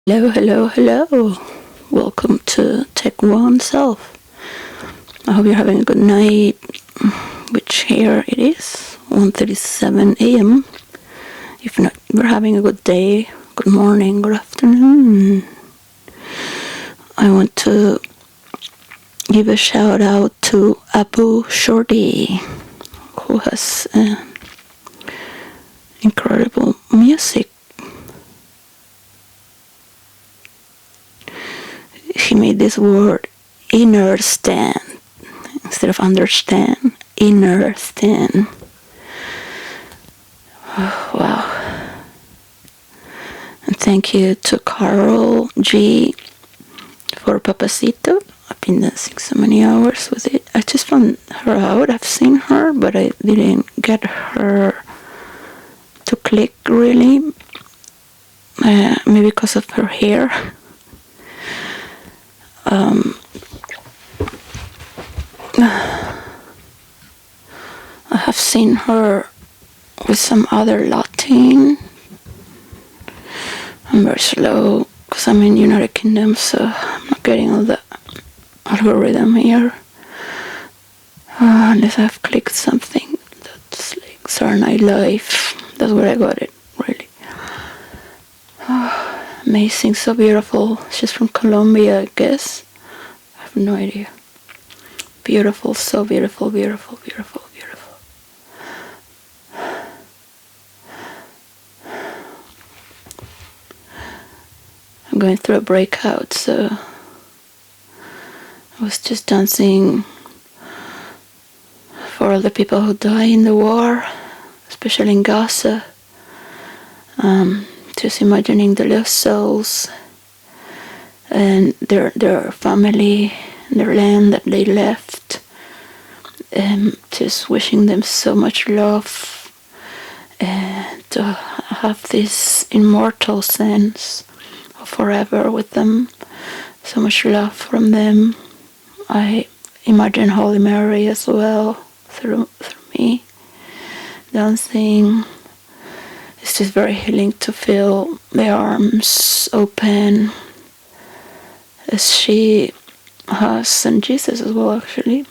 Hello, hello, hello. Welcome to Tech One Self. I hope you're having a good night, which here it is, 1:37 a.m. If not, you're having a good day, good morning, good afternoon. I want to give a shout out to Abu Shorty, who has incredible music. He made this word inner stand instead of understand. Inner stand. Oh, wow. And thank you to Carol G for Papacito. I've been dancing so many hours with it. I just found her out. I've seen her, but I didn't get her to click really. Maybe because of her hair. I have seen her with some other Latin. I'm very slow because I'm in United Kingdom, so I'm not getting all the algorithm here. Unless I've clicked something that's like Saturday Night Live. That's where I got it, really. Amazing, so beautiful. She's from Colombia, I guess. I have no idea. Beautiful, so beautiful, beautiful, beautiful, beautiful. I'm going through a breakout, so I was just dancing for all the people who die in the war, especially in Gaza. Just imagining the lost souls and their family, their land that they left, just wishing them so much love and to have this immortal sense of forever with them, so much love from them. I imagine Holy Mary as well through me dancing. It's just very healing to feel the arms open as she has, and Jesus as well, actually.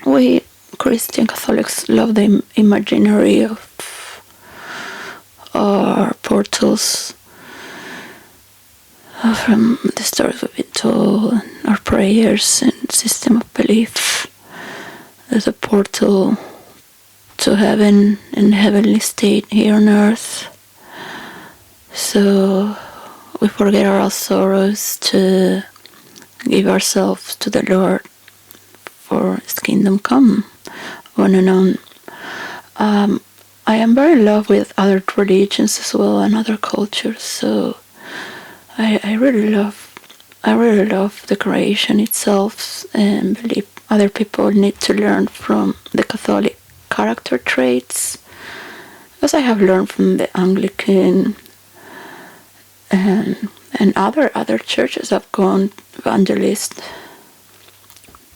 We Christian Catholics love the imaginary of our portals from the stories we've been told, and our prayers and system of belief. There's a portal to heaven and the heavenly state here on earth. So we forget our sorrows to give ourselves to the Lord for His kingdom come, on and on. I am very in love with other religions as well and other cultures, so I really love the creation itself, and believe other people need to learn from the Catholic character traits, as I have learned from the Anglican and other churches I've gone, evangelist.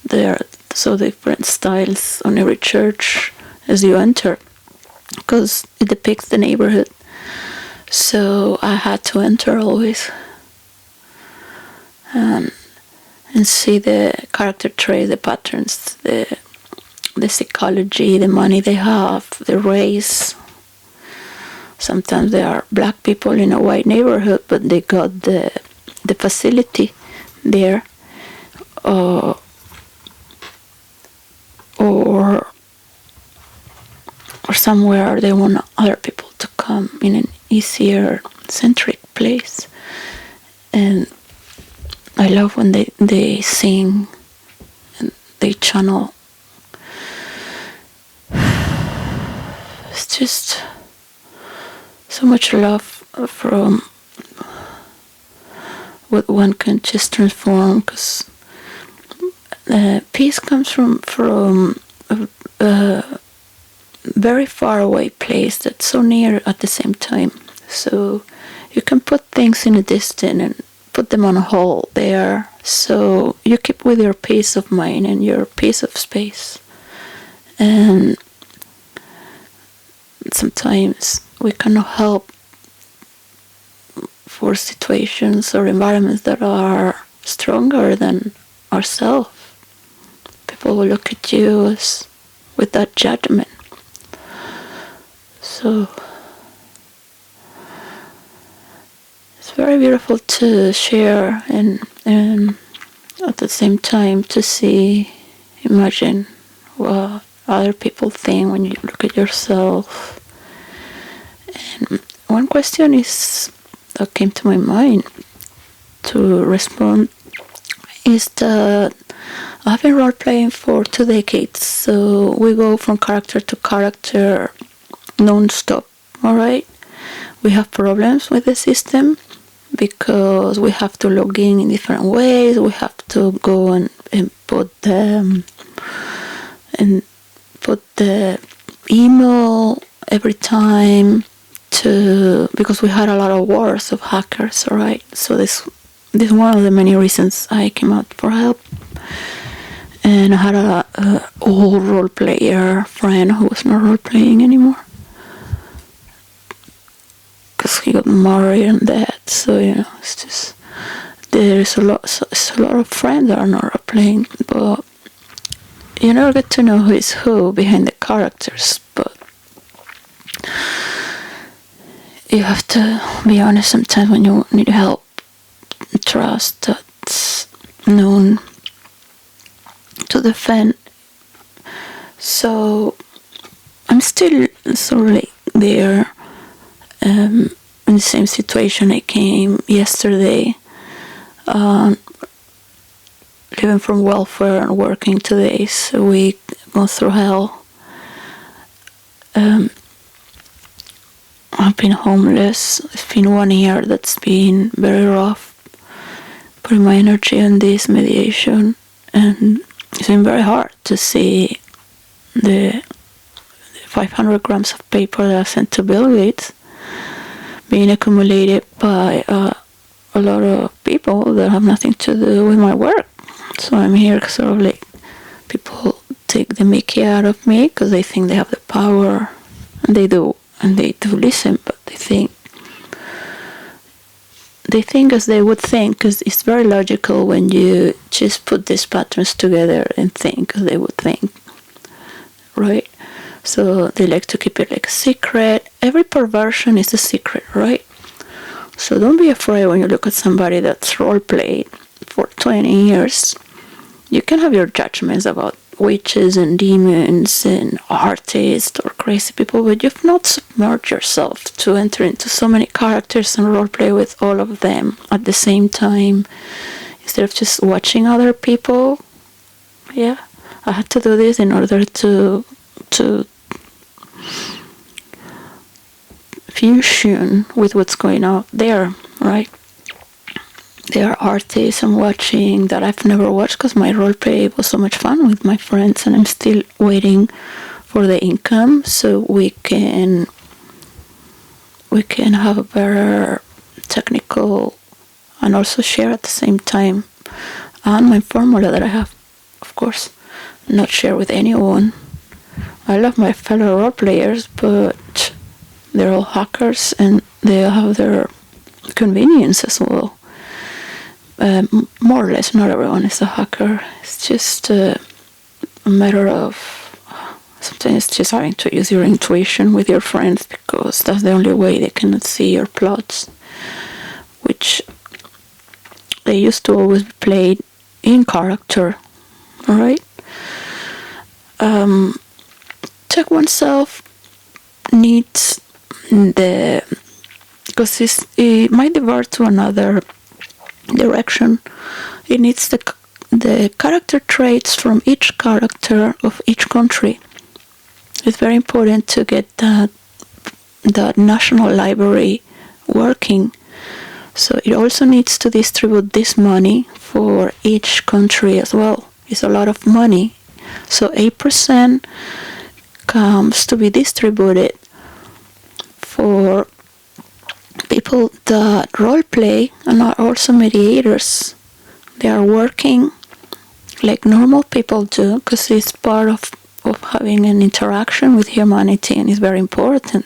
There are so different styles on every church as you enter, because it depicts the neighborhood. So I had to enter always and see the character trait, the patterns, the psychology, the money they have, the race. Sometimes they are black people in a white neighborhood, but they got the facility there, or somewhere they want other people to come in an easier, centric place. And I love when they sing and they channel. It's just so much love from what one can just transform, because peace comes from a very far away place that's so near at the same time. So you can put things in a distance and put them on a hold there, so you keep with your peace of mind and your peace of space. And sometimes we cannot help for situations or environments that are stronger than ourselves. People will look at you with that judgment. So it's very beautiful to share and at the same time to imagine what other people think when you look at yourself. And one question that came to my mind to respond is that I've been role-playing for 2 decades, so we go from character to character non-stop, alright? We have problems with the system because we have to log in different ways. We have to go and put the email every time because we had a lot of wars of hackers, alright? So this is one of the many reasons I came out for help. And I had a old role player friend who was not role playing anymore because he got married and dead. So it's just there's a lot of friends that are not role playing, but you never get to know who is who behind the characters. But you have to be honest sometimes when you need help. Trust that's known to defend. So I'm still sort of there in the same situation I came yesterday, living from welfare and working 2 days a week, going through hell. I've been homeless. It's been 1 year that's been very rough, putting my energy on this mediation, and it's been very hard to see the 500 grams of paper that I sent to Bill Gates being accumulated by a lot of people that have nothing to do with my work. So I'm here sort of like people take the mickey out of me because they think they have the power, and they do listen, but they think as they would think, because it's very logical when you just put these patterns together and think as they would think, right? So they like to keep it like a secret. Every perversion is a secret, right? So don't be afraid when you look at somebody that's role-played for 20 years. You can have your judgments about witches and demons and artists or crazy people, but you've not submerged yourself to enter into so many characters and roleplay with all of them at the same time instead of just watching other people. Yeah, I had to do this in order to fusion with what's going out there, right? There are artists I'm watching that I've never watched because my roleplay was so much fun with my friends, and I'm still waiting for the income so we can have a better technical and also share at the same time. And my formula that I have, of course, not share with anyone. I love my fellow role players, but they're all hackers and they have their convenience as well. More or less, not everyone is a hacker. It's just a matter of sometimes just having to use your intuition with your friends, because that's the only way they cannot see your plots, which they used to always be played in character. Alright? Check oneself needs because it might divert to another direction. It needs the character traits from each character of each country. It's very important to get that national library working. So it also needs to distribute this money for each country as well. It's a lot of money. So 8% comes to be distributed for people that role play and are also mediators. They are working like normal people do, because it's part of having an interaction with humanity, and it's very important.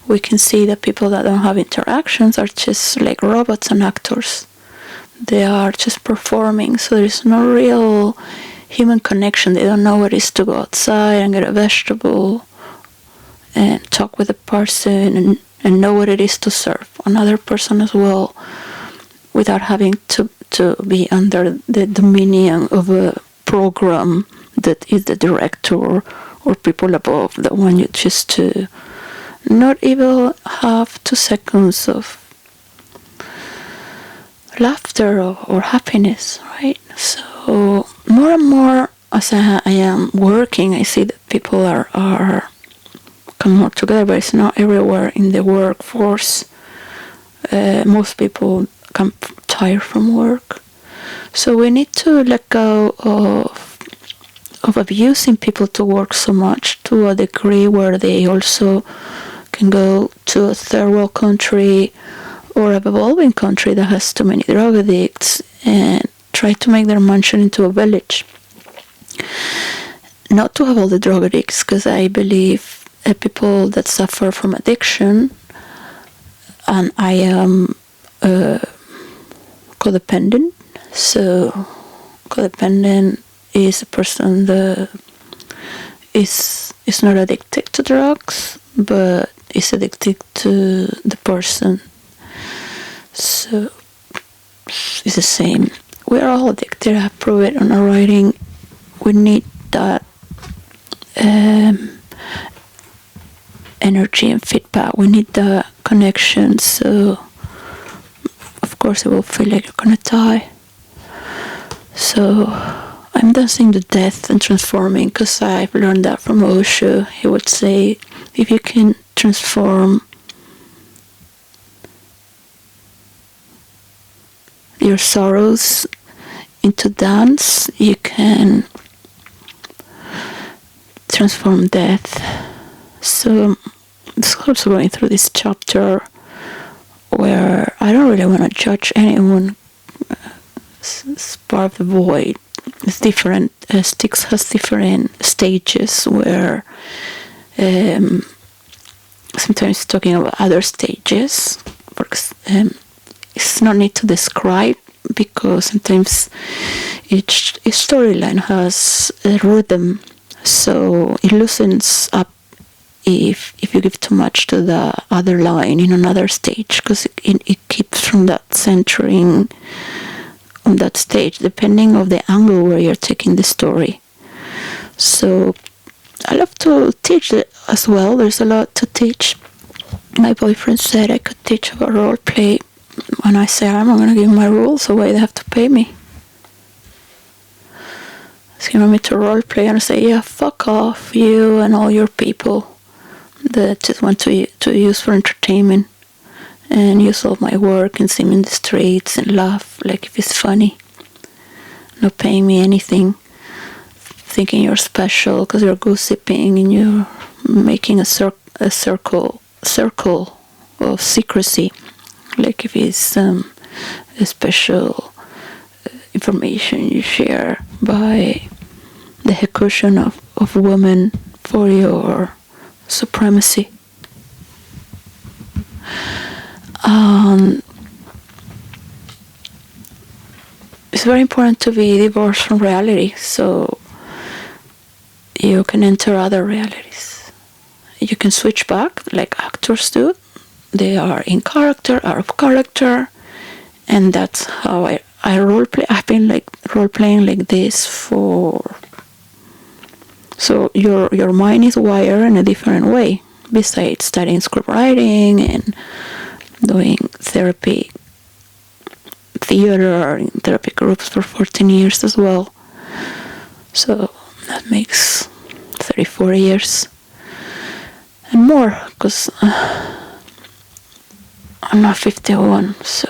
we can see that people that don't have interactions are just like robots and actors. They are just performing, so there's no real human connection. They don't know what it is to go outside and get a vegetable and talk with a person and know what it is to serve another person as well, without having to be under the dominion of a program that is the director or people above that want you just to not even have 2 seconds of laughter or happiness, right? So more and more as I am working, I see that people are come more together, but it's not everywhere in the workforce. Most people come tired from work. So we need to let go of abusing people to work so much to a degree where they also can go to a third world country or a evolving country that has too many drug addicts and try to make their mansion into a village. Not to have all the drug addicts, because I believe people that suffer from addiction, and I am codependent. So codependent is a person that is not addicted to drugs, but is addicted to the person. So it's the same. We are all addicted. I prove it on our writing. We need that energy and feedback. We need the connection. So of course it will feel like you're gonna die. So I'm dancing to death and transforming, because I've learned that from Osho. He would say, if you can transform your sorrows into dance, you can transform death. So it's also going through this chapter where I don't really want to judge anyone. It's part of the void. It's different. Styx has different stages where sometimes talking about other stages. It's no need to describe, because sometimes each storyline has a rhythm, so it loosens up if you give too much to the other line in another stage, because it keeps from that centering on that stage, depending of the angle where you're taking the story. So I love to teach it as well. There's a lot to teach. My boyfriend said I could teach about role play. When I say I'm not going to give my rules away, they have to pay me. He's going me to role play, and I say, yeah, fuck off, you and all your people that just want to use for entertainment and use all my work and see me in the streets and laugh like if it's funny. Not paying me anything, thinking you're special because you're gossiping and you're making a circle of secrecy, like if it's a special information you share by the execution of women for your supremacy. It's very important to be divorced from reality, so you can enter other realities. You can switch back like actors do. They are in character, out of character, and that's how I roleplay. I've been like role-playing like this for... So your mind is wired in a different way, besides studying script writing and doing therapy, theater in therapy groups for 14 years as well. So that makes 34 years and more, because I'm not 51. So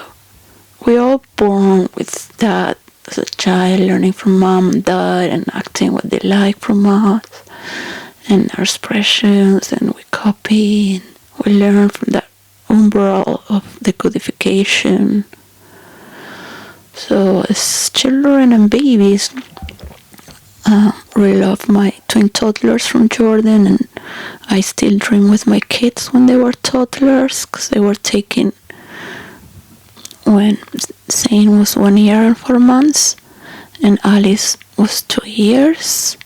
we're all born with that as a child, learning from mom and dad and acting what they like from us and our expressions, and we copy and we learn from that umbral of the codification. So as children and babies, really love my twin toddlers from Jordan, and I still dream with my kids when they were toddlers, because they were taken when Zane was 1 year and 4 months, and Alice was 2 years.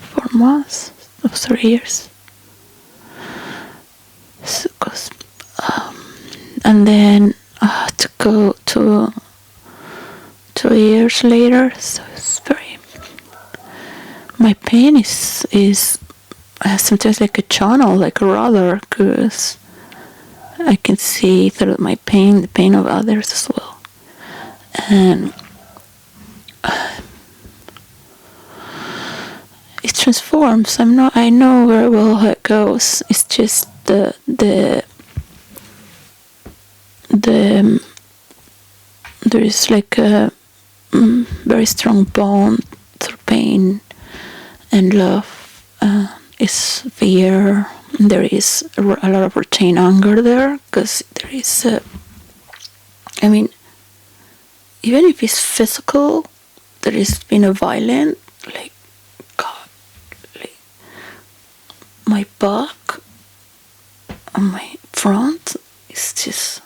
4 months, or 3 years. So, and then I had to go to 2 years later, so it's very. My pain is sometimes like a channel, like a rudder, because I can see through my pain, the pain of others as well. And it transforms. I know very well how it goes. It's just the there is like a very strong bond through pain and love. Is fear. There is a lot of retained anger there, because there is even if it's physical, there has been a violent, like, God, like my back and my front is just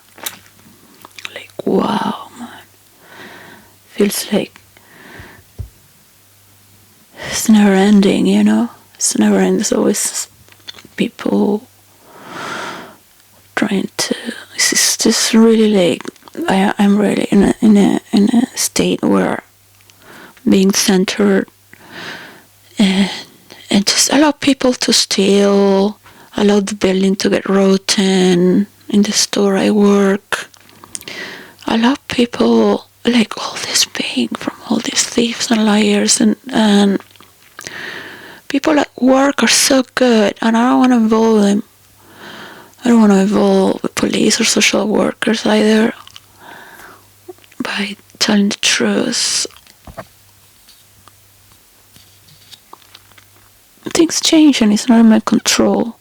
like, wow, man. Feels like it's never ending, It's never ending. There's always people trying to. It's just really like I'm really in a state where being centered and just allow people to steal, allow the building to get rotten in the store I work, allow people like all this pain from all these thieves and liars and people at work are so good, and I don't want to involve them. I don't want to involve the police or social workers either by telling the truth. Things change and it's not in my control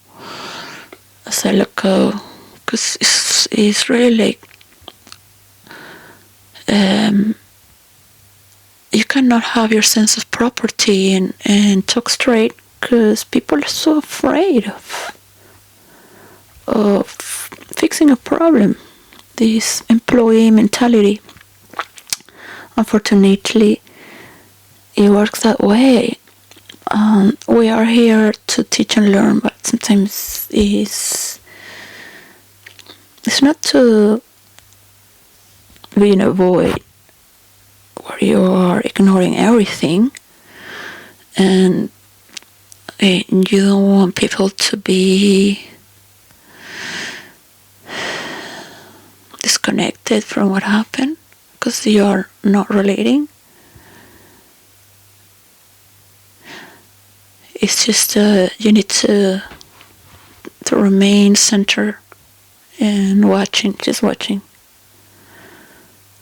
as I let go, because it's really like you cannot have your sense of property and talk straight, because people are so afraid of fixing a problem. This employee mentality, unfortunately, it works that way. We are here to teach and learn, but sometimes it's not to be in a void where you are ignoring everything and you don't want people to be disconnected from what happened because you are not relating. It's just you need to remain centered and just watching.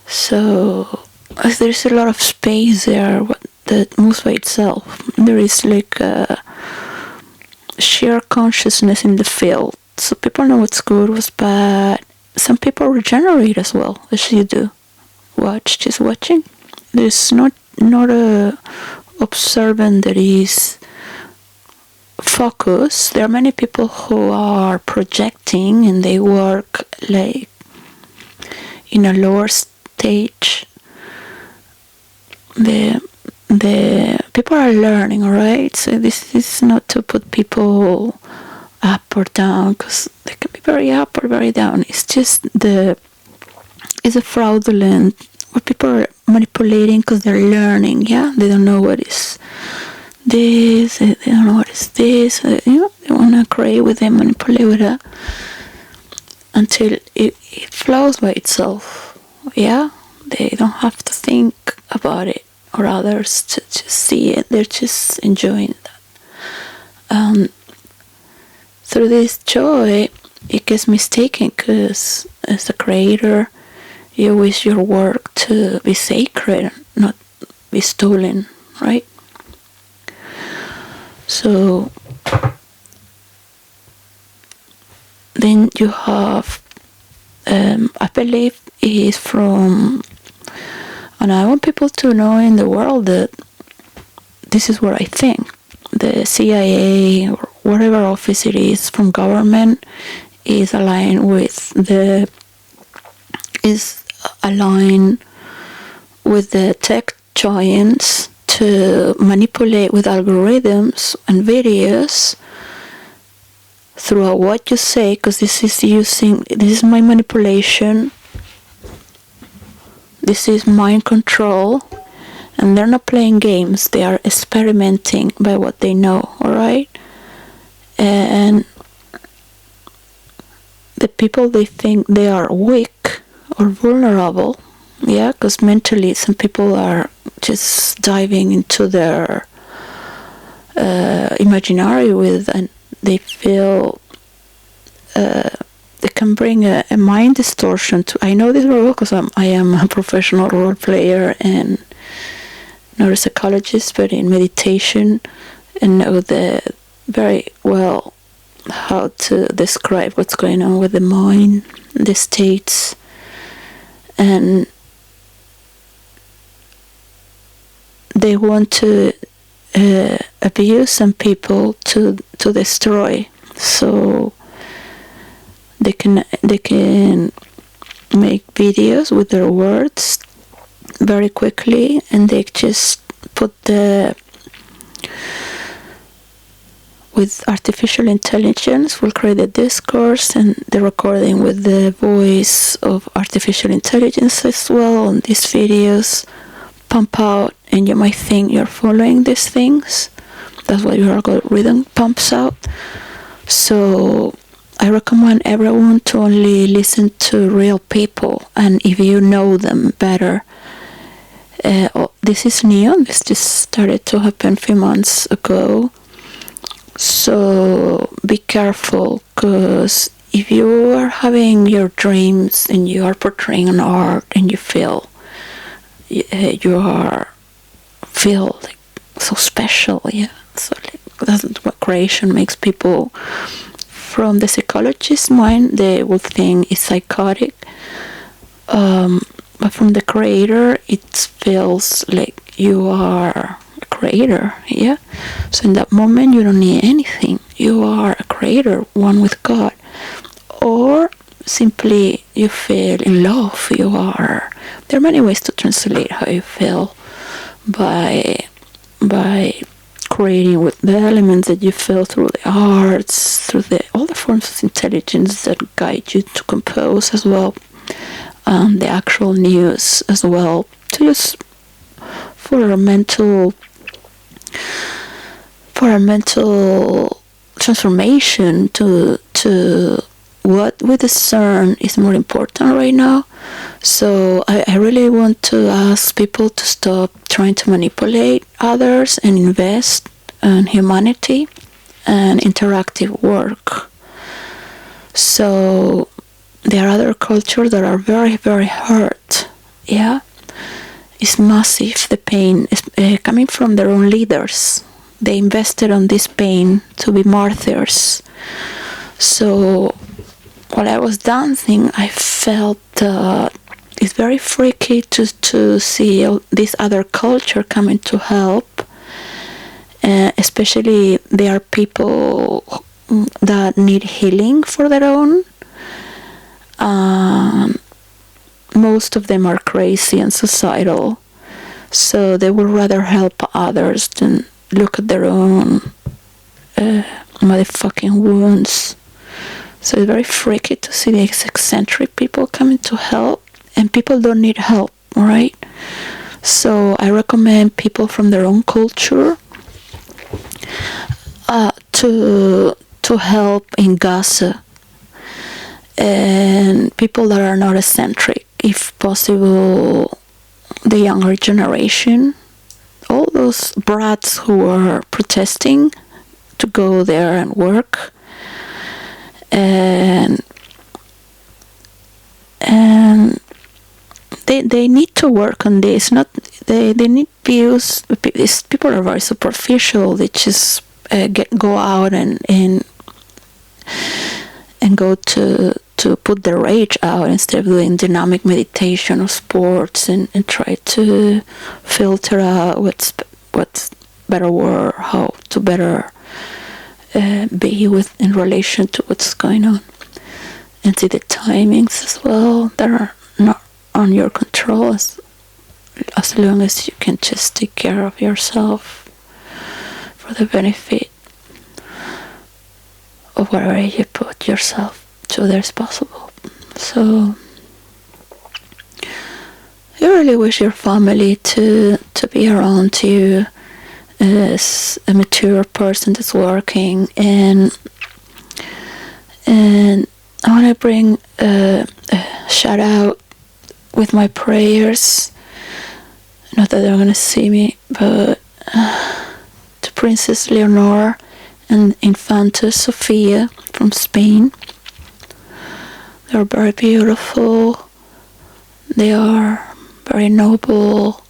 So there's a lot of space there that moves by itself. There is like a sheer consciousness in the field. So people know what's good, what's bad. Some people regenerate as well, as you do. Just watching. There's not a observant that is focused. There are many people who are projecting and they work like in a lower stage. The people are learning, alright? So this is not to put people up or down, because they can be very up or very down. It's just it's a fraudulent where people are manipulating because they're learning. Yeah, they don't know what is this. They don't know what is this. They want to create with it, manipulate with it until it flows by itself. Yeah, they don't have to think about it or others to just see it. They're just enjoying that. Through this joy, it gets mistaken, because as a creator, you wish your work to be sacred, not be stolen, right? So then you have, I believe, is from, and I want people to know in the world that this is what I think. The CIA or whatever office it is from government is aligned with the tech giants to manipulate with algorithms and videos throughout what you say, because this is my manipulation, this is mind control, and they're not playing games, they are experimenting by what they know, alright? And the people, they think they are weak or vulnerable, yeah, because mentally some people are just diving into their imaginary with, and they feel they can bring a mind distortion to. I know this very well because I am a professional role player and not a psychologist, but in meditation, and know very well how to describe what's going on with the mind, the states, and they want to abuse some people to destroy. So they can make videos with their words very quickly, and they just put with artificial intelligence will create a discourse and the recording with the voice of artificial intelligence as well, and these videos pump out, and you might think you're following these things. That's what your algorithm pumps out. So I recommend everyone to only listen to real people, and if you know them better. This is new. This just started to happen a few months ago. So be careful, because if you are having your dreams and you are portraying an art and you feel like so special, yeah. So like, that's what creation makes people. From the psychologist's mind, they will think it's psychotic. But from the creator, it feels like you are a creator, yeah? So in that moment, you don't need anything. You are a creator, one with God. Or simply you feel in love. There are many ways to translate how you feel by creating with the elements that you feel through the arts, through all the forms of intelligence that guide you to compose as well, the actual news as well, to just for a mental transformation to what we discern is more important right now. So I really want to ask people to stop trying to manipulate others and invest in humanity and interactive work. So there are other cultures that are very, very hurt. Yeah, it's massive. The pain is coming from their own leaders. They invested on this pain to be martyrs. So while I was dancing, I felt it's very freaky to see this other culture coming to help. Especially there are people that need healing for their own. Most of them are crazy and suicidal, so they would rather help others than look at their own motherfucking wounds. So it's very freaky to see these eccentric people coming to help, and people don't need help, alright? So I recommend people from their own culture to help in Gaza, and people that are not eccentric, if possible, the younger generation, all those brats who are protesting to go there and work, and they need to work on this. Not they need views. These people are very superficial. They just go out and go to put their rage out instead of doing dynamic meditation or sports and try to filter out what's better word, how to better be with in relation to what's going on, and see the timings as well that are not on your control, as long as you can just take care of yourself for the benefit of whatever you put yourself to there is possible. So I really wish your family to be around you as a mature person that's working, and I want to bring a shout out with my prayers. Not that they're gonna see me, but to Princess Leonor and Infanta Sofia from Spain. They're very beautiful. They are very noble.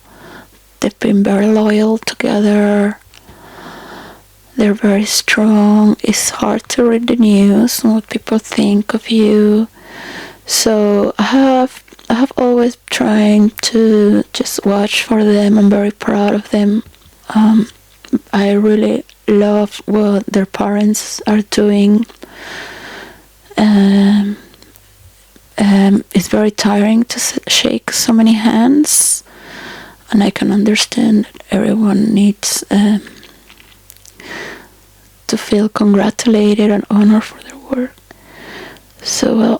They've been very loyal together. They're very strong. It's hard to read the news and what people think of you. So I have always trying to just watch for them. I'm very proud of them. I really love what their parents are doing. It's very tiring to shake so many hands, and I can understand that everyone needs to feel congratulated and honored for their work. So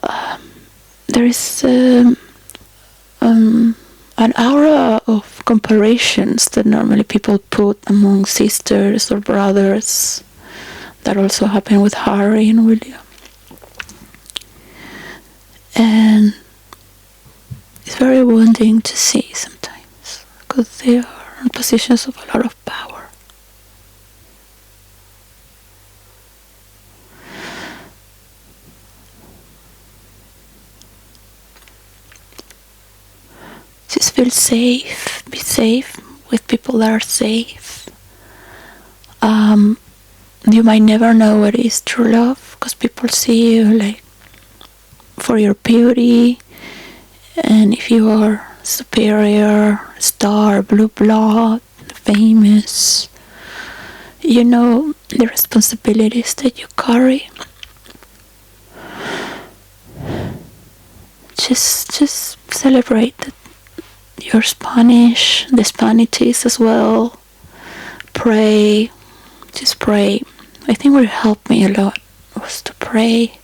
there is an aura of comparisons that normally people put among sisters or brothers. That also happened with Harry and William. And it's very wounding to see sometimes, because they are in positions of a lot of power. Just feel safe, be safe with people that are safe. You might never know what is true love, because people see you like for your beauty, and if you are superior, star, blue blood, famous, you know the responsibilities that you carry. Just celebrate that you're Spanish, the Spanities as well. Pray, just pray. I think what helped me a lot was to pray.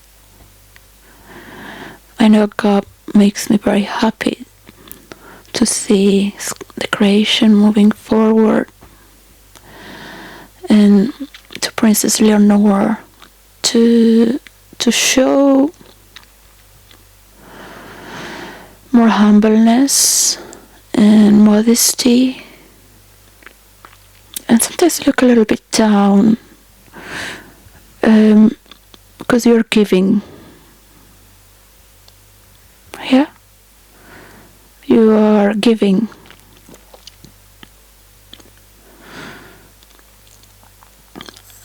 I know God makes me very happy to see the creation moving forward. And to Princess Leonor to show more humbleness and modesty, and sometimes look a little bit down, because you're giving. Yeah, you are giving.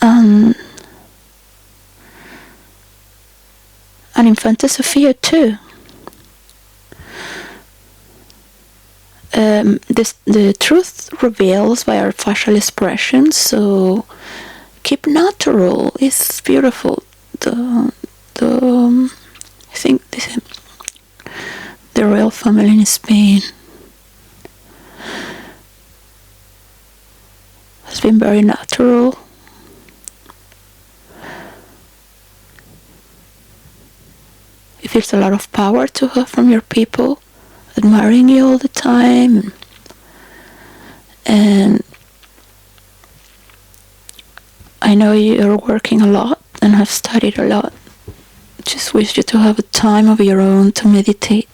And Infanta Sofia too. The truth reveals by our facial expressions, so keep natural. It's beautiful. I think the royal family in Spain has been very natural. It feels a lot of power to have from your people, admiring you all the time. And I know you're working a lot and have studied a lot. Just wish you to have a time of your own to meditate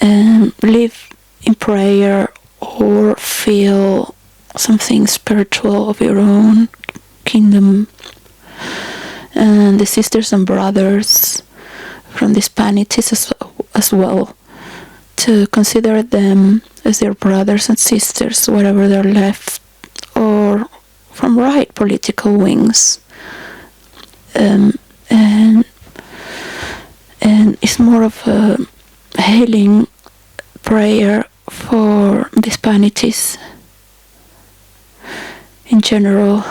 and live in prayer or feel something spiritual of your own kingdom. And the sisters and brothers from the Hispanities as well, to consider them as their brothers and sisters, whatever they're left or from right political wings. And it's more of a healing prayer for the Hispanities, in general.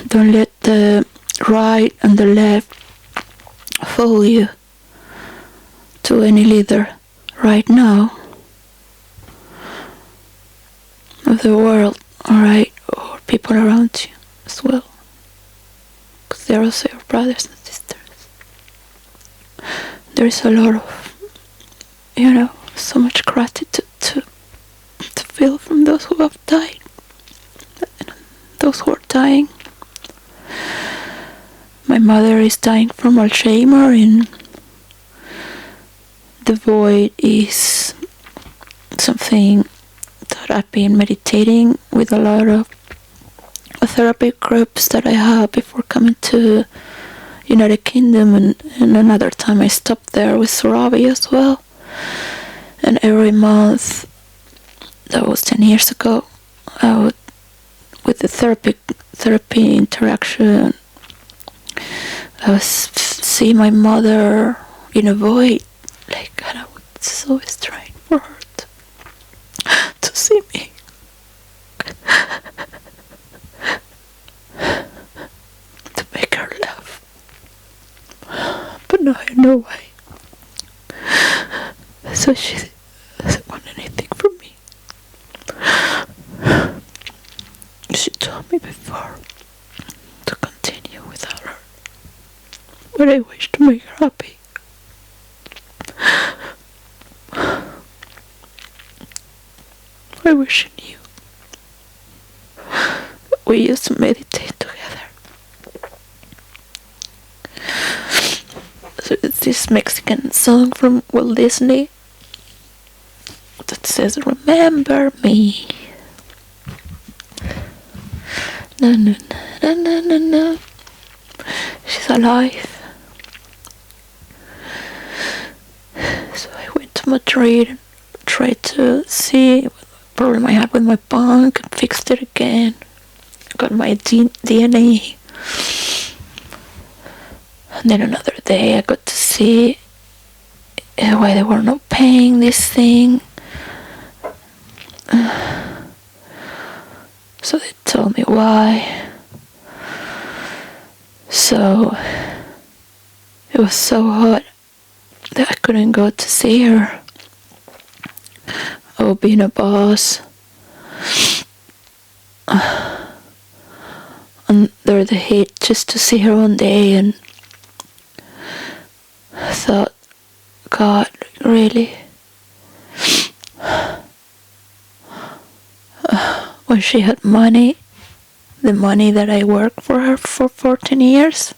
Don't let the right and the left fool you to any leader right now of the world, alright, or people around you as well, because they're also your brothers and sisters. There is a lot of, so much gratitude to feel from those who have died, those who are dying. My mother is dying from Alzheimer, and the void is something that I've been meditating with a lot of therapy groups that I have before coming to United Kingdom, and another time I stopped there with Surabi as well. And every month, that was 10 years ago, I would, with the therapy interaction, I would see my mother in a void, and I would so strain for her to see me. To make her laugh. But now I know why. So she doesn't want anything from me. She told me before to continue without her, but I wish to make her happy. I wish she knew. We used to meditate together. So it's this Mexican song from Walt Disney that says, "Remember me." No, no, no, no, no, no. She's alive. So I went to Madrid and tried to see what problem I had with my bank and fixed it again. I got my DNA. And then another day I got to see why they were not paying this thing. So they told me why. So it was so hot that I couldn't go to see her. I would be in a bus under the heat just to see her one day, and I thought, God, really? When she had money, the money that I worked for her for 14 years,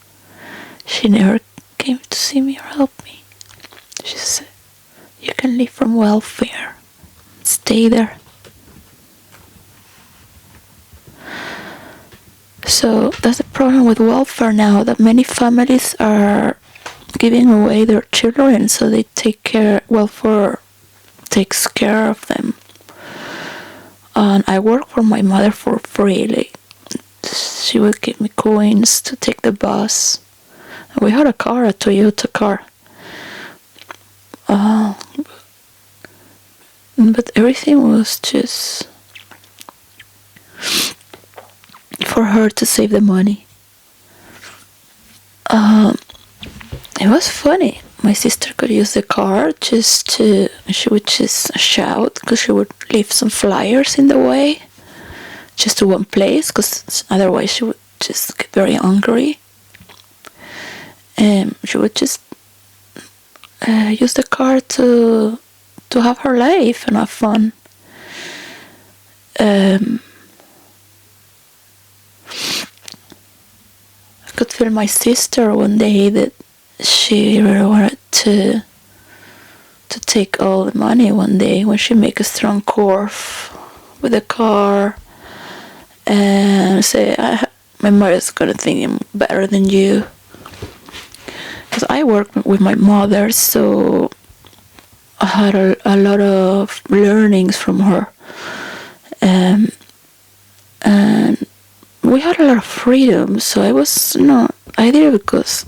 she never came to see me or help me. She said, you can live from welfare. Stay there. So that's the problem with welfare now, that many families are giving away their children so they take care, welfare takes care of them. And I work for my mother for free. She would give me coins to take the bus. And we had a car, a Toyota car. But everything was just for her to save the money. It was funny. My sister could use the car she would just shout because she would leave some flyers in the way just to one place, because otherwise she would just get very angry. And she would just use the car to have her life and have fun. I could feel my sister one day that she really wanted to take all the money one day when she make a strong curve with the car and say, my mother's gonna think I'm better than you. Because I worked with my mother, so I had a lot of learnings from her. And we had a lot of freedom, so I did it because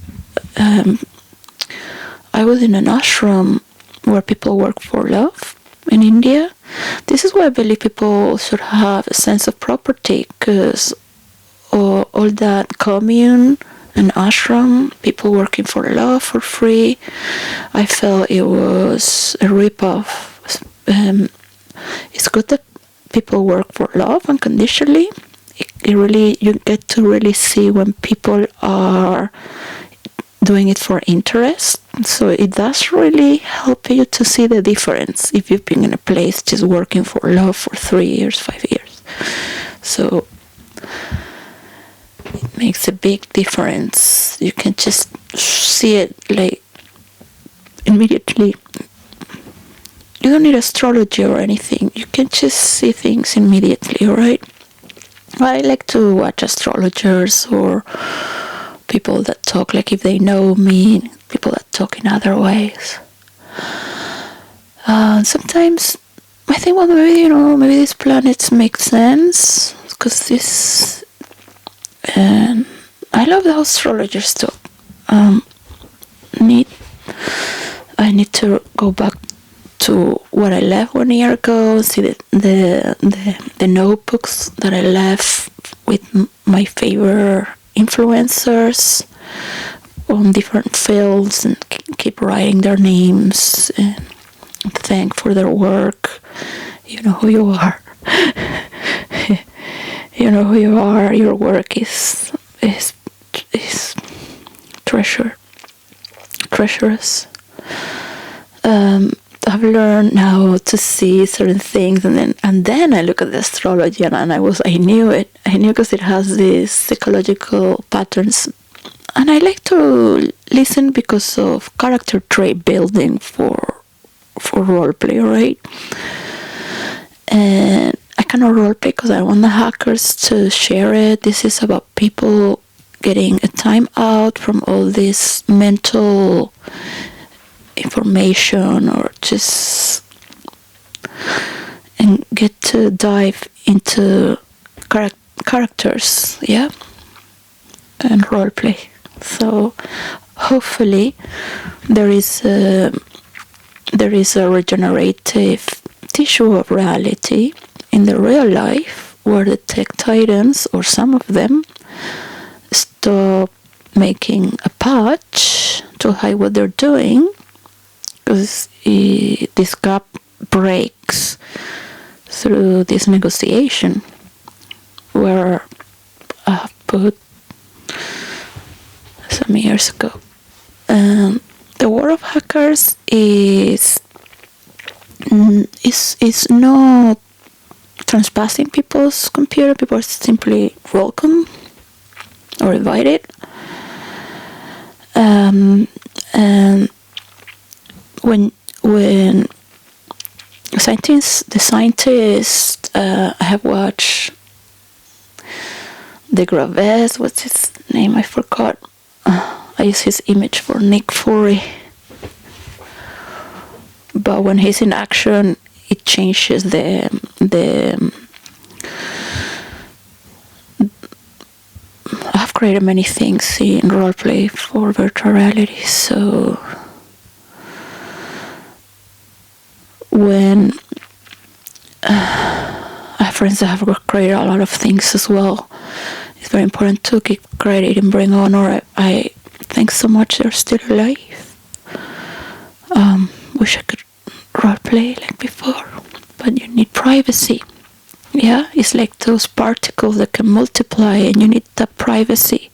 I was in an ashram where people work for love in India. This is why I believe people should have a sense of property, because all that commune and ashram, people working for love for free, I felt it was a rip-off. It's good that people work for love unconditionally. It really, you get to really see when people are doing it for interest. So it does really help you to see the difference if you've been in a place just working for love for 3 years, 5 years. So it makes a big difference. You can just see it like immediately. You don't need astrology or anything. You can just see things immediately, alright? I like to watch astrologers or people that talk like if they know me, people that talk in other ways. Sometimes I think, well, maybe these planets make sense, because this, and I love the astrologers too. I need to go back to what I left 1 year ago, see the notebooks that I left with my favorite influencers on different fields, and keep writing their names and thank for their work. You know who you are. You know who you are. Your work is treacherous. I've learned now to see certain things, and then I look at the astrology, and I knew it because it has these psychological patterns, and I like to listen because of character trait building for roleplay, right? And I cannot roleplay because I want the hackers to share it. This is about people getting a time out from all this mental information, or just and get to dive into characters, yeah, and roleplay. So hopefully there is a regenerative tissue of reality in the real life where the tech titans, or some of them, stop making a patch to hide what they're doing, because this gap breaks through this negotiation where I have put some years ago. The war of hackers is not trespassing people's computer. People are simply welcome or invited. And when the scientist, I have watched the Graves, what's his name? I forgot. I use his image for Nick Fury. But when he's in action, it changes I've created many things in roleplay for virtual reality, so when I have friends that have created a lot of things as well, it's very important to keep creating and bring honor. I thank so much they're still alive. Wish I could roleplay like before, but you need privacy. Yeah, it's like those particles that can multiply, and you need that privacy.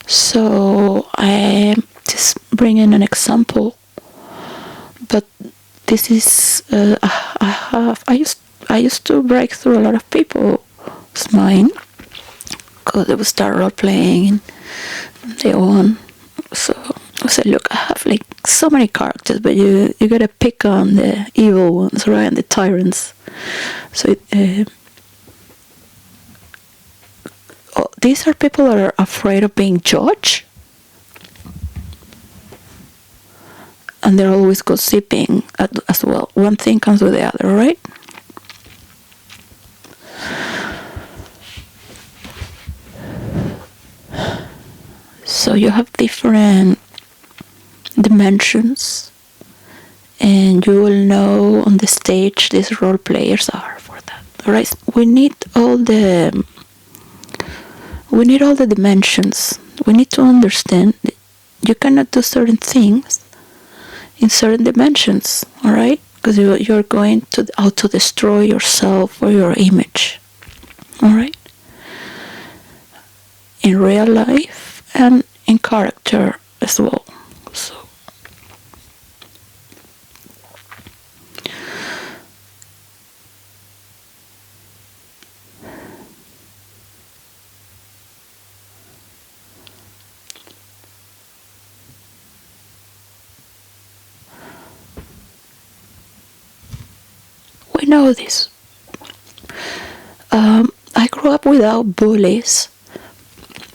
So I am just bringing an example, but this is I used to break through a lot of people's mind because they would start role playing and they won. So I said, look, I have like so many characters, but you gotta pick on the evil ones, right, and the tyrants. So these are people that are afraid of being judged, and they're always gossiping as well. One thing comes with the other, right? So you have different dimensions, and you will know on the stage these role players are for that. Right? We need all the dimensions. We need to understand that you cannot do certain things in certain dimensions, all right? Because you're going to auto-destroy yourself or your image, all right? In real life and in character as well. So we know this. I grew up without bullies.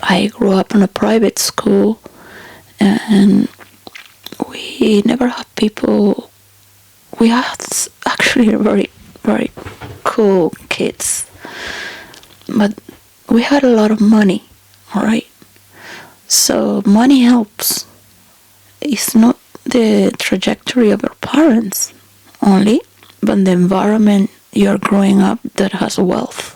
I grew up in a private school, and we never had people. We had actually very, very cool kids, but we had a lot of money, all right? So money helps. It's not the trajectory of our parents only, but the environment you're growing up that has wealth.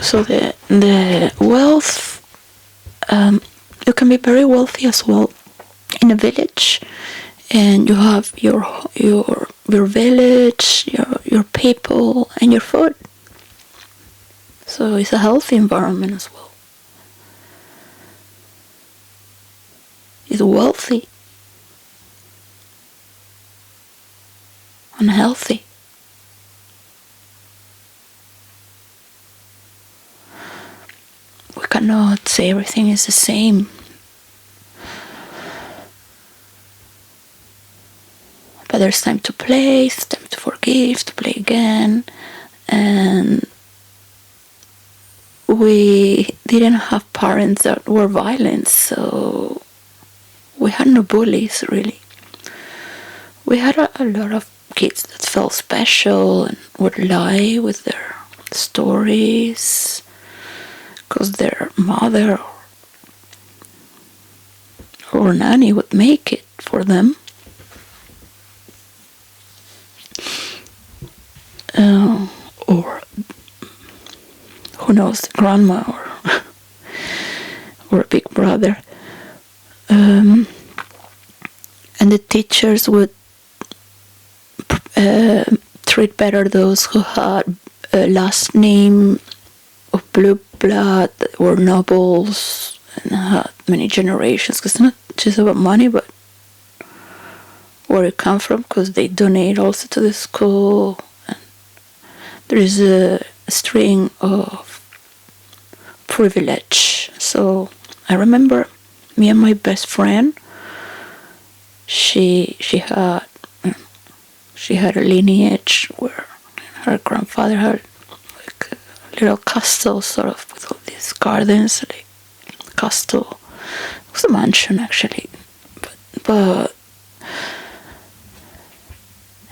So the wealth, you can be very wealthy as well in a village, and you have your village, your people, and your food. So it's a healthy environment as well. It's wealthy, unhealthy. We cannot say everything is the same. But there's time to play, it's time to forgive, to play again. And we didn't have parents that were violent, so we had no bullies, really. We had a lot of kids that felt special and would lie with their stories because their mother or nanny would make it for them. Or who knows, grandma or a big brother. And the teachers would treat better those who had a last name of blue blood, were nobles, and had many generations. Because it's not just about money, but where it come from, because they donate also to the school. And there is a string of privilege. So I remember me and my best friend, she had a lineage where her grandfather had like a little castle, sort of, with all these gardens, like castle. It was a mansion actually, but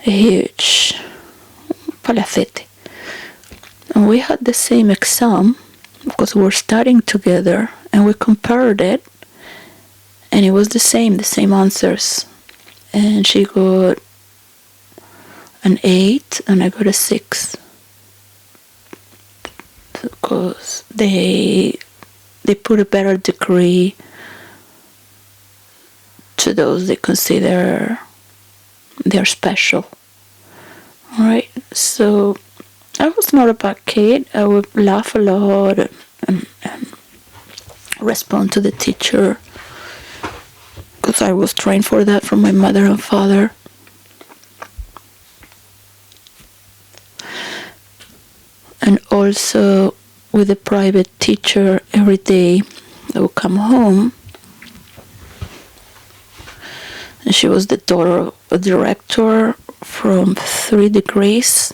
a huge palacete. And we had the same exam because we were studying together, and we compared it, and it was the same answers. And she got an 8 and I got a 6, because they put a better degree to those they consider they're special. Alright, so I was not a bad kid. I would laugh a lot and respond to the teacher, because I was trained for that from my mother and father. And also with a private teacher, every day I would come home, and she was the daughter of a director from 3 degrees,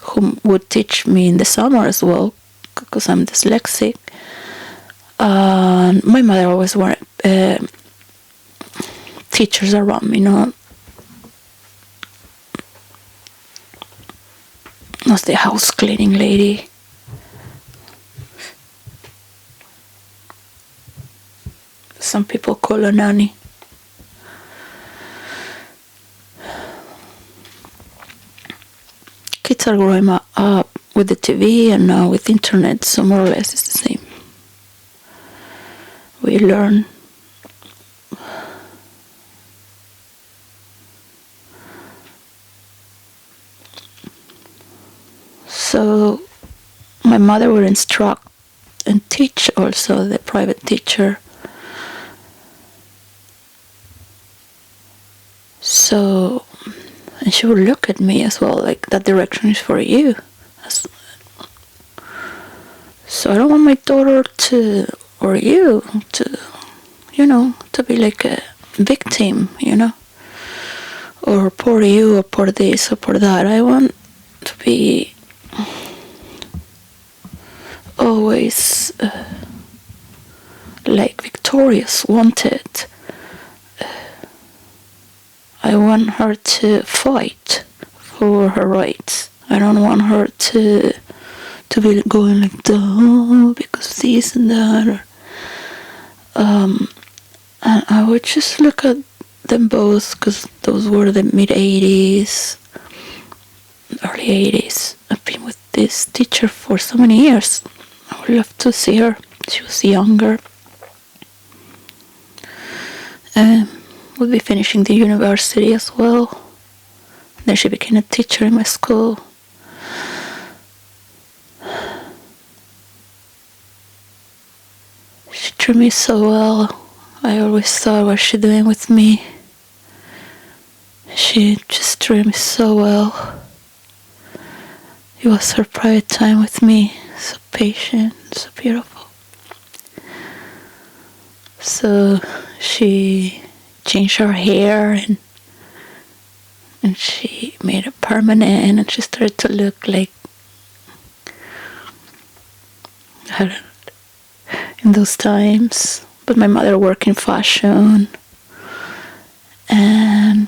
who would teach me in the summer as well, because I'm dyslexic. My mother always wanted teachers around me, not was the house cleaning lady. Some people call her nanny. Kids are growing up with the TV and now with internet, so more or less it's the same. We learn. So my mother would instruct and teach also, the private teacher. So, and she would look at me as well, like, that direction is for you. So I don't want my daughter to, or you, to, to be like a victim, or poor you, or poor this, or poor that. I want to be always like victorious, wanted. I want her to fight for her rights. I don't want her to be going like, oh, because this and that. And I would just look at them both, because those were the mid-80s, early 80s. I've been with this teacher for so many years. I would love to see her. She was younger. Would be finishing the university as well. Then she became a teacher in my school. She treated me so well. I always thought, what's she doing with me? She just treated me so well. It was her private time with me. So patient, so beautiful. So she changed her hair and she made it permanent, and she started to look like, I don't know, in those times. But my mother worked in fashion, and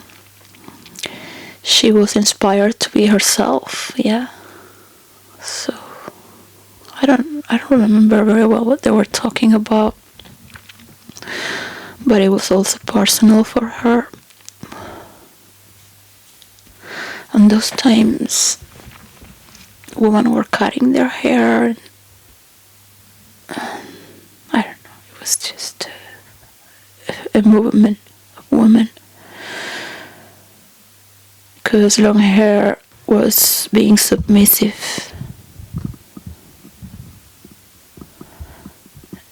she was inspired to be herself. Yeah. So I don't remember very well what they were talking about, but it was also personal for her. And those times, women were cutting their hair. And, I don't know, it was just a movement of women. Because long hair was being submissive.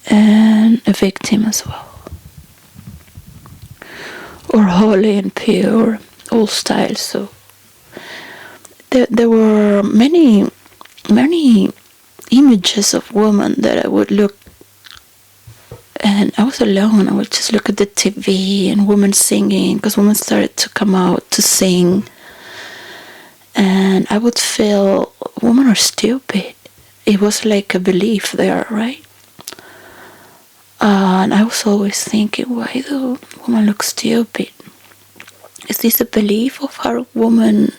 And a victim as well. Or holy and pure, all styles. So there were many images of women that I would look, and I was alone. I would just look at the TV and women singing, because women started to come out to sing, and I would feel women are stupid. It was like a belief there, right? And I was always thinking, why do women look stupid? Is this a belief of how women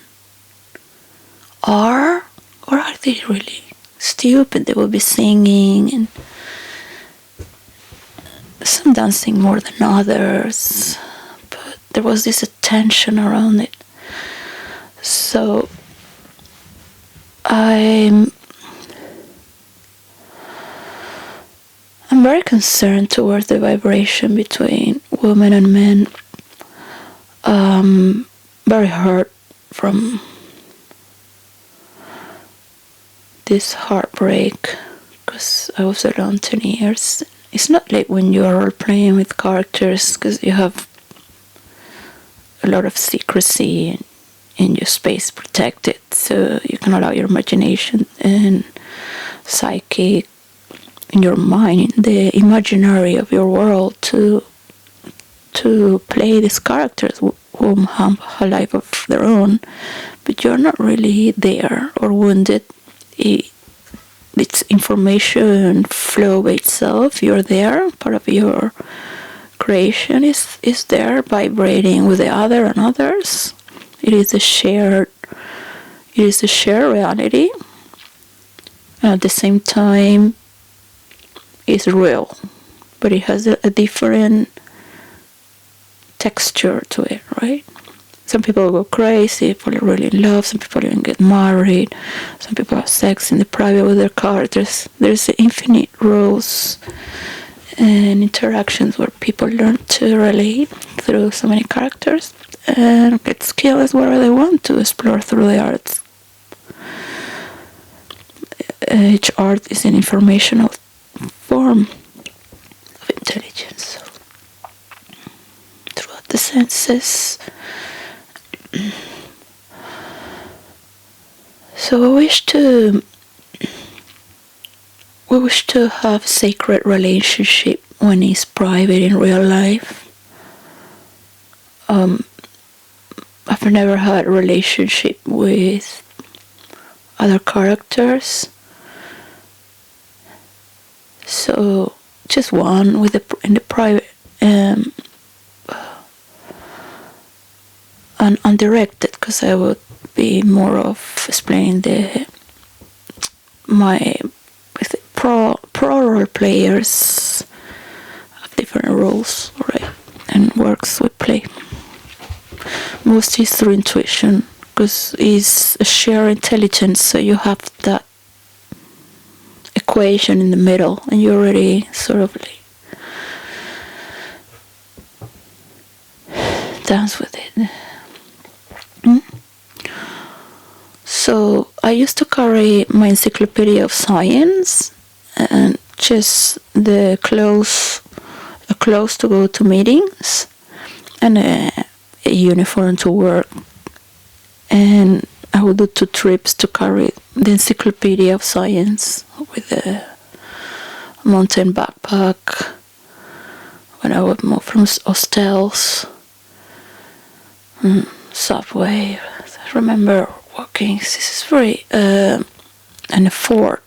are? Or are they really stupid? They will be singing, and some dancing more than others. But there was this attention around it. So I'm very concerned towards the vibration between women and men. Very hurt from this heartbreak, because I was alone 10 years. It's not like when you are playing with characters, because you have a lot of secrecy in your space protected, so you can allow your imagination and psyche in your mind, in the imaginary of your world, to play these characters who have a life of their own, but you're not really there or wounded. It's information flow by itself. You're there. Part of your creation is there, vibrating with the other and others. It is a shared, it is a shared reality, and at the same time it's real, but it has a different texture to it, right? Some people go crazy, fall really in love, some people even get married, some people have sex in the private with their characters. There's infinite rules and interactions where people learn to relate through so many characters and get skills wherever they want to explore through the arts. Each art is an informational form of intelligence throughout the senses. So we wish to have sacred relationship when it's private in real life. I've never had a relationship with other characters, so just one in the private and undirected, because I would be more of explaining my pro role players have different roles, right, and works with play. Mostly through intuition, because it's a shared intelligence, so you have that equation in the middle, and you already sort of like dance with it. So I used to carry my encyclopedia of science and just the clothes to go to meetings and a uniform to work. And I would do 2 trips to carry the encyclopedia of science with a mountain backpack when I would move from hostels, subway. I remember walking. This is very an effort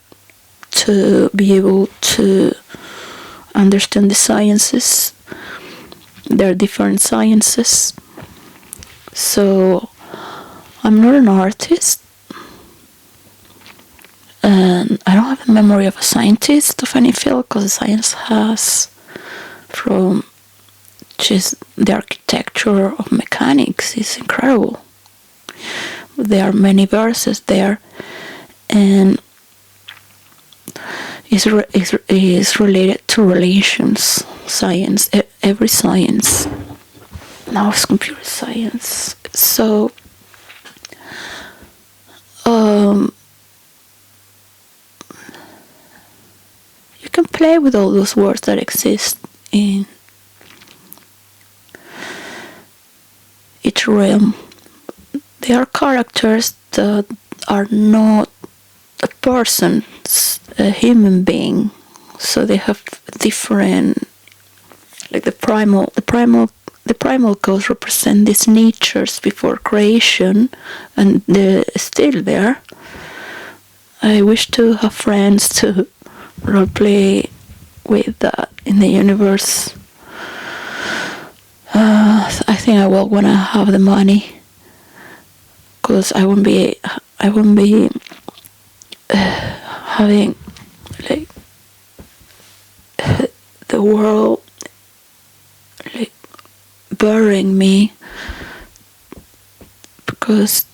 to be able to understand the sciences. There are different sciences. So I'm not an artist, and I don't have a memory of a scientist of any field, because science has, from just the architecture of mechanics, is incredible. There are many verses there, and is related to relations, science, every science. Now it's computer science. So you can play with all those words that exist in each realm. They are characters that are not a person, a human being. So they have different, like the primal codes represent these natures before creation, and they're still there. I wish to have friends to roleplay with that in the universe. I think I will when I have the money, because I won't be having like the world like burying me, because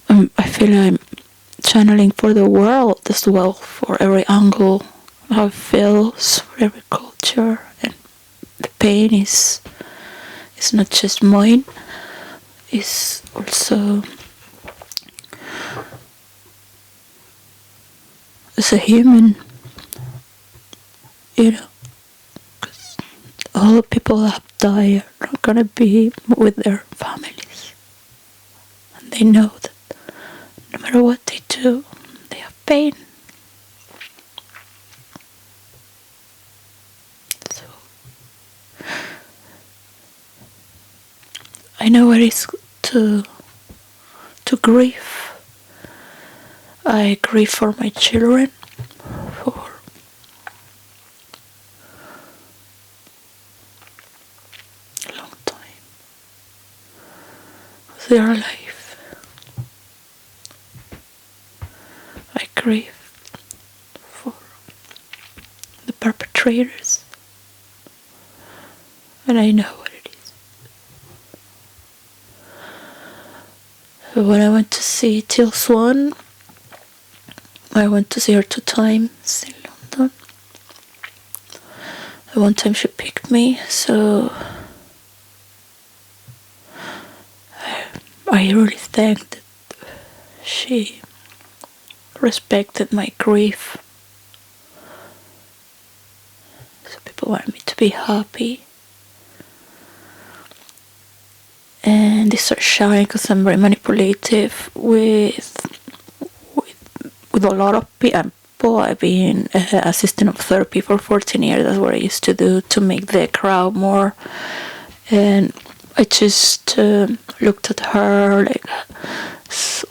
I feel I'm channeling for the world as well, for every angle, how it feels, for every culture, and the pain is not just mine, it's also as a human, you know, because all the people that have died are not gonna be with their families, and they know that no matter what they do, they have pain. So I know what it's to grieve. I grieve for my children, for a long time, because they are alive. grief for the perpetrators. And I know what it is. When I went to see Till Swan, I went to see her 2 times in London. One time she picked me, so I really thank that she respected my grief. So people want me to be happy. And they start shouting because I'm very manipulative with a lot of people. I've been assistant of therapy for 14 years. That's what I used to do to make the crowd more. And I just looked at her like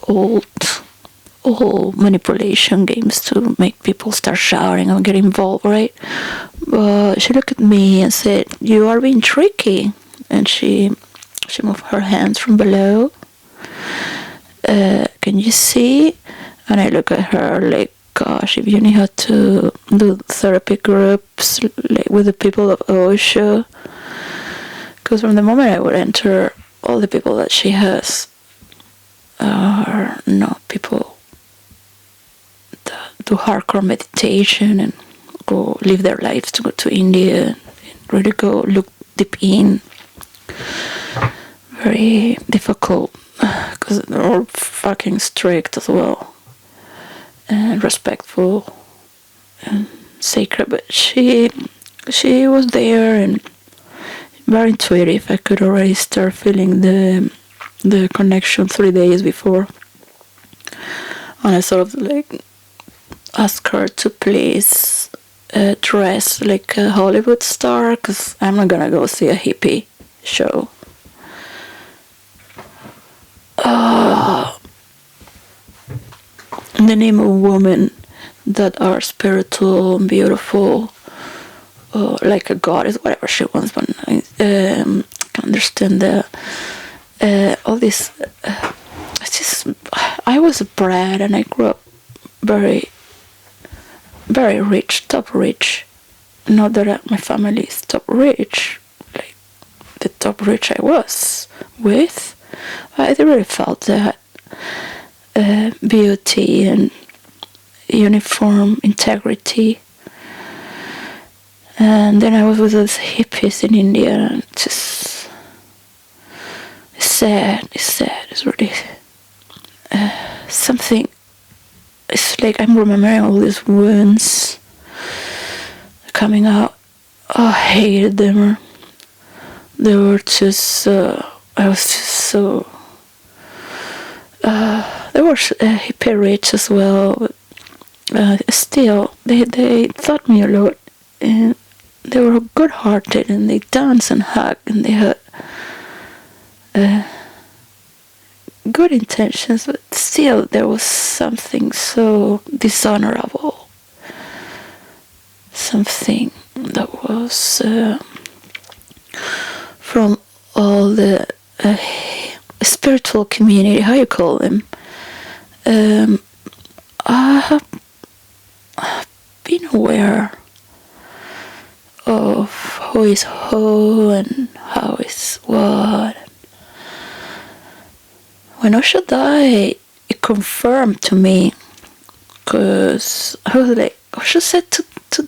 old manipulation games to make people start shouting and get involved, right? But she looked at me and said, "You are being tricky." And she moved her hands from below. Can you see? And I look at her like, gosh, if you knew how to do therapy groups like with the people of Osho. Because from the moment I would enter, all the people that she has are not people that do hardcore meditation and go live their lives to go to India and really go look deep in. Very difficult because they're all fucking strict as well. And respectful and sacred, but she was there and very intuitive. I could already start feeling the connection 3 days before, and I sort of like asked her to please dress like a Hollywood star, because I'm not gonna go see a hippie show. In the name of women that are spiritual and beautiful, like a goddess, whatever she wants, but I can understand all this. It's just, I was bred and I grew up very, very rich, top rich. Not that my family is top rich, like the top rich I was with. I really felt that beauty and uniform integrity. And then I was with those hippies in India, and it's sad, it's really something. It's like I'm remembering all these wounds coming out. Oh, I hated them. They were just, I was just so, they were hippie rich as well, but still, they taught me a lot, and they were good-hearted, and they danced and hugged, and they had good intentions, but still there was something so dishonorable, something that was from all the spiritual community, how you call them. I have been aware of who is who and how is what. When Osho died, it confirmed to me, because I was like, Osho said to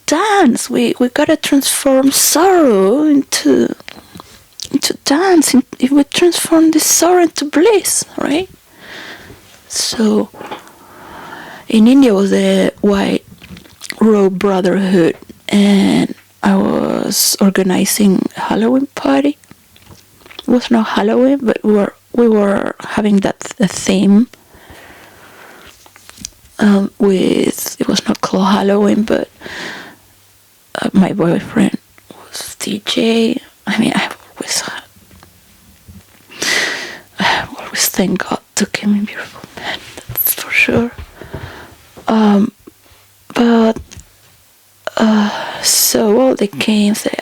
dance. We gotta transform sorrow into dance. If we transform this sorrow into bliss, right? So in India was the White Robe Brotherhood, and I was organizing a Halloween party. It was not Halloween, but we were having that theme. It was not called Halloween, but my boyfriend was DJ. I mean, I always thank God to give me beautiful men, that's for sure. But so they came, say,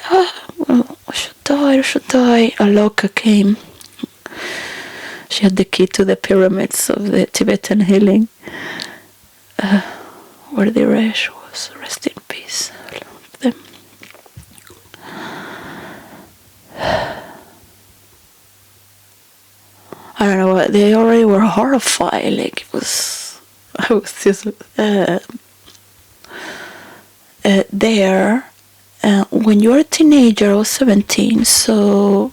well, I should die. Aloka came. She had the key to the pyramids of the Tibetan healing. where the rest was. Rest in peace, all of them. I don't know, they already were horrified. Like, it was, I was just there. When you're a teenager, I was 17, so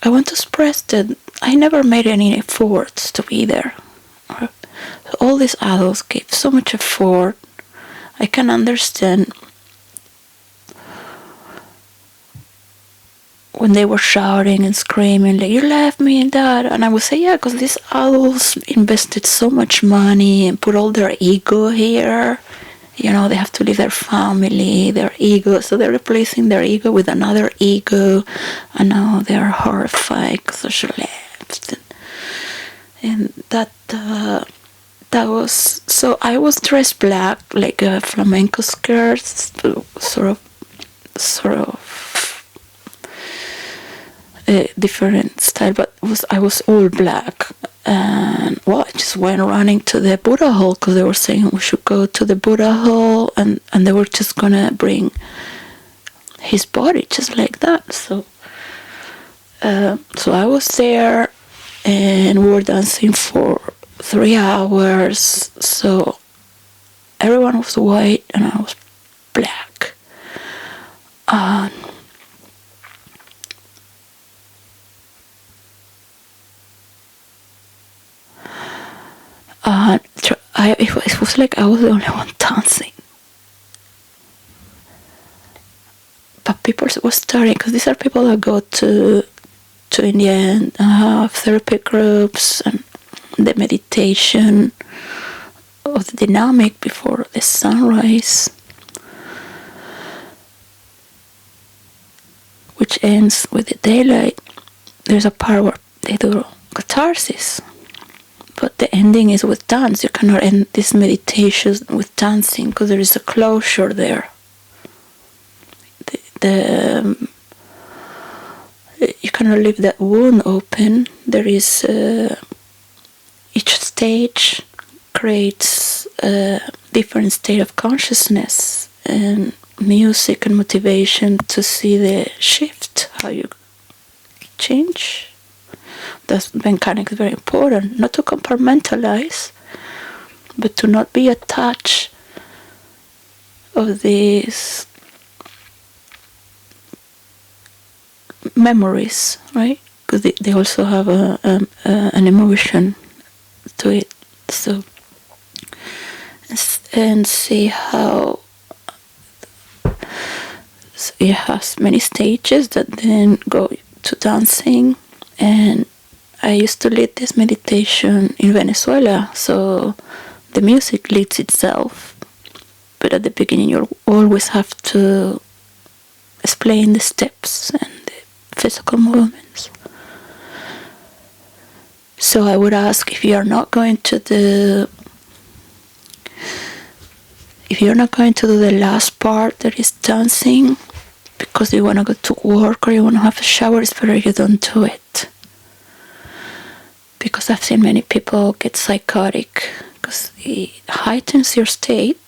I want to express that I never made any efforts to be there. So all these adults gave so much effort. I can understand when they were shouting and screaming, like, you left me and that. And I would say, yeah, because these adults invested so much money and put all their ego here. You know, they have to leave their family, their ego. So they're replacing their ego with another ego. And now they're horrified because she left. And that was... So I was dressed black, like a flamenco skirt, sort of a different style, but I was all black. And well, I just went running to the Buddha hall because they were saying we should go to the Buddha hall, and they were just gonna bring his body just like that. So I was there, and we were dancing for 3 hours. So everyone was white and I was black. It was like I was the only one dancing. But people were starting, because these are people that go to India and have therapy groups and the meditation of the dynamic before the sunrise, which ends with the daylight. There's a part where they do catharsis, but the ending is with dance. You cannot end this meditation with dancing because there is a closure there. You cannot leave that wound open. There is each stage creates a different state of consciousness and music and motivation to see the shift, how you change. That mechanic is very important, not to compartmentalize, but to not be attached of these memories, right? Because they also have an emotion to it. So, and see how it has many stages that then go to dancing. And I used to lead this meditation in Venezuela, so the music leads itself, but at the beginning you always have to explain the steps and the physical movements. So I would ask, if you're not going to do the last part, that is dancing, because you want to go to work or you want to have a shower, it's better you don't do it. Because I've seen many people get psychotic because it heightens your state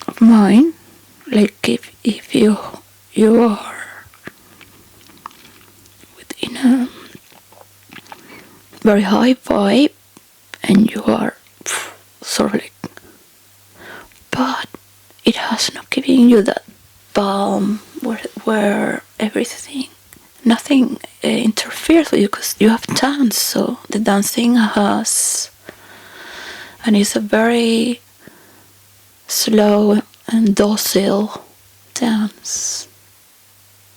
of mind. Like if you are within a very high vibe and you are sort of like, but it has not given you that balm where nothing interferes with you, because you have dance. So the dancing has, and it's a very slow and docile dance,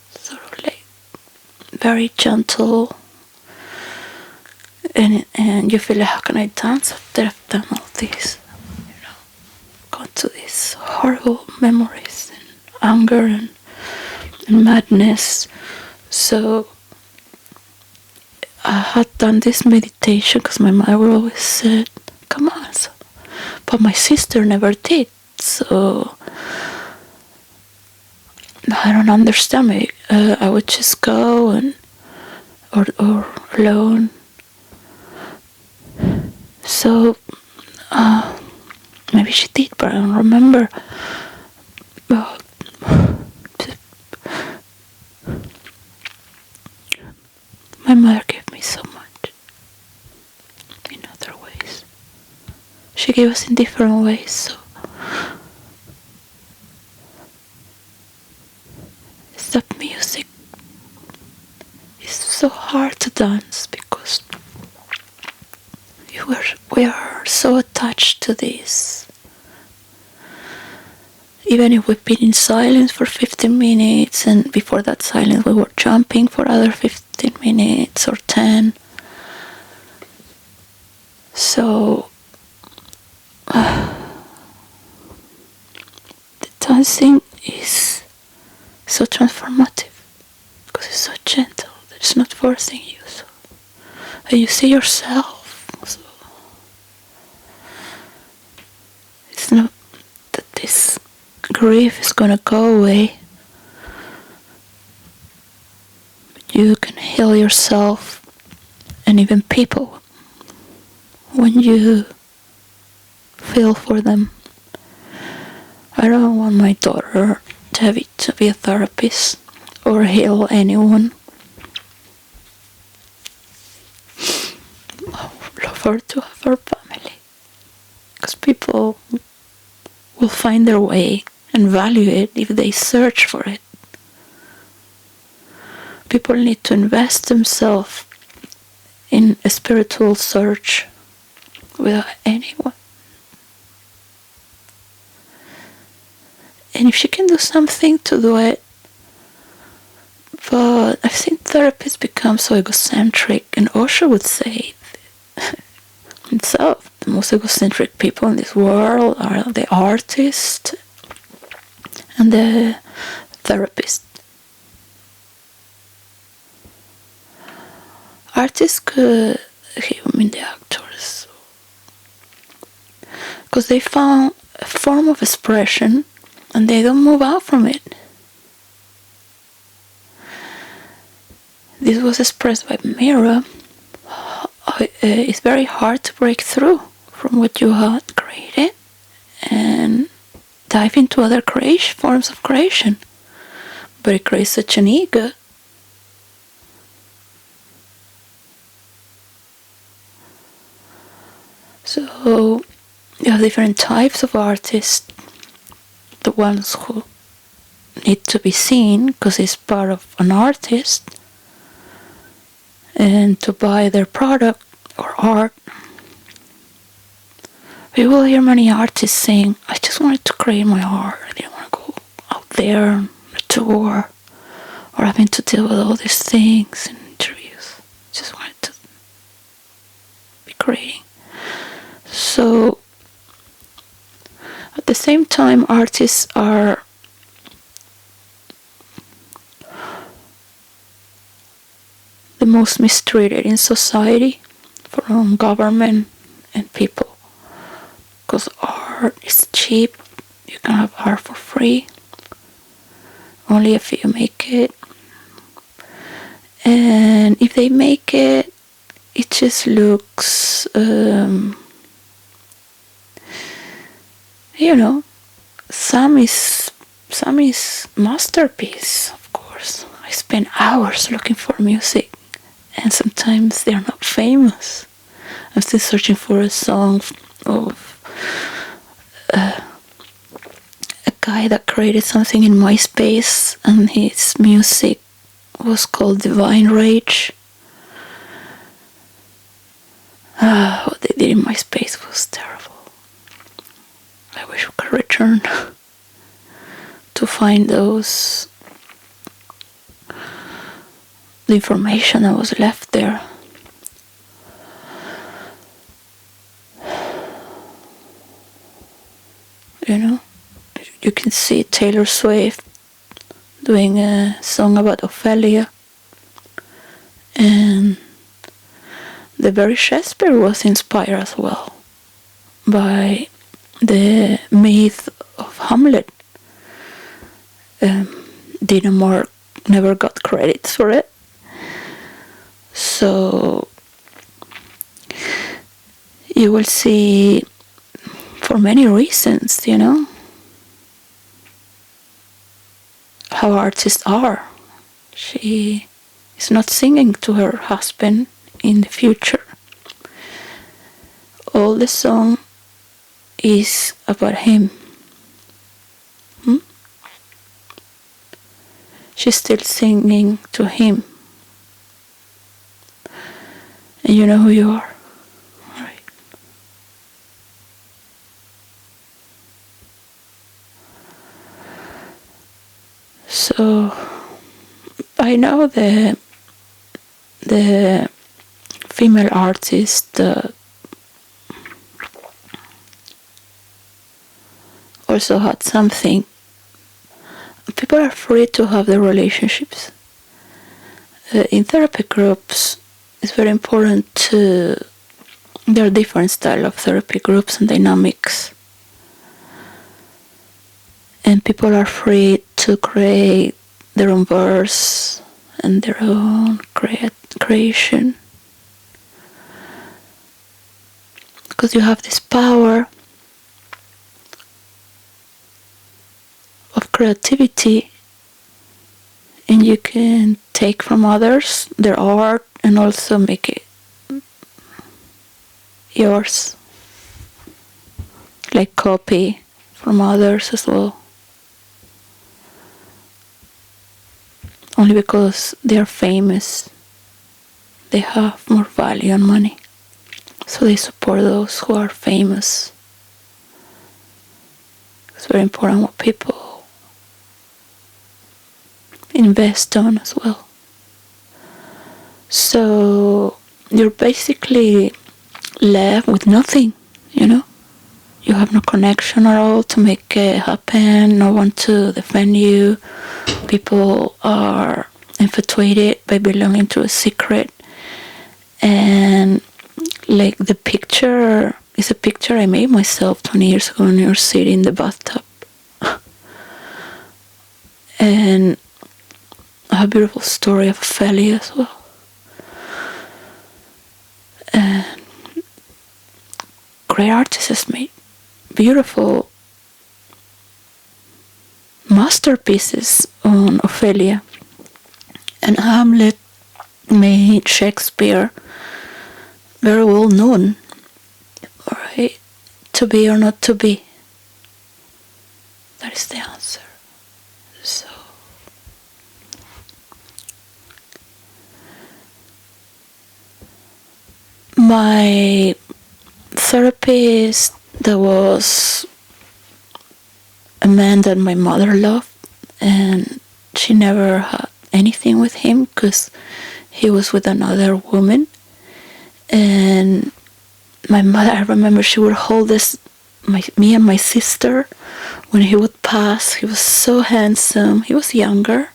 sort of like very gentle, and you feel like, how can I dance after I've done all this? Gone to these horrible memories and anger and madness. So I had done this meditation because my mother always said, come on. So, but my sister never did. So I don't understand me. I would just go or alone. So Maybe she did, but I don't remember. But my mother gave me so much in other ways. She gave us in different ways, so it's that music is so hard to dance because we are so attached to this. Even if we've been in silence for 15 minutes, and before that silence we were jumping for other 15 minutes or 10. So the dancing is so transformative because it's so gentle that it's not forcing you. So, and you see yourself. So it's not that this grief is gonna go away. But you can heal yourself and even people when you feel for them. I don't want my daughter to be a therapist or heal anyone. I would love her to have her family, because people will find their way and value it if they search for it. People need to invest themselves in a spiritual search without anyone. And if she can do something, to do it. But I've seen therapists become so egocentric, and Osho would say himself, the most egocentric people in this world are the artist and the therapist. Artists could, I mean the actors, because they found a form of expression and they don't move out from it. This was expressed by Mira. It's very hard to break through from what you had created and dive into other forms of creation. But it creates such an ego. So you have different types of artists. The ones who need to be seen because it's part of an artist, and to buy their product or art. We will hear many artists saying, I just wanted to create my art. I didn't want to go out there on a tour or having to deal with all these things and interviews. Just wanted to be creating. So at the same time, artists are the most mistreated in society from government and people, because art is cheap. You can have art for free, only if you make it, and if they make it, it just looks some is masterpiece. Of course, I spend hours looking for music, and sometimes they are not famous. I'm still searching for a song of a guy that created something in MySpace, and his music was called Divine Rage. What they did in MySpace was terrible. I wish we could return to find the information that was left there. You can see Taylor Swift doing a song about Ophelia, and the very Shakespeare was inspired as well by the myth of Hamlet. Dina Moore never got credit for it. So you will see for many reasons, how artists are. She is not singing to her husband in the future. All the song is about him. She's still singing to him. And you know who you are. Right. So I know the female artist also had something. People are free to have their relationships. In therapy groups, it's very important there are different styles of therapy groups and dynamics. And people are free to create their own verse and their own creation. Because you have this power of creativity, and you can take from others their art and also make it yours, like copy from others as well, only because they are famous, they have more value and money, so they support those who are famous. It's very important what people invest on as well. So you're basically left with nothing, You have no connection at all to make it happen, no one to defend you. People are infatuated by belonging to a secret. And like the picture is a picture I made myself 20 years ago in New York City in the bathtub. And I have a beautiful story of Ophelia as well. And great artists has made beautiful masterpieces on Ophelia. And Hamlet made Shakespeare very well known. Alright? To be or not to be. That is the answer. So my therapist, that was a man that my mother loved, and she never had anything with him because he was with another woman. And my mother, I remember she would hold me and my sister when he would pass. He was so handsome. He was younger.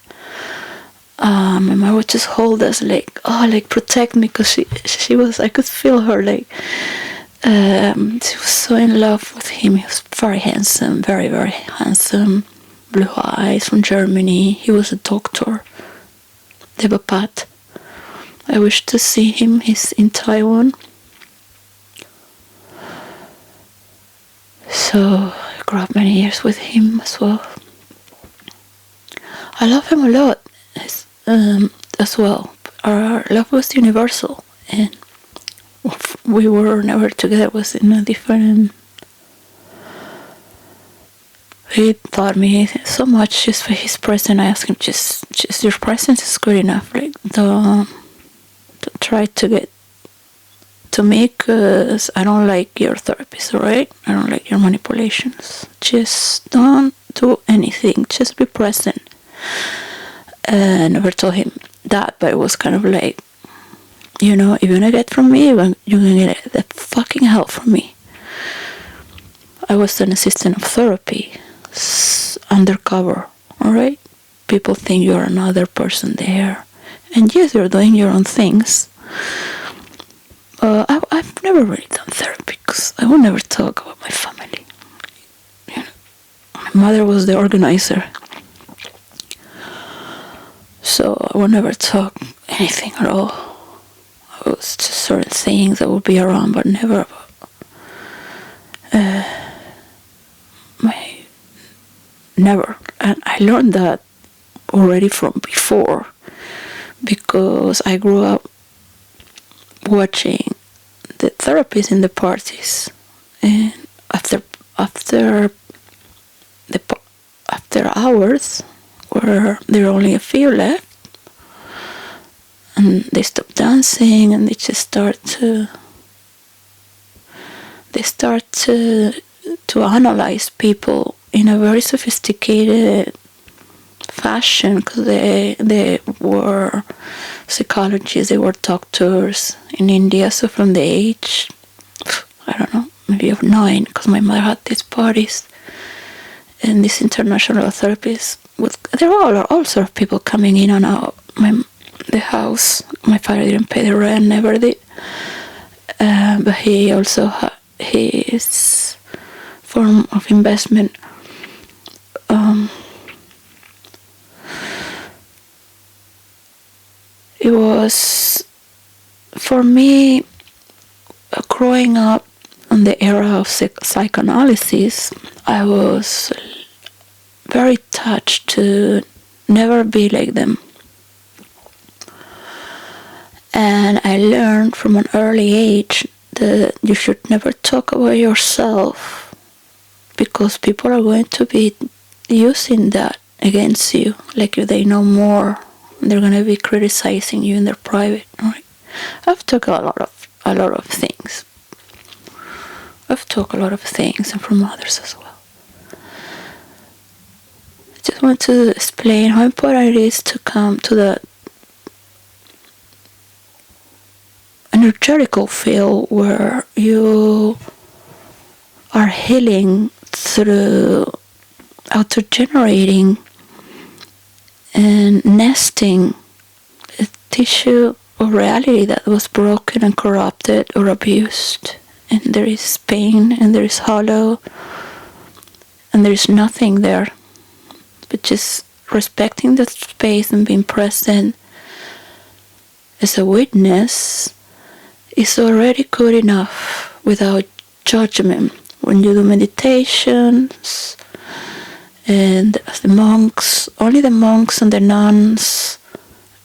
My mother would just hold us like protect me, because she was, I could feel her she was so in love with him. He was very handsome, very, very handsome, blue eyes, from Germany. He was a doctor, Devapat. I wish to see him. He's in Taiwan. So I grew up many years with him as well. I love him a lot as well. Our love was universal, and we were never together. It was in a different. He taught me so much just for his presence. I asked him, just your presence is good enough. Like, don't try to get to me, because I don't like your therapist, alright? I don't like your manipulations. Just don't do anything. Just be present. I never told him that, but it was kind of like, if you're gonna get from me, you're gonna get the fucking hell from me. I was an assistant of therapy, undercover, alright? People think you're another person there. And yes, you're doing your own things. I've never really done therapy because I would never talk about my family. My mother was the organizer. So I would never talk anything at all. It was just certain things that would be around, but never about never. And I learned that already from before, because I grew up watching the therapists in the parties, and after hours, where there are only a few left, and they stop dancing and they just start to analyze people in a very sophisticated fashion, because they were psychologists, they were doctors in India. So from the age, I don't know, maybe of 9, because my mother had these parties, and these international therapists, there were all sorts of people coming in and out the house. My father didn't pay the rent, never did, but he also had his form of investment. It was, for me, growing up in the era of psychoanalysis, I was very touched to never be like them. And I learned from an early age that you should never talk about yourself, because people are going to be using that against you, like if they know more. They're going to be criticizing you in their private. Right? I've talked a lot of things. And from others as well. I just want to explain how important it is to come to the energetical field where you are healing through auto-generating and nesting a tissue of reality that was broken and corrupted or abused. And there is pain, and there is hollow, and there is nothing there. But just respecting that space and being present as a witness is already good enough without judgment. When you do meditations, and as the monks, only the monks and the nuns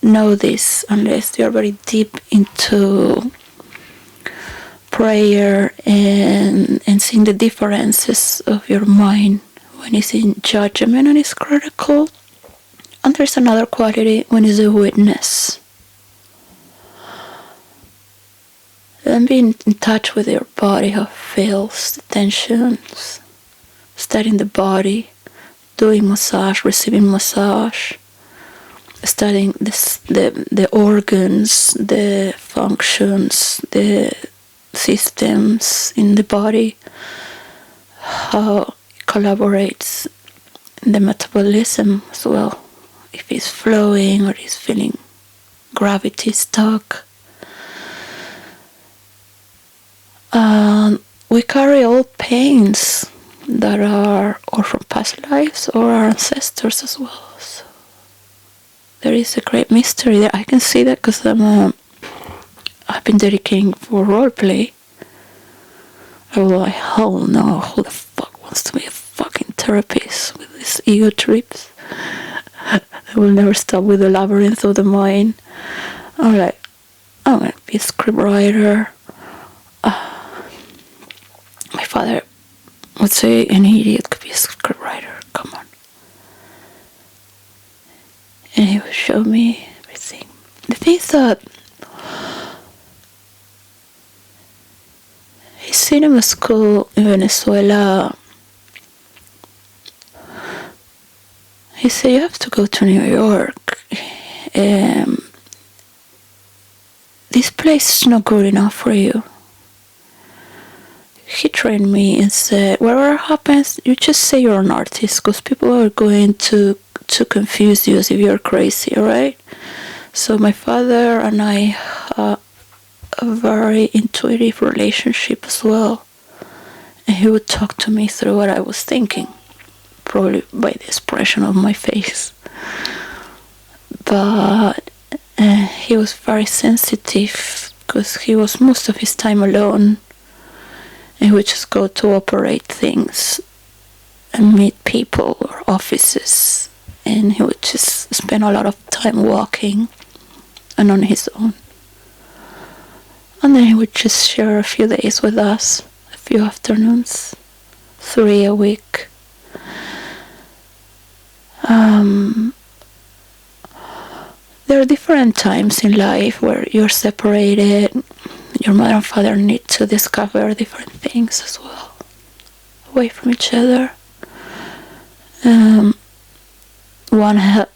know this, unless they are very deep into prayer and seeing the differences of your mind when it's in judgment and it's critical. And there's another quality when it's a witness. And being in touch with your body, how it feels, the tensions, studying the body, doing massage, receiving massage, studying the organs, the functions, the systems in the body, how it collaborates in the metabolism as well, if it's flowing or it's feeling gravity stuck. We carry all pains that are or from past lives or our ancestors as well. So there is a great mystery there. I can see that because I've been dedicating for roleplay. I was like, hell no, who the fuck wants to be a fucking therapist with these ego trips? I will never stop with the labyrinth of the mind. I'm like, I'm gonna be a scriptwriter. My father would say any idiot could be a scriptwriter, come on. And he would show me everything. The thing is that his cinema school in Venezuela, he said, you have to go to New York. This place is not good enough for you. He trained me and said, whatever happens, you just say you're an artist, because people are going to confuse you as if you're crazy, right? So my father and I have a very intuitive relationship as well. And he would talk to me through what I was thinking, probably by the expression of my face. But he was very sensitive, because he was most of his time alone. And he would just go to operate things and meet people or offices, and he would just spend a lot of time walking and on his own. And then he would just share a few days with us, a few afternoons, 3 a week. There are different times in life where you're separated. Your mother and father need to discover different things as well, away from each other.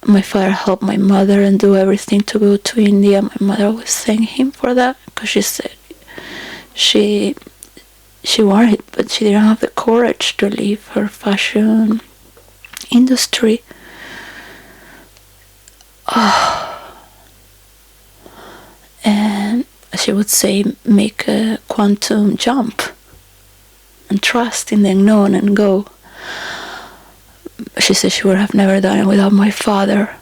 My father helped my mother and do everything to go to India. My mother always thanked him for that, because she said she wanted it, but she didn't have the courage to leave her fashion industry. And she would say, make a quantum jump and trust in the unknown and go. She said she would have never done it without my father.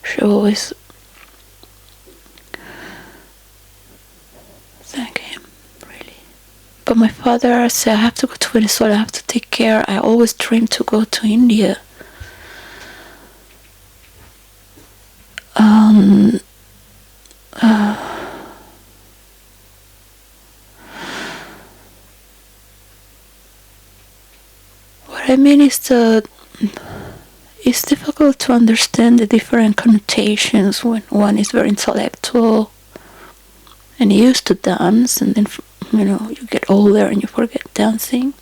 She always thank him, really. But my father said, I have to go to Venezuela, I have to take care. I always dreamed to go to India. What I mean is that it's difficult to understand the different connotations when one is very intellectual and used to dance, and then you get older and you forget dancing.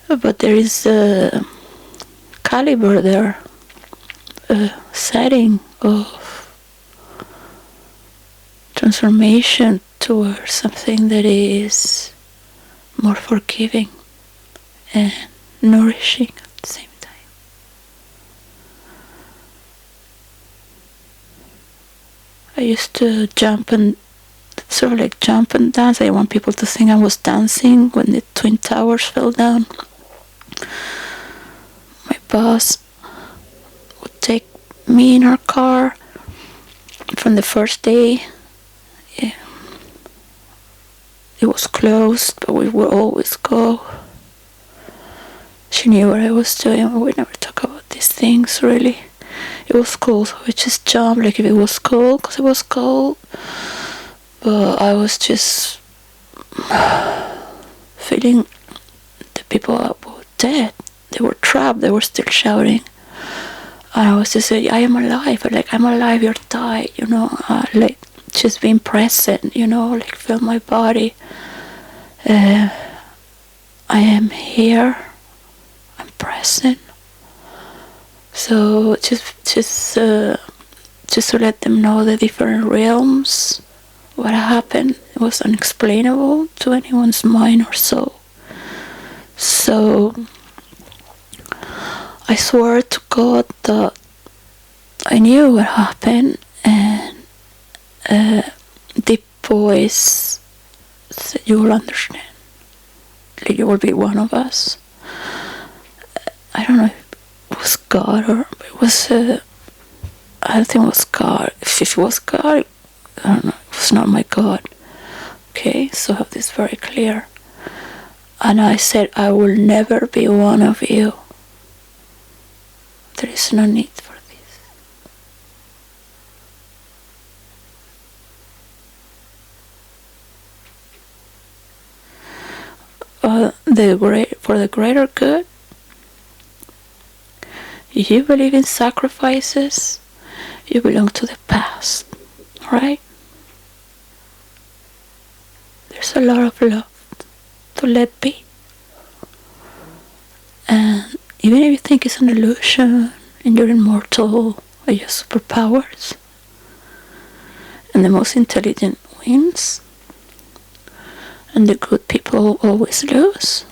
But there is a caliber there, a setting of transformation towards something that is more forgiving and nourishing at the same time. I used to jump and dance. I want people to think I was dancing when the Twin Towers fell down. My boss would take me in her car from the first day. Yeah. It was closed, but we would always go. She knew what I was doing, but we never talk about these things, really. It was cold, so we just jumped, like if it was cold, because it was cold. But I was just feeling the people were dead. They were trapped, they were still shouting. And I was just saying, I am alive. I'm alive, you're died, like just being present, like feel my body. I am here. Present. So just to let them know the different realms, what happened. It was unexplainable to anyone's mind or soul. So I swore to God that I knew what happened, and deep voice said, you will understand. You will be one of us. I don't know if it was God or it was, I don't think it was God. If it was God, I don't know, it was not my God. Okay, so I have this very clear. And I said, I will never be one of you. There is no need for this. For the greater good. If you believe in sacrifices, you belong to the past, right? There's a lot of love to let be. And even if you think it's an illusion and you're immortal or you have superpowers, and the most intelligent wins, and the good people always lose,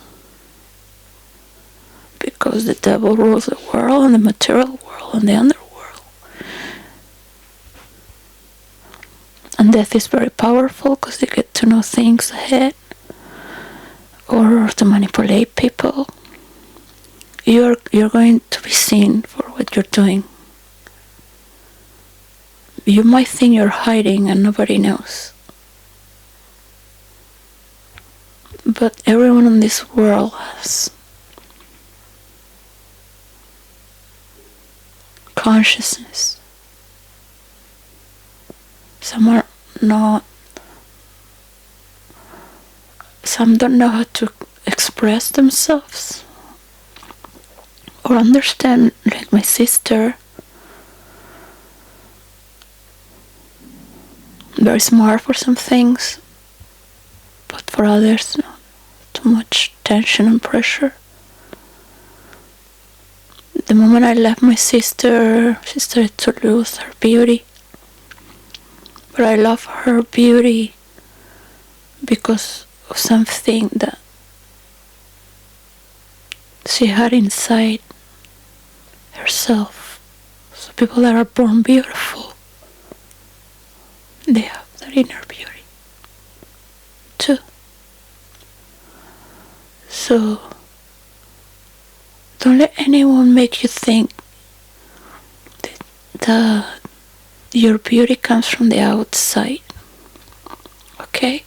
because the devil rules the world, and the material world, and the underworld. And death is very powerful because they get to know things ahead, or to manipulate people. You're going to be seen for what you're doing. You might think you're hiding and nobody knows. But everyone in this world has consciousness. Some are not, some don't know how to express themselves or understand, like my sister, very smart for some things, but for others, no, too much tension and pressure. The moment I left my sister, she started to lose her beauty. But I love her beauty because of something that she had inside herself. So people that are born beautiful, they have that inner beauty too. So don't let anyone make you think that your beauty comes from the outside. Okay?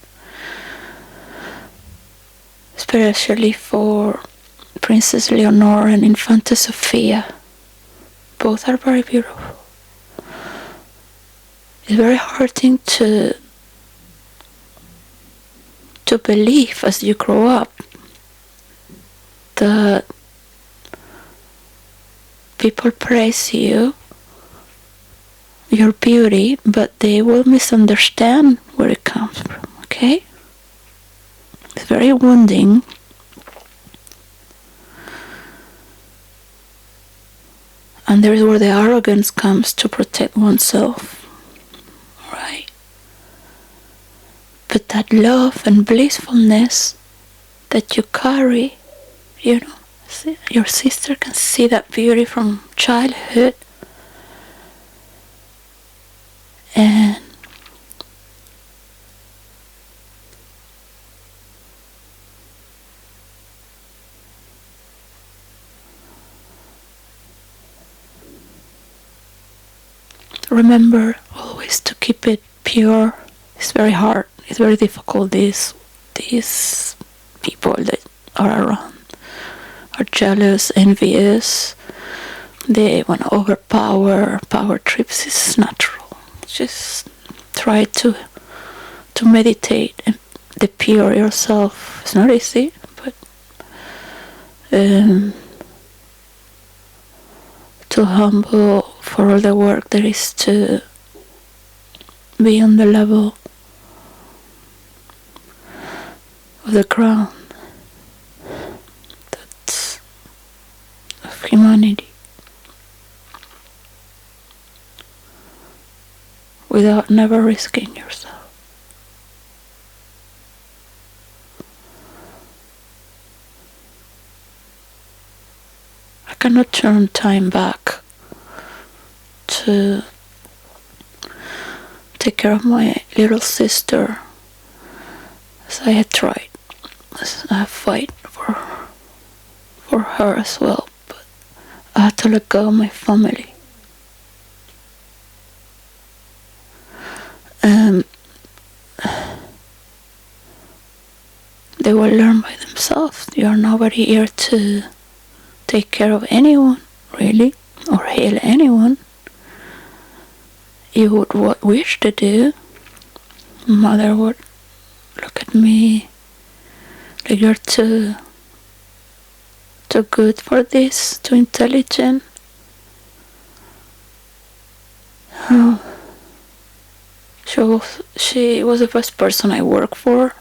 Especially for Princess Leonor and Infanta Sofia. Both are very beautiful. It's very hard thing to believe as you grow up that people praise you, your beauty, but they will misunderstand where it comes from, okay? It's very wounding. And there is where the arrogance comes to protect oneself, right? But that love and blissfulness that you carry, you know, see, your sister can see that beauty from childhood. And remember always to keep it pure. It's very hard. It's very difficult. These people that are around are jealous, envious. They want to overpower. Power trips is natural. Just try to meditate and the pure yourself. It's not easy, but to humble for all the work there is to be on the level of the ground that's of humanity without never risking yourself. I cannot turn time back to take care of my little sister as I had tried. As I fight for her as well, but I had to let go of my family. They will learn by themselves. You are nobody here to take care of anyone, really, or heal anyone. You would wish to do. Mother would look at me like you're too good for this, too intelligent. Oh. She was the first person I worked for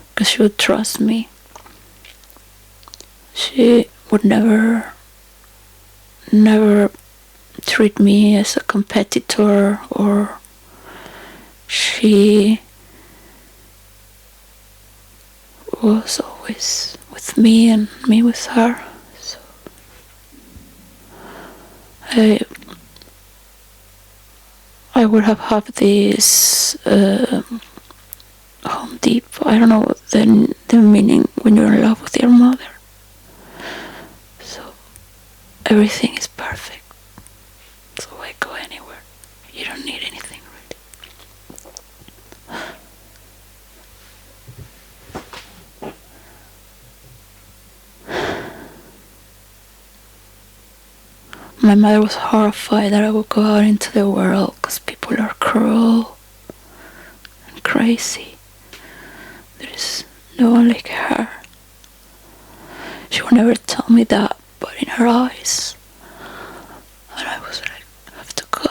because she would trust me. She would never treat me as a competitor, or she was always with me and me with her. So I would have had this home deep. I don't know the meaning when you're in love with your mother. So everything is perfect. So I go anywhere. You don't need anything really. My mother was horrified that I would go out into the world because people are cruel and crazy. There is no one like her. She would never tell me that, but in her eyes. And I was like, I have to go.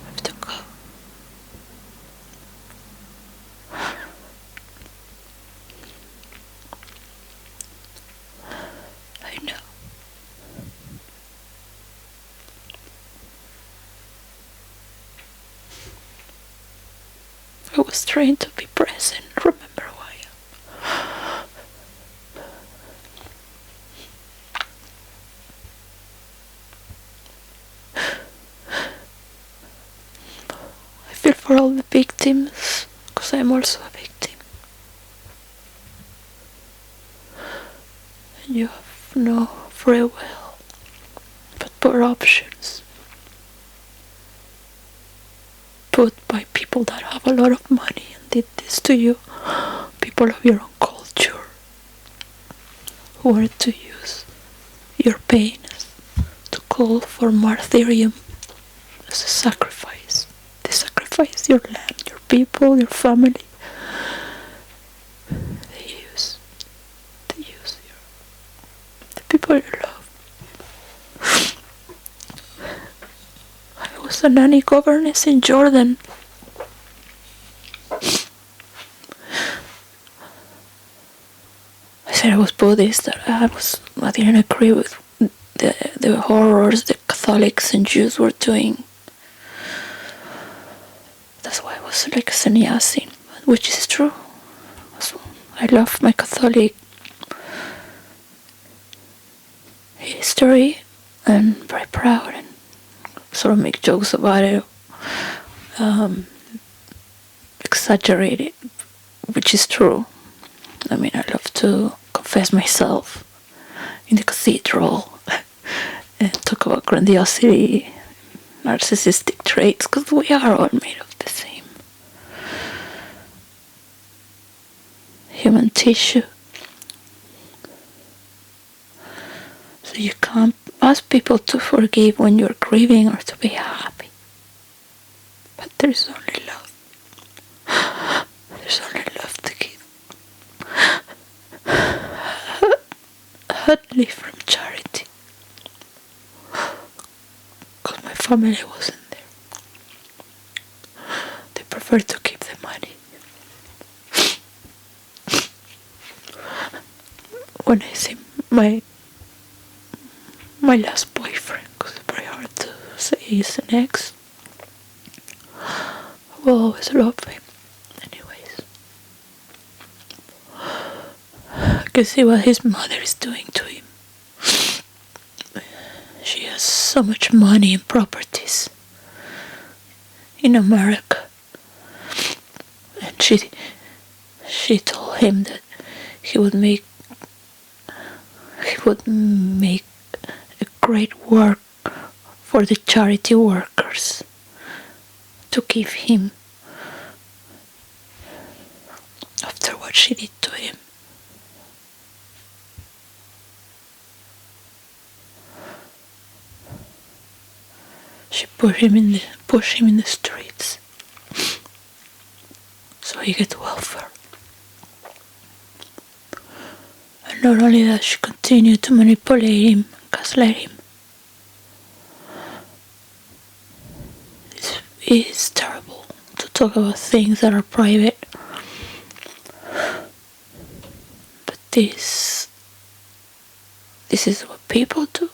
I have to go. I know. I was trained to be present, remember who I am. I feel for all the victims, because I'm also a victim. And you have no free will, but poor options. Put by people that have a lot of money and did this to you. People of your own culture who wanted to use your pain to call for martyrdom as a sacrifice. They sacrifice your land, your people, your family. They use the people you love. I was a nanny governess in Jordan. I said I was Buddhist, that I didn't agree with the horrors the Catholics and Jews were doing. That's why I was like a sannyasi, which is true. So I love my Catholic history and very proud and sort of make jokes about it, exaggerate it, which is true. I mean, I love to confess myself in the cathedral and talk about grandiosity, narcissistic traits, because we are all made of the same human tissue. So you can't ask people to forgive when you're grieving or to be happy. But there's only love. There's only love to give. Hardly from charity. Because my family wasn't there. They preferred to keep the money. When I see my last boyfriend, because it's very hard to say he's an ex, I will always love him. Anyways, I can see what his mother is doing to him. She has so much money and properties in America, and she told him that he would make a great work for the charity workers to give him after what she did to him. She pushed him in the streets so he get welfare. And not only that, she continued to manipulate him, gaslight him. It's terrible to talk about things that are private, but this is what people do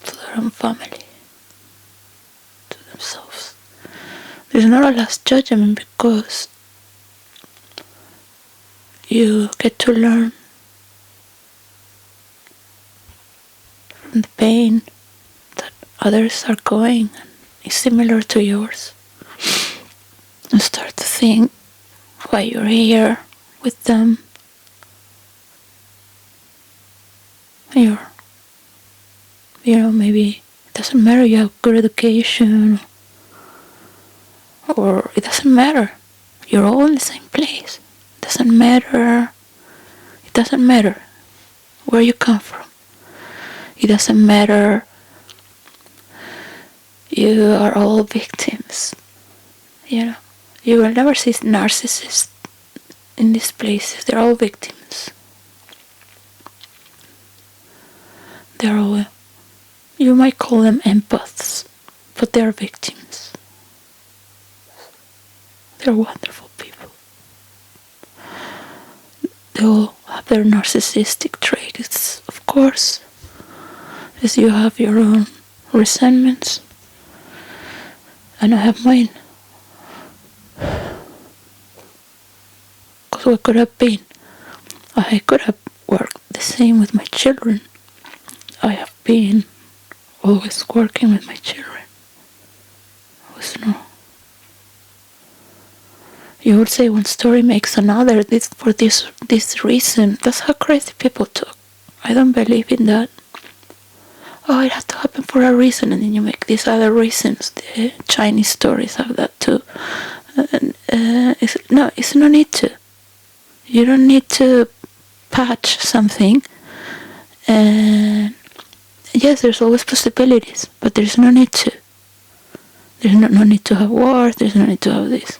to their own family, to themselves. There's not a last judgment, because you get to learn from the pain that others are going and is similar to yours, and start to think why you're here with them. You're, maybe It doesn't matter you have good education, or it doesn't matter. You're all in the same place. It doesn't matter. It doesn't matter where you come from. It doesn't matter. You are all victims. You know, you will never see narcissists in these places. They're all victims. They're all, you might call them empaths, but they're victims. They're wonderful people. They all have their narcissistic traits, of course, as you have your own resentments, and I have mine. Because what could have been? I could have worked the same with my children. I have been always working with my children. You would say one story makes another. For this reason. That's how crazy people talk. I don't believe in that. Oh, it had to happen for a reason, and then you make these other reasons. The Chinese stories have that too. It's no need to. You don't need to patch something. And yes, there's always possibilities, but there's no need to. There's no need to have wars. There's no need to have this.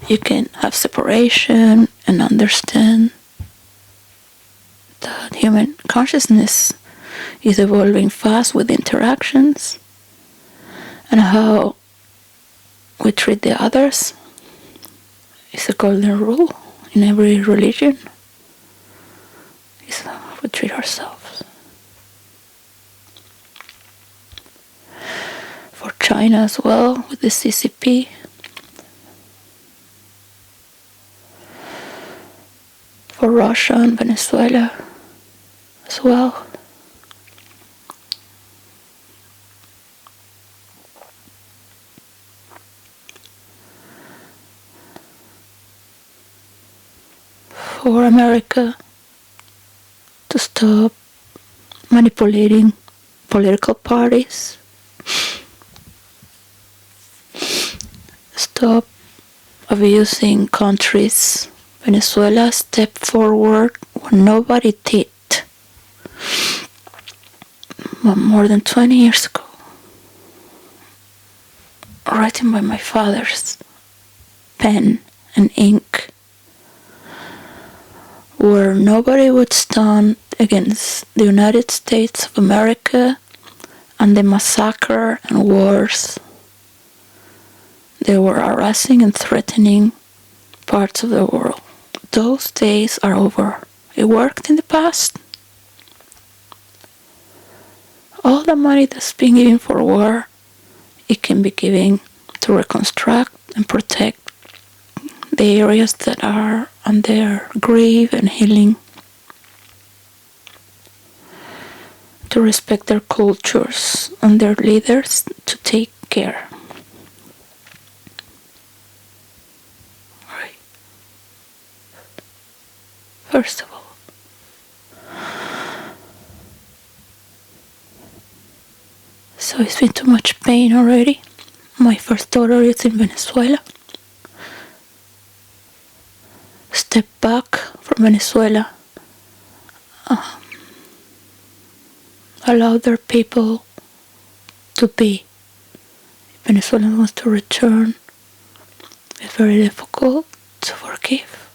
You can have separation and understand that human consciousness is evolving fast with interactions, and how we treat the others is a golden rule in every religion. It's how we treat ourselves. For China as well, with the CCP, for Russia and Venezuela as well. For America to stop manipulating political parties, stop abusing countries. Venezuela stepped forward when nobody did. More than 20 years ago. Writing by my father's pen and ink, where nobody would stand against the United States of America and the massacre and wars they were harassing and threatening parts of the world. Those days are over. It worked in the past. All the money that's being given for war, it can be given to reconstruct and protect the areas that are under grief and healing, to respect their cultures and their leaders, to take care. Right. First of all. So it's been too much pain already. My first daughter is in Venezuela. Step back from Venezuela. Allow their people to be. If Venezuela wants to return, it's very difficult to forgive.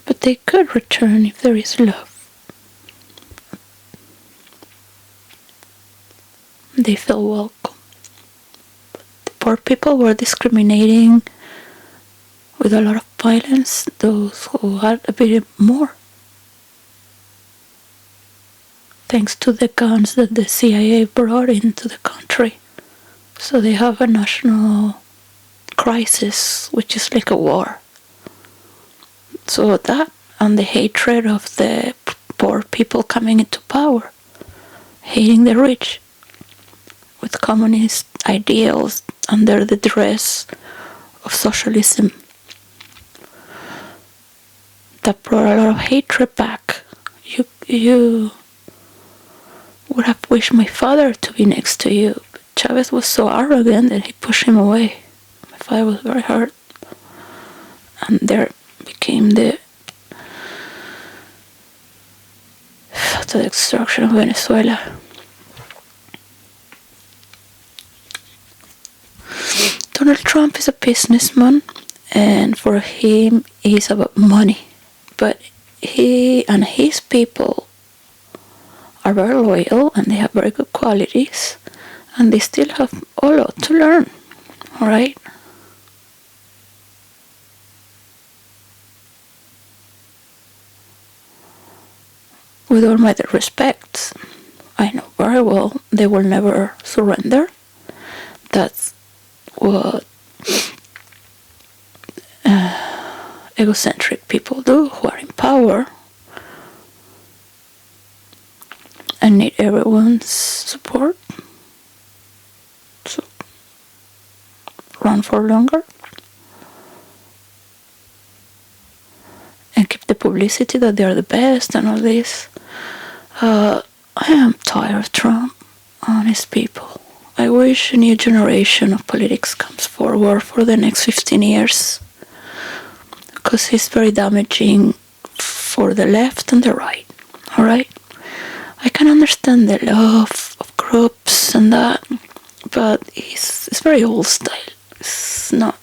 But they could return if there is love. They feel welcome. But the poor people were discriminating with a lot of violence, those who had a bit more. Thanks to the guns that the CIA brought into the country. So they have a national crisis, which is like a war. So that and the hatred of the poor people coming into power, hating the rich, with communist ideals under the dress of socialism. that brought a lot of hatred back. You would have wished my father to be next to you. But Chavez was so arrogant that he pushed him away. My father was very hurt. And there became the destruction of Venezuela. Donald Trump is a businessman, and for him, it's about money. But he and his people are very loyal, and they have very good qualities, and they still have a lot to learn. All right. With all my respect, I know very well they will never surrender. That's what egocentric people do who are in power and need everyone's support. So run for longer and keep the publicity that they are the best and all this. I am tired of Trump and his people. I wish a new generation of politics comes forward for the next 15 years, because he's very damaging for the left and the right. All right? I can understand the love of groups and that, but it's very old style. It's not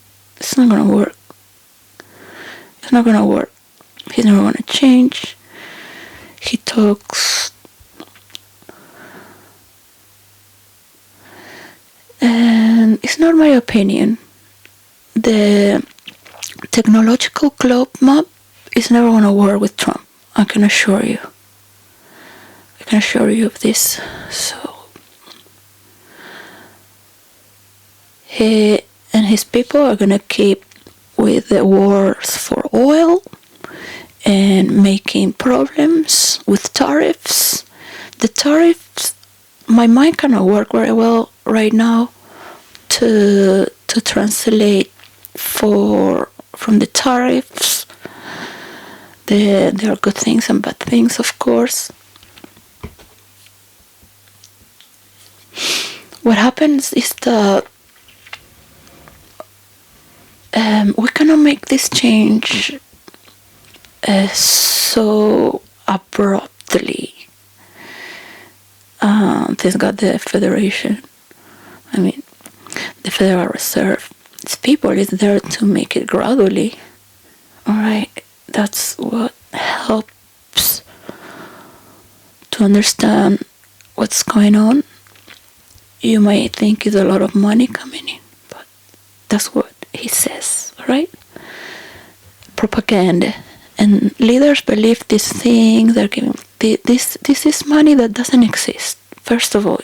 gonna work. It's not gonna work. He's never gonna change. He talks, and it's not my opinion. The technological globe map is never going to work with Trump. I can assure you. I can assure you of this. So he and his people are going to keep with the wars for oil and making problems with tariffs. The tariffs, my mind cannot work very well right now to translate from the tariffs. There are good things and bad things, of course. What happens is that we cannot make this change so abruptly. Thank God the Federation, the Federal Reserve, its people is there to make it gradually. Alright, that's what helps to understand what's going on. You might think it's a lot of money coming in, but that's what he says, right? Propaganda. And leaders believe this thing they're giving. This is money that doesn't exist. First of all,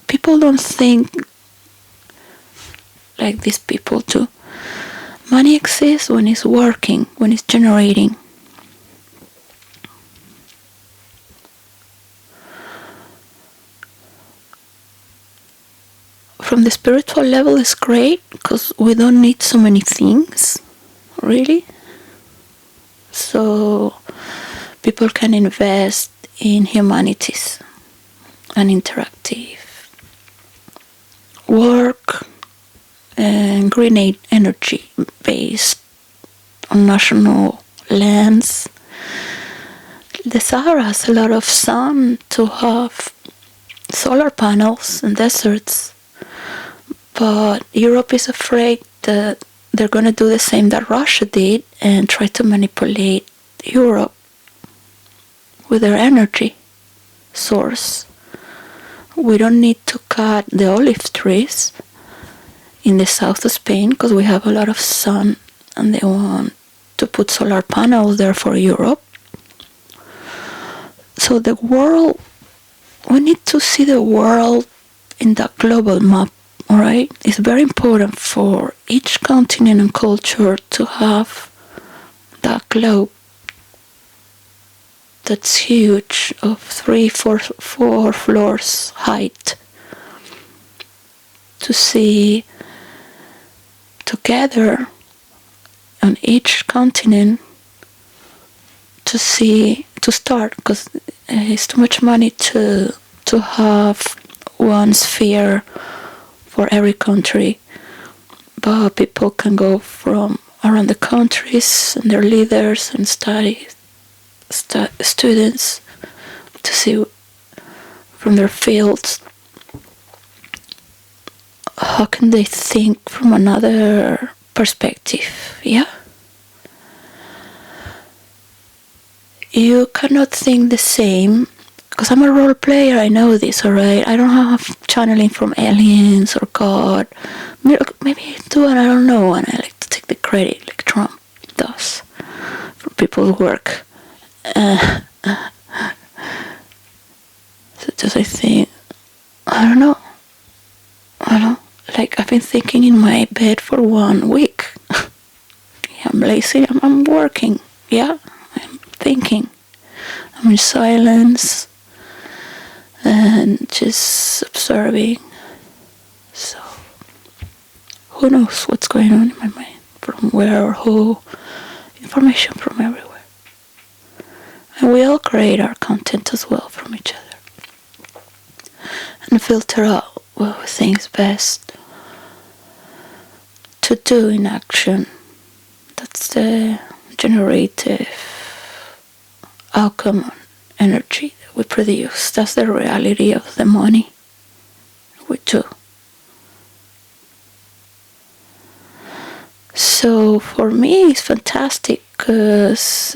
people don't think like these people do. Money exists when it's working, when it's generating. From the spiritual level, it's great because we don't need so many things, really. So people can invest in humanities and interactive work and green energy based on national lands. The Sahara has a lot of sun to have solar panels and deserts, but Europe is afraid that they're going to do the same that Russia did and try to manipulate Europe with their energy source. We don't need to cut the olive trees in the south of Spain because we have a lot of sun and they want to put solar panels there for Europe. So the world, we need to see the world in that global map. Alright, it's very important for each continent and culture to have that globe that's huge, of 4 floors height, to see together on each continent to start, because it's too much money to have one sphere for every country. But people can go from around the countries and their leaders and students to see from their fields how can they think from another perspective. Yeah, you cannot think the same, because I'm a role player. I know this, alright? I don't have channeling from aliens or God. Maybe I do, and I don't know, and I like to take the credit like Trump does for people's work. So just I think, I don't know. Like, I've been thinking in my bed for 1 week. Yeah, I'm lazy, I'm working. Yeah, I'm thinking. I'm in silence and just observing. So, who knows what's going on in my mind? From where or who? Information from everywhere. And we all create our content as well from each other. And filter out what we think is best to do in action. That's the generative outcome energy that we produce. That's the reality of the money we do. So for me it's fantastic, because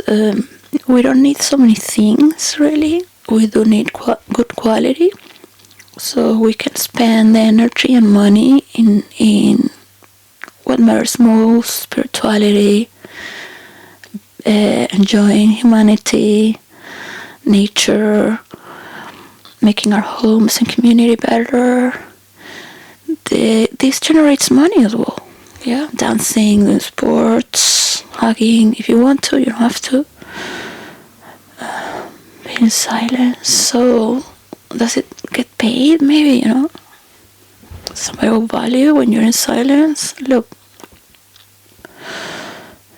we don't need so many things really. We do need good quality, so we can spend the energy and money in what matters most: spirituality, enjoying humanity, nature, making our homes and community better. This generates money as well. Yeah, dancing, doing sports, hugging. If you want to, you don't have to. Be in silence. So, does it get paid? Maybe, some real value when you're in silence. Look,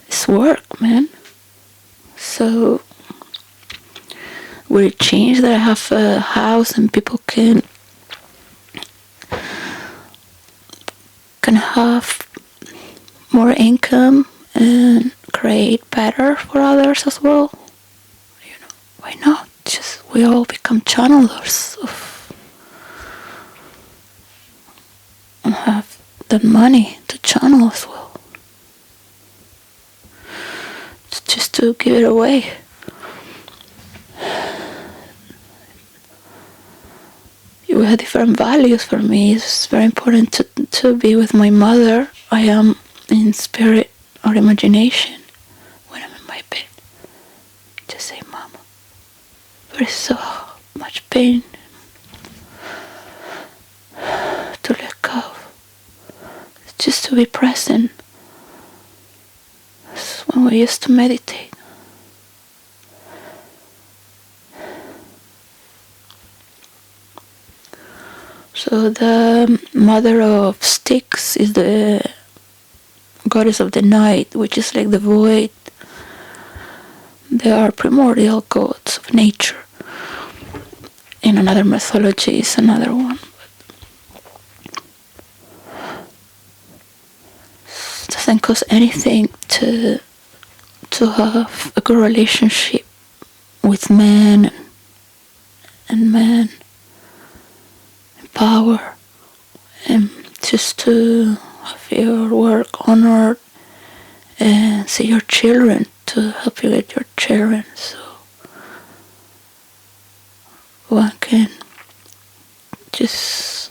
it's work, man. So, will it change that I have a house and people can have more income and create better for others as well? Why not? Just we all become channelers and have the money to channel as well. It's just to give it away. We have different values. For me, it's very important to be with my mother. I am in spirit or imagination when I'm in my bed. Just say, Mama. There is so much pain to let go. It's just to be present. That's when we used to meditate. So the mother of Styx is the goddess of the night, which is like the void. They are primordial gods of nature. In another mythology is another one. It doesn't cost anything to have a good relationship with man and man. Power, and just to have your work honored and see your children, to help you with your children, so one can just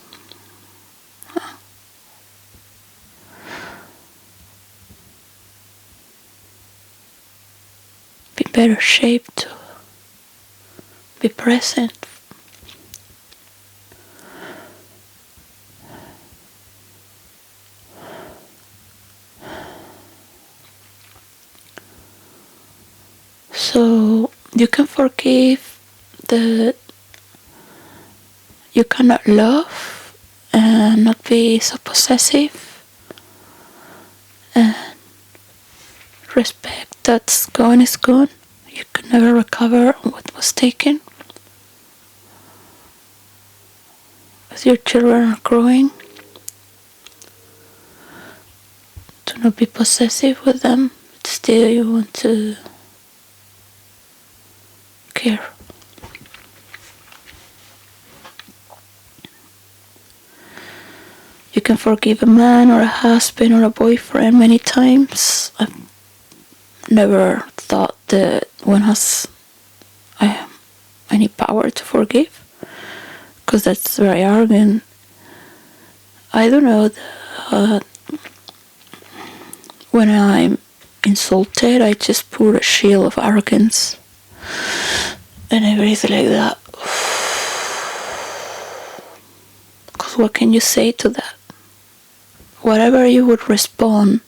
be better shaped to be present. So you can forgive that you cannot love and not be so possessive, and respect that's gone is gone. You cannot never recover what was taken. As your children are growing, do not be possessive with them, but still you want to care. You can forgive a man or a husband or a boyfriend many times. I've never thought that one has any power to forgive, because that's very arrogant. I don't know that when I'm insulted, I just put a shield of arrogance and I breathe like that. Because what can you say to that? Whatever you would respond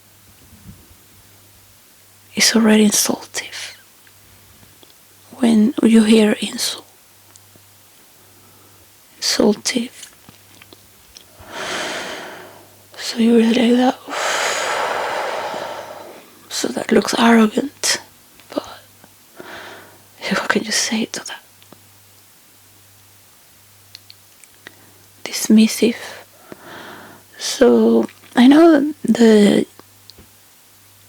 is already insultive. When you hear insultive, so you really like that. So that looks arrogant, but what can you say to that? Dismissive. So I know that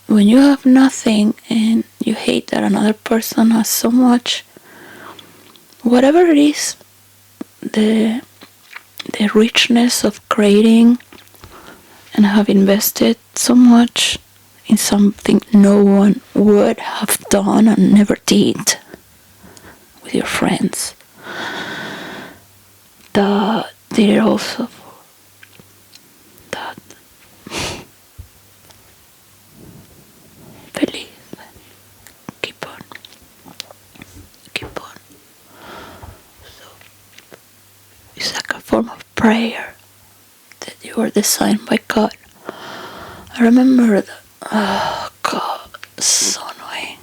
when you have nothing and you hate that another person has so much, whatever it is, the richness of creating and have invested so much in something no one would have done and never did with your friends, that did it also for that. Believe. Keep on. So it's like a form of prayer that you are designed by God. I remember that. Oh God, so annoying.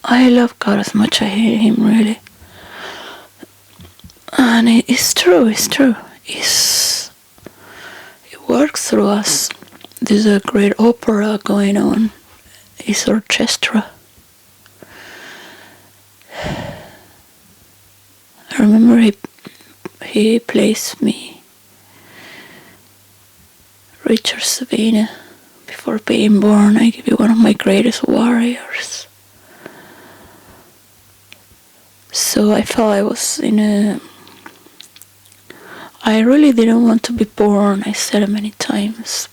I love God as much as I hate him, really. And it's true. It works through us. There's a great opera going on. It's orchestra. I remember he plays me Richard Sabina. Before being born, I give you one of my greatest warriors. So I felt I was I really didn't want to be born. I said it many times.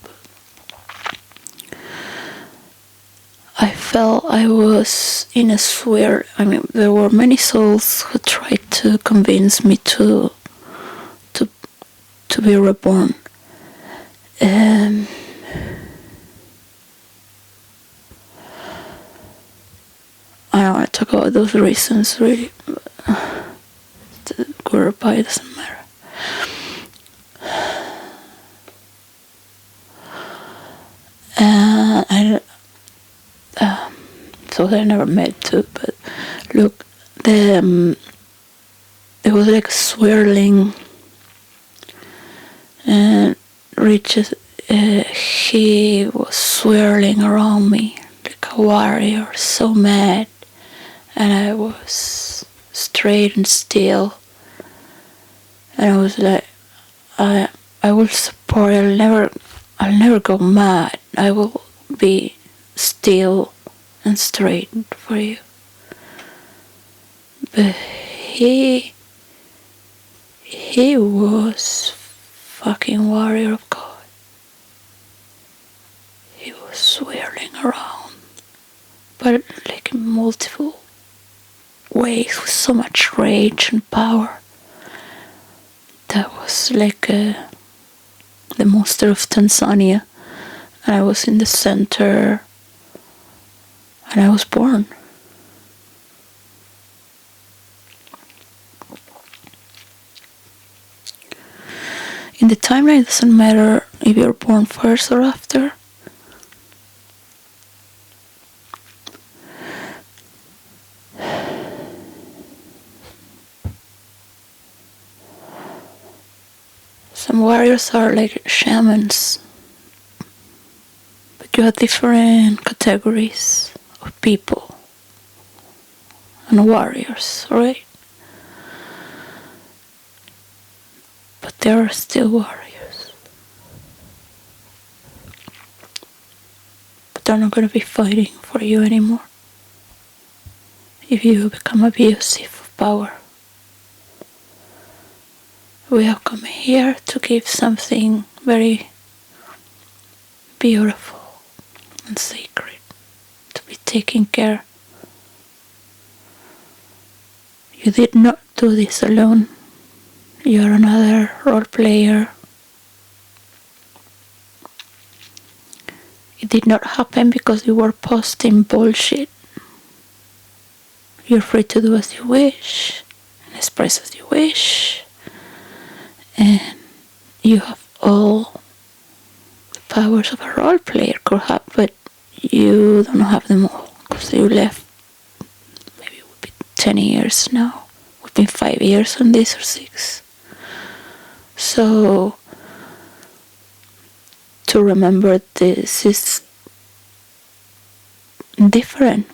I felt I was in a sphere. I mean, there were many souls who tried to convince me to be reborn. I don't want to talk about those reasons, really. Goodbye, it doesn't matter. So I never met too, but look, it was like swirling, and Richard, he was swirling around me like a warrior, so mad, and I was straight and still, and I was like, I will support. I'll never go mad. I will be still and straight for you. But he was fucking warrior of God. He was swirling around, but like in multiple ways with so much rage and power. That was like the monster of Tanzania, and I was in the center, and I was born. In the timeline, it doesn't matter if you're born first or after. Some warriors are like shamans, but you have different categories of people. and warriors, right? But there are still warriors. But they're not going to be fighting for you anymore if you become abusive of power. We have come here to give something very beautiful and sacred, to be taken care. You did not do this alone. You're another role player. It did not happen because you were posting bullshit. You're free to do as you wish and express as you wish. And you have all the powers of a role player could have, but you don't have them all because you left. Maybe it would be 10 years now. We've been 5 years on this or 6. So to remember this is different.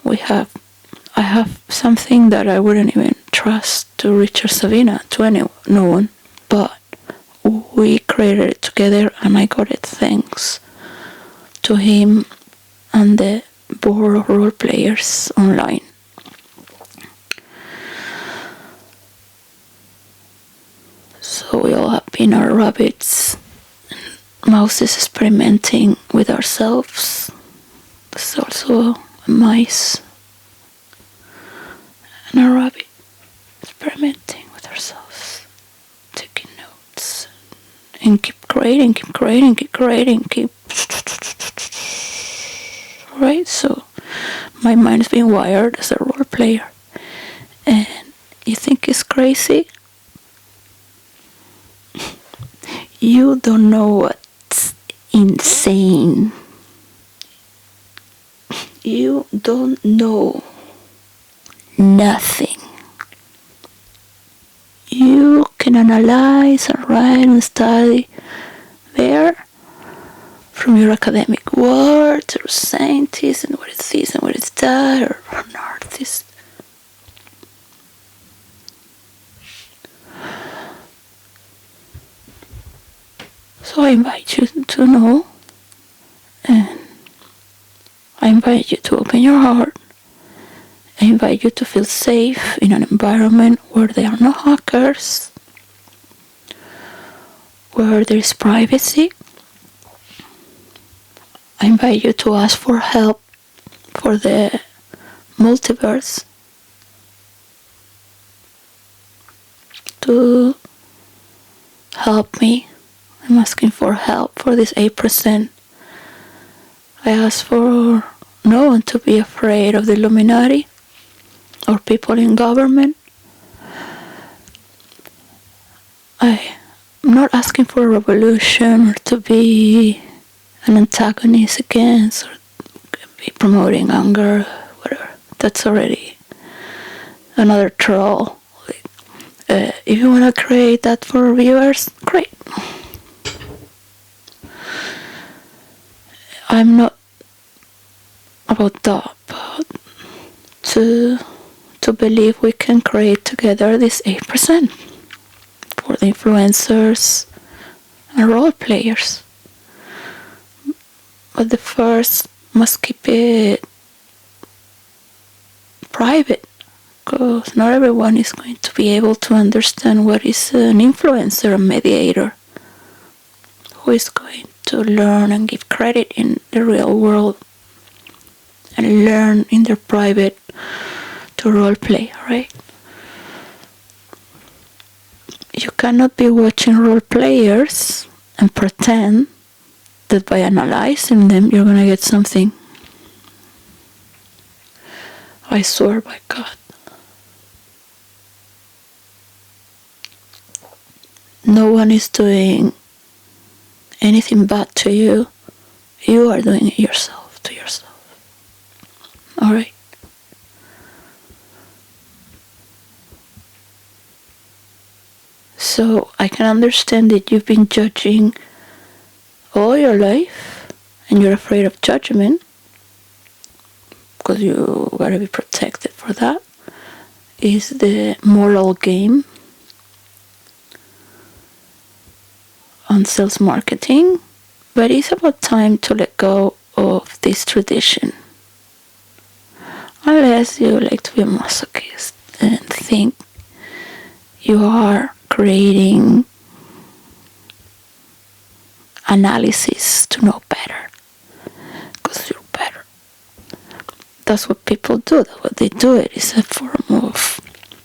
I have something that I wouldn't even trust to Richard Savina, to no one, but we created it together and I got it thanks to him and the board of role players online. So we all have been our rabbits and mouses experimenting with ourselves. There's also a mice and a rabbit experimenting with ourselves, taking notes and keep creating. Right, so my mind's been wired as a role player. And you think it's crazy? You don't know what's insane. You don't know nothing. You can analyze and write and study there from your academic world to scientists and what is this and what is that, or an artist. So I invite you to know, and I invite you to open your heart. I invite you to feel safe in an environment where there are no hackers, where there is privacy. I invite you to ask for help for the multiverse to help me. I'm asking for help for this 8%. I ask for no one to be afraid of the Illuminati or people in government. I'm not asking for a revolution or to be an antagonist against or be promoting anger, whatever. That's already another troll. If you want to create that for viewers, great. I'm not about that, but to believe we can create together this 8% for the influencers and role players. But the first must keep it private, because not everyone is going to be able to understand what is an influencer, a mediator, who is going to learn and give credit in the real world and learn in their private to role play, right? You cannot be watching role players and pretend that by analyzing them you're gonna get something. I swear by God. No one is doing anything bad to you. You are doing it yourself, to yourself. Alright? So I can understand that you've been judging all your life and you're afraid of judgment because you gotta be protected for that. is the moral game on sales marketing, but it's about time to let go of this tradition. Unless you like to be a masochist and think you are creating analysis to know better, because you're better. That's what people do. That's what they do. It is a form of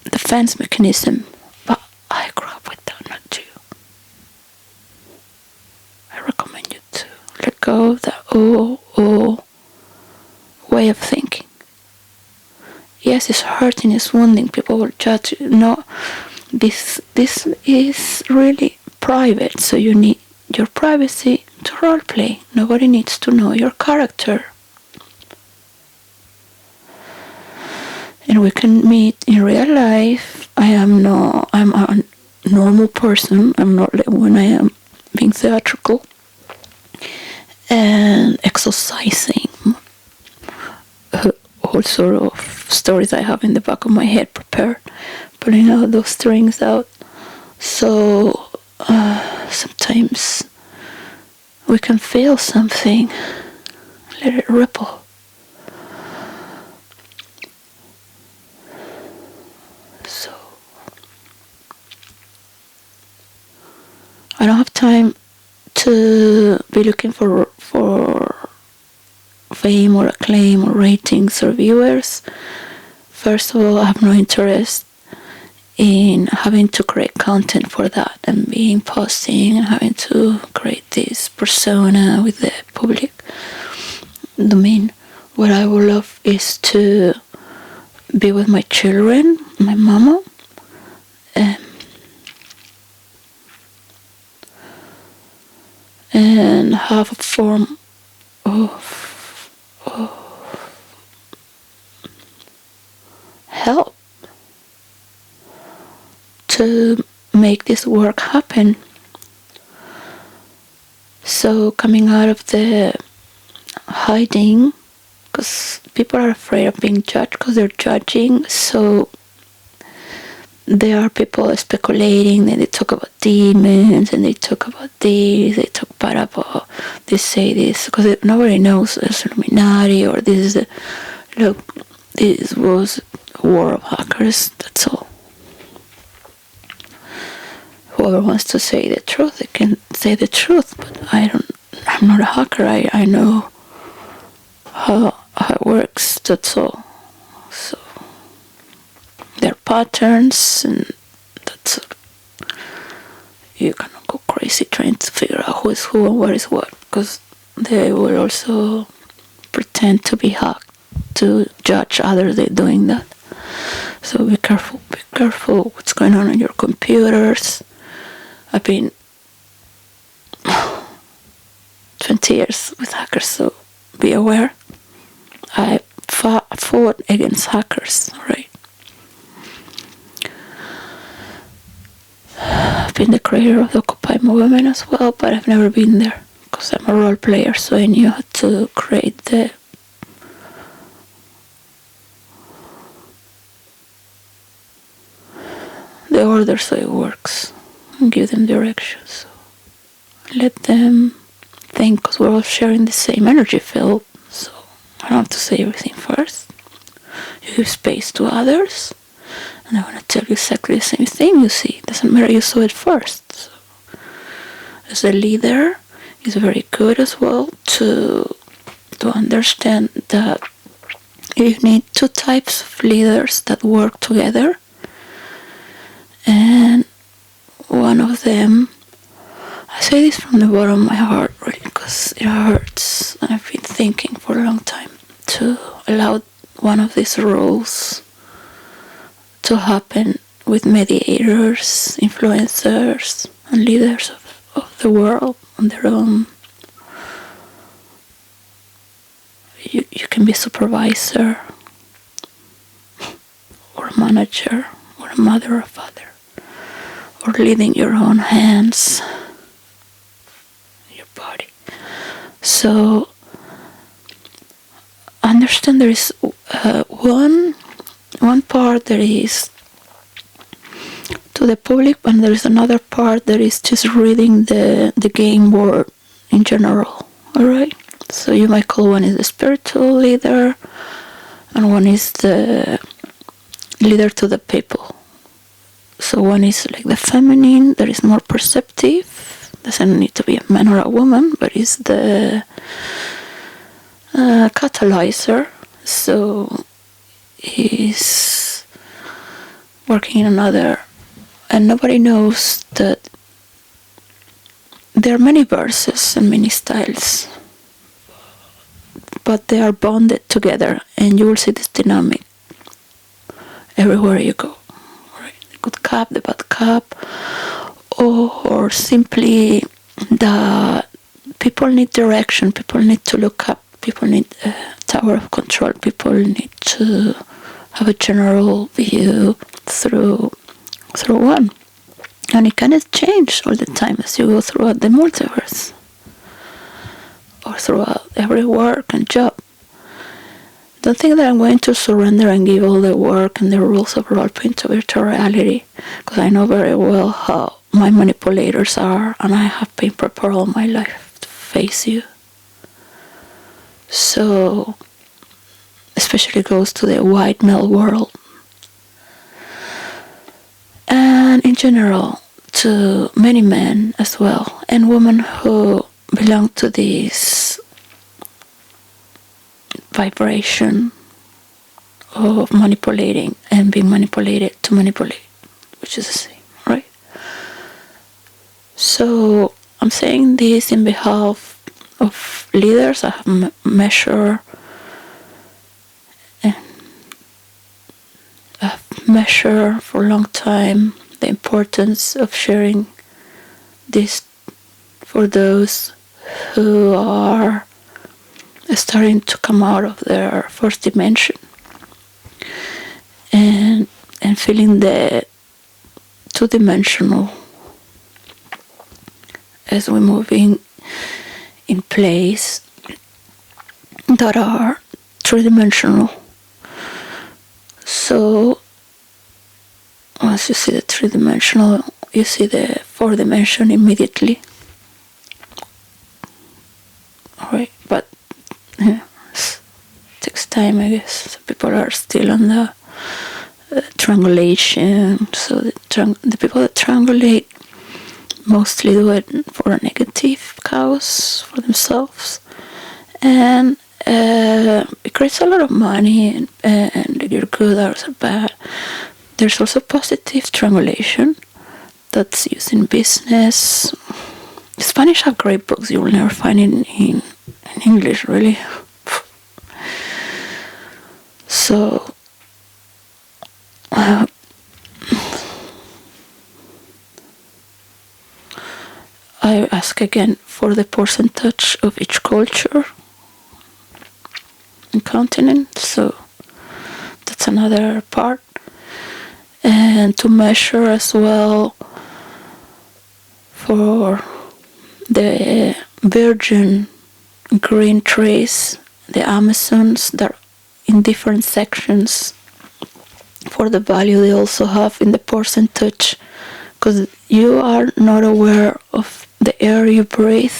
defense mechanism. But I grew up with that, not you. I recommend you to let go of that way of thinking. Yes, it's hurting, it's wounding. People will judge you. No, this is really private. So you need your privacy to roleplay. Nobody needs to know your character. And we can meet in real life. I'm a normal person. I'm not like when I am being theatrical and exercising all sort of stories I have in the back of my head prepared, putting all those strings out. So sometimes we can feel something, let it ripple. So I don't have time to be looking for fame or acclaim or ratings or viewers. First of all, I have no interest in having to create content for that and being posting and having to create this persona with the public domain. What I would love is to be with my children, my mama, and have a form of help to make this work happen. So coming out of the hiding, because people are afraid of being judged because they're judging, so there are people speculating, and they talk about demons, and they talk about this, they talk about, they say this, because nobody knows it's Illuminati, or this is this was a war of hackers, that's all. Whoever wants to say the truth, they can say the truth, but I'm not a hacker, I know how it works, that's all. So there are patterns, and that's all. You cannot go crazy trying to figure out who is who and what is what, because they will also pretend to be hacked to judge others they're doing that. So be careful what's going on your computers. I've been 20 years with hackers, so be aware. I fought against hackers, right? I've been the creator of the Occupy movement as well, but I've never been there because I'm a role player, so I knew how to create the order so it works, and give them direction. So let them think, because we're all sharing the same energy field, so I don't have to say everything first. You give space to others, and I want to tell you exactly the same thing. You see, it doesn't matter, you saw it first. So, as a leader, it's very good as well to understand that you need two types of leaders that work together, and one of them, I say this from the bottom of my heart, really, because it hurts, and I've been thinking for a long time to allow one of these roles to happen with mediators, influencers, and leaders of the world on their own. You can be a supervisor, or a manager, or a mother or father, or leading your own hands, your body. So understand there is one one part that is to the public, and there is another part that is just reading the game board in general. All right. So you might call one is the spiritual leader, and one is the leader to the people. So one is like the feminine, that is more perceptive. Doesn't need to be a man or a woman, but is the catalyzer. So he's working in another, and nobody knows that there are many verses and many styles, but they are bonded together, and you will see this dynamic everywhere you go. Right? The good cup, the bad cup, or simply the people need direction, people need to look up, people need a tower of control, people need to have a general view through one. And it can change all the time as you go throughout the multiverse, or throughout every work and job. Don't think that I'm going to surrender and give all the work and the rules of role-playing to virtual reality, because I know very well how my manipulators are, and I have been prepared all my life to face you. So, especially goes to the white male world. And in general, to many men as well, and women who belong to this vibration of manipulating and being manipulated to manipulate, which is the same, right? So I'm saying this in behalf of leaders. I have measured for a long time the importance of sharing this for those who are starting to come out of their first dimension and feeling the two-dimensional as we're moving in place that are three-dimensional. So once you see the three-dimensional, you see the four-dimension immediately. Alright, but yeah, it takes time, I guess. Some people are still on the triangulation. So the people that triangulate mostly do it for a negative cause for themselves, and it creates a lot of money, and you're good or bad. There's also positive triangulation that's used in business. Spanish have great books. You will never find it in English, really. So I ask again for the percentage of each culture and continent. So that's another part. And to measure as well for the virgin green trees, the Amazons, that are in different sections, for the value they also have in the percentage, because you are not aware of the air you breathe.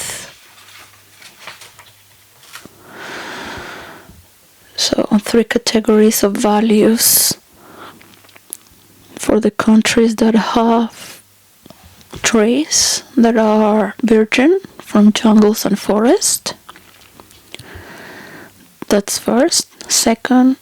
So on 3 categories of values for the countries that have trees that are virgin from jungles and forest. That's first. Second,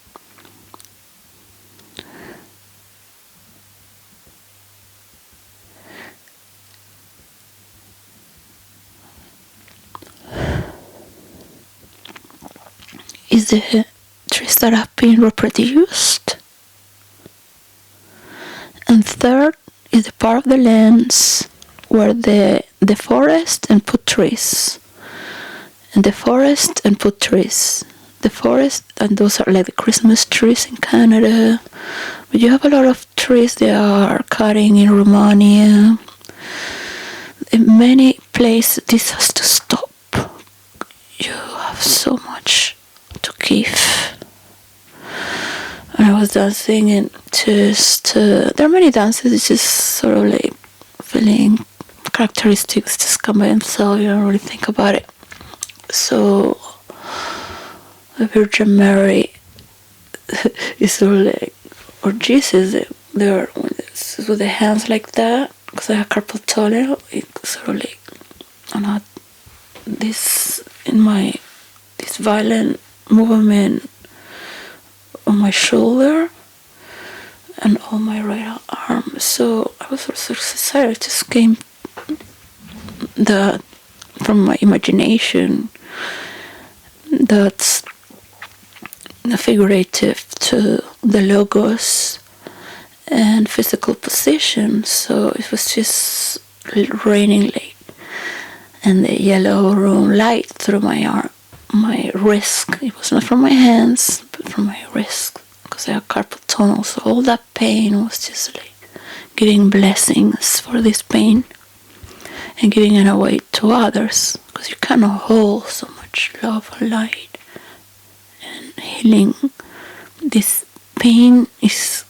is the trees that have been reproduced. And third is the part of the lands where the forest and put trees. And the forest and put trees. The forest, and those are like the Christmas trees in Canada. But you have a lot of trees they are cutting in Romania. In many places, this has to stop. You have so much to give. And I was dancing, and just there are many dances. It's just sort of like feeling characteristics just come by themselves. You don't really think about it. So the Virgin Mary is sort of like, or Jesus, they're with the hands like that, because I have carpal tunnel. It's sort of like, I'm not this in my this violent movement on my shoulder and on my right arm. So I was sort of excited. It just came that from my imagination. That's figurative to the logos and physical position. So it was just raining late, and the yellow room light through my arm, my wrist. It was not from my hands, but from my wrist, because I have carpal tunnel. So all that pain was just like giving blessings for this pain and giving it away to others, because you cannot hold so much love and light and healing. This pain is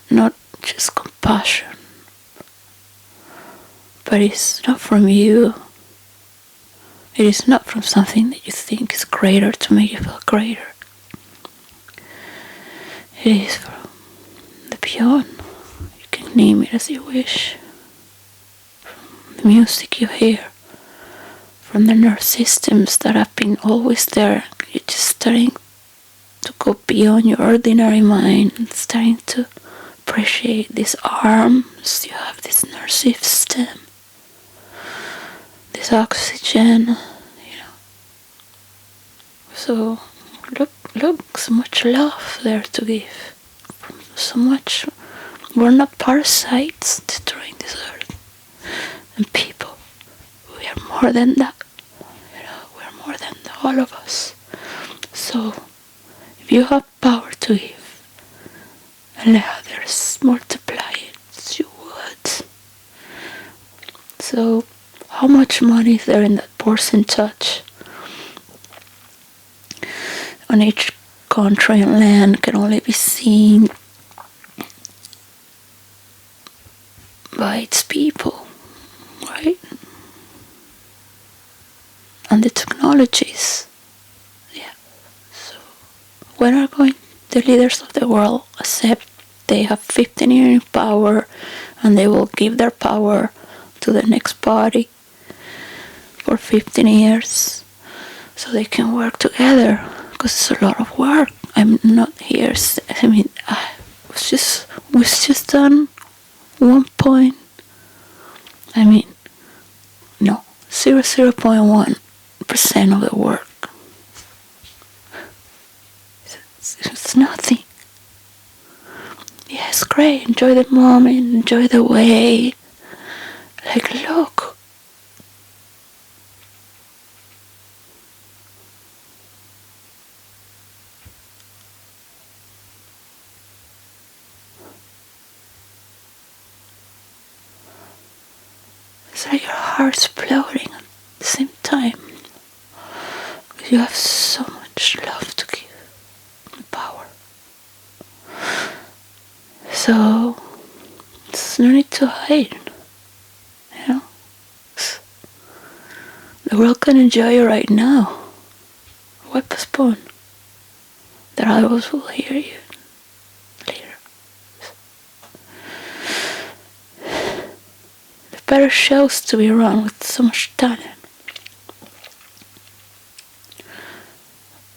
not just compassion, but it's not from you. It is not from something that you think is greater to make you feel greater. It is from the beyond. You can name it as you wish. From the music you hear, from the nerve systems that have been always there. You're just starting to go beyond your ordinary mind and starting to appreciate these arms. You have this nerve system, this oxygen, So look, so much love there to give. So much. We're not parasites destroying this earth. And people, we are more than that. We're more than all of us. So if you have power to give and let others multiply it, you would. So how much money is there in that porcelain touch? On each country and land can only be seen by its people, right? And the technologies. So when are going the leaders of the world accept they have 15 years in power, and they will give their power to the next party for 15 years so they can work together? Because it's a lot of work. I'm not here. I was just done 1 no, 0.1% of the work. It's nothing. Yes, great. Enjoy the moment. Enjoy the way. Like, look. It's like your heart's exploding at the same time. Because you have so much love to give and power. So there's no need to hide. The world can enjoy you right now. Why postpone? That others will hear you later. The better shows to be run with so much talent.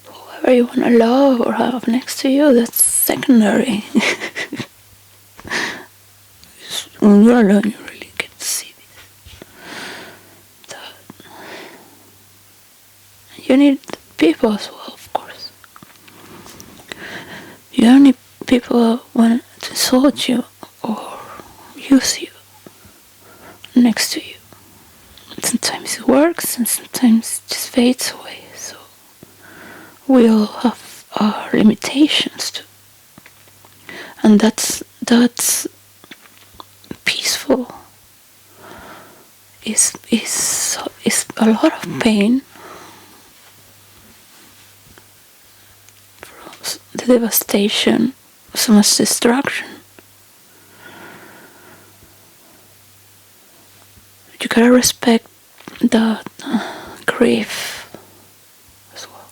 Whoever you want to love or have next to you, that's secondary. When you're alone, you really get to see this. You need people as well, of course. You don't need people who want to insult you or use you next to you. Sometimes it works and sometimes it just fades away. So we all have our limitations too. And that's peaceful. Is a lot of pain. the devastation, so much destruction. You gotta respect that grief as well.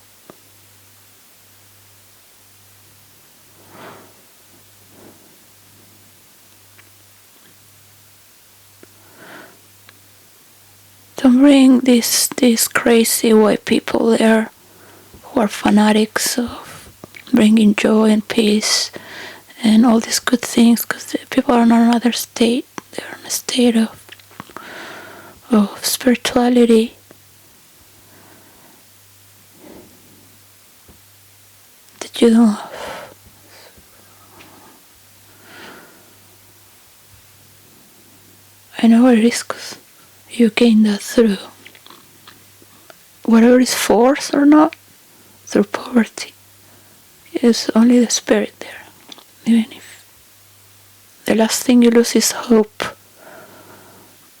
Don't bring these crazy white people there who are fanatics of bringing joy and peace and all these good things, because the people are in another state. They're in a state of spirituality that you don't have. I know it is, because you gain that through whatever is forced or not, through poverty. It's only the spirit there. Even if the last thing you lose is hope,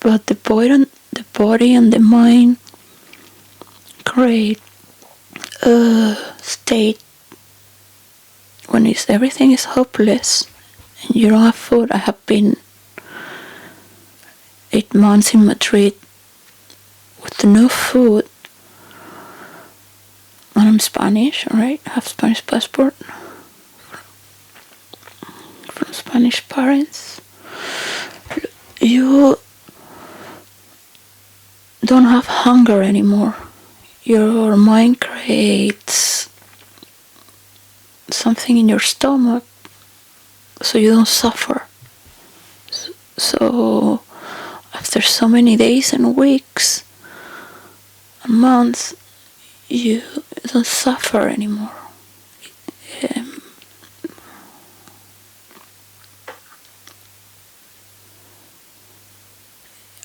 but the body and the mind create a state when everything is hopeless and you don't have food. I have been 8 months in Madrid with no food, and I'm Spanish, alright? I have Spanish passport from Spanish parents. You don't have hunger anymore. Your mind creates something in your stomach so you don't suffer. So after so many days and weeks and months, you don't suffer anymore.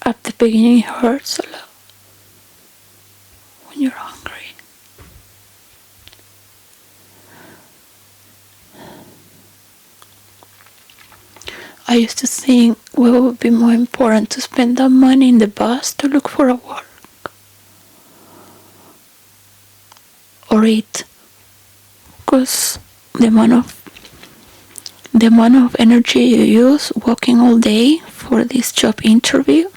At the beginning it hurts a lot when you're hungry. I used to think what would be more important, to spend that money in the bus to look for a work or eat, because the amount of energy you use walking all day for this job interview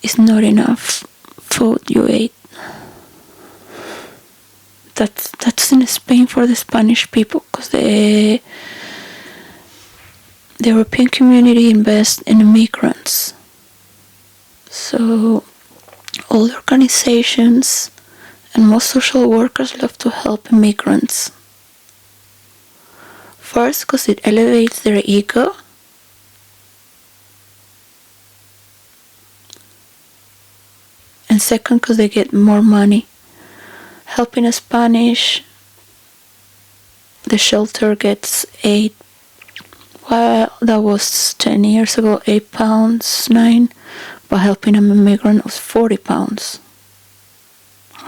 is not enough food you ate. That's in Spain for the Spanish people, because the European community invests in immigrants. So all the organizations and most social workers love to help immigrants. First, because it elevates their ego. And second, because they get more money. Helping a Spanish, the shelter gets 8. Well, that was 10 years ago, £8, 9. But helping an immigrant was £40.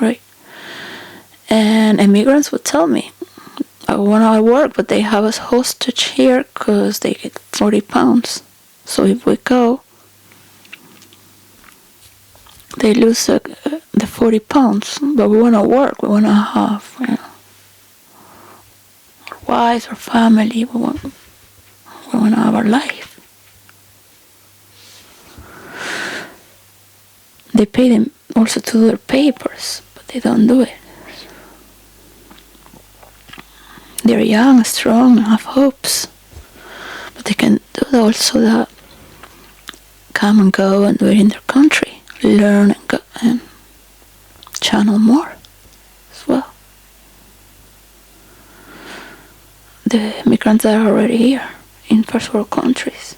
Right? And immigrants would tell me, I want to work, but they have us hostage here because they get £40. So if we go, they lose the £40. But we want to work. We want to have, our wives, our family. We want to have our life. They pay them also to do their papers, but they don't do it. They're young, strong, and have hopes, but they can do also that. Come and go and do it in their country, learn and go and channel more as well. The immigrants are already here in first world countries.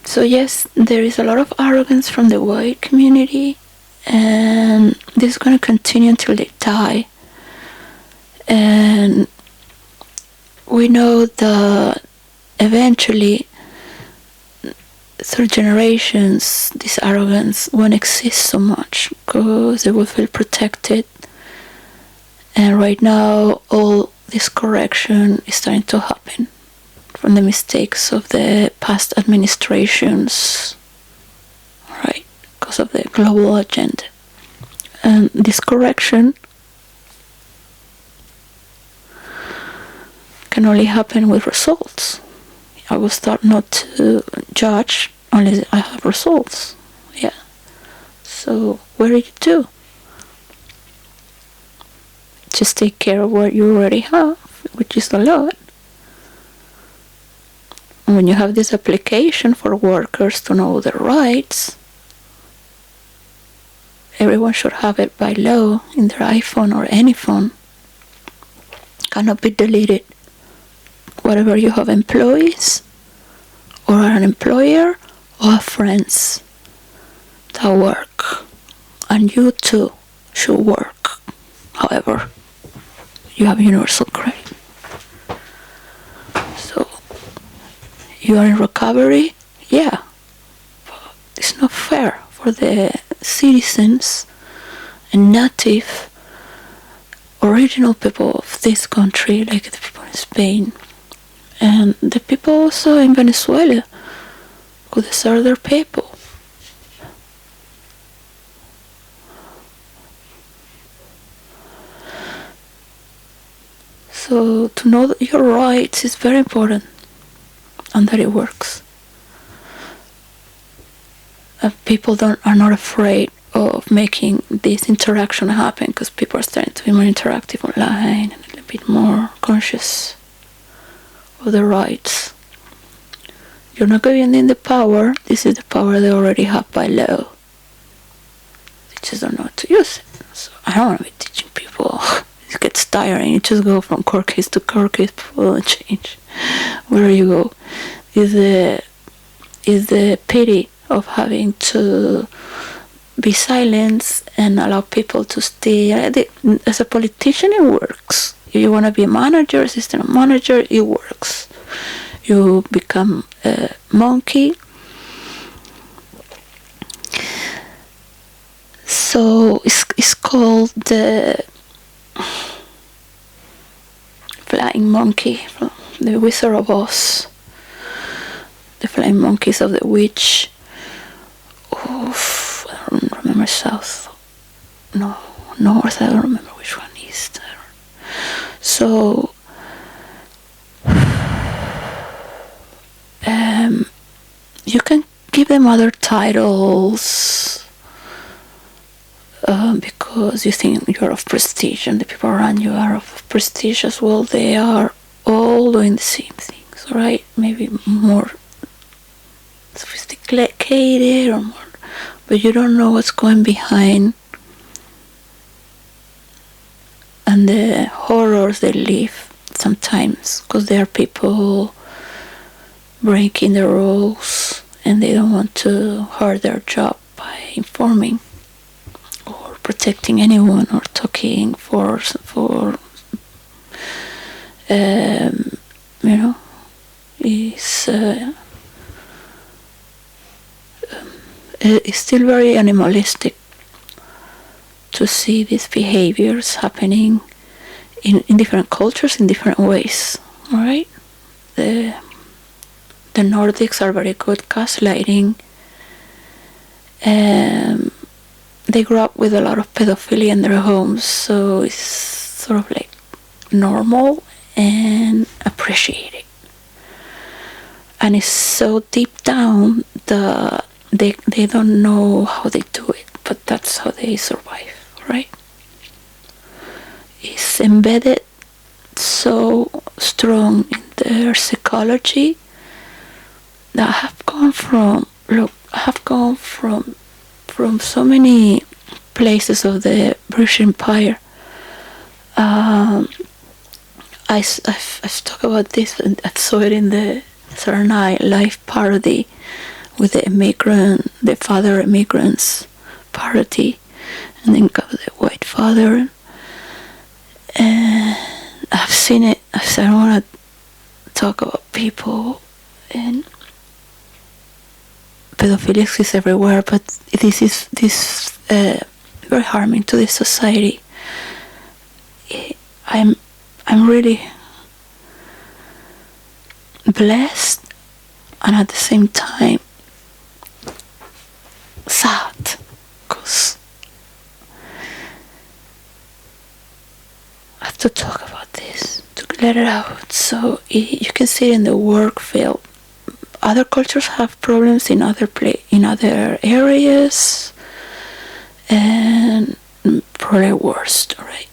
So yes, there is a lot of arrogance from the white community, and this is going to continue until they die. And we know that eventually, through generations, this arrogance won't exist so much because they will feel protected. And right now, all this correction is starting to happen from the mistakes of the past administrations, right? Because of the global agenda. And this correction can only happen with results. I will start not to judge unless I have results. Yeah. So what do you do? Just take care of what you already have, which is a lot. And when you have this application for workers to know their rights, everyone should have it by law in their iPhone or any phone. Cannot be deleted. Whatever you have employees, or are an employer, or have friends that work, and you too should work. However, you have universal credit. So you are in recovery, yeah. But it's not fair for the citizens and native original people of this country, like the people in Spain and the people also in Venezuela, who deserve their people. So to know your rights is very important, and that it works. People are not afraid of making this interaction happen, because people are starting to be more interactive online and a little bit more conscious of their rights. You're not giving them the power. This is the power they already have by law. They just don't know how to use it. So I don't want to be teaching people. It gets tiring. You just go from court case to court case. People don't change. Where you go is the pity of having to be silent and allow people to stay. As a politician, it works. If you want to be a manager, assistant manager, it works. You become a monkey. So it's called the Flying Monkey from the Wizard of Oz. The Flying Monkeys of the Witch. Oof, I don't remember south. No, north. I don't remember which one east. So you can give them other titles because you think you're of prestige, and the people around you are of prestige as well. They are all doing the same things, right? Maybe more sophisticated or more, but you don't know what's going behind and the horrors they live sometimes, because there are people breaking the rules and they don't want to hurt their job by informing or protecting anyone or talking for it's still very animalistic to see these behaviors happening in different cultures in different ways. All right, the Nordics are very good gaslighting. They grew up with a lot of pedophilia in their homes, so it's sort of like normal and appreciated. And it's so deep down that they don't know how they do it, but that's how they survive, right? It's embedded so strong in their psychology that have gone from so many places of the British Empire. I've talked about this, and I saw it in the Saturday Night Live parody with the father immigrants parody, and then got the white father. And I've seen it. I don't want to talk about people, and pedophilia exists everywhere, but this is very harming to this society. I'm really blessed, and at the same time sad, because I have to talk about this, to let it out. So you can see it in the work field. Other cultures have problems in other areas, and probably worse, right?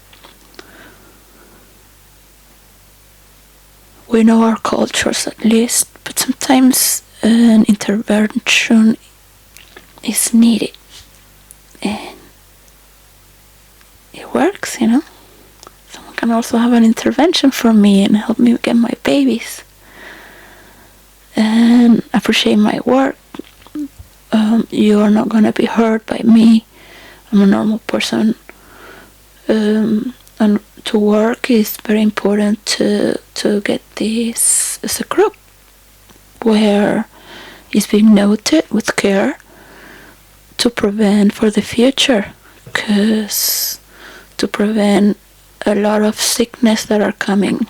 We know our cultures at least, but sometimes an intervention is needed, and it works, Someone can also have an intervention for me and help me get my babies and appreciate my work. You are not going to be hurt by me. I'm a normal person. And to work is very important to get this as a group where it's being noted with care to prevent for the future, because to prevent a lot of sickness that are coming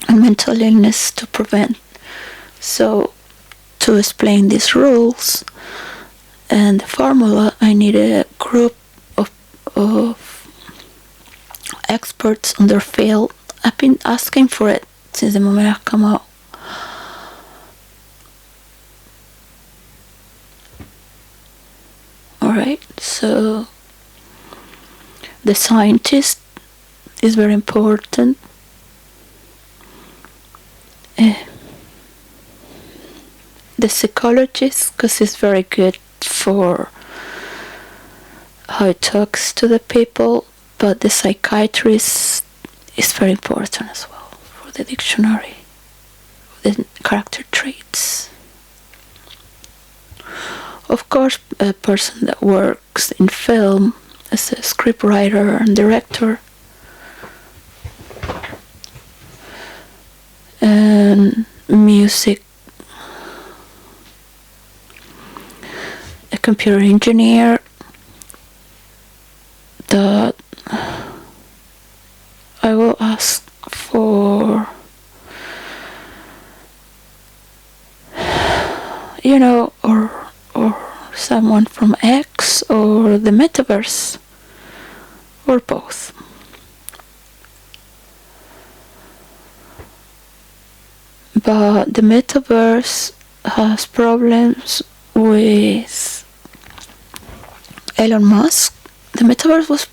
and mental illness to prevent. So to explain these rules and the formula, I need a group of experts on their field. I've been asking for it since the moment I come out. Alright, so the scientist is very important. The psychologist, because it's very good for how it talks to the people, but the psychiatrist is very important as well for the dictionary, the character traits. Of course, a person that works in film as a scriptwriter and director, and music, a computer engineer, that I will ask for, or someone from X or the metaverse, or both. But the metaverse has problems with Elon Musk. The metaverse was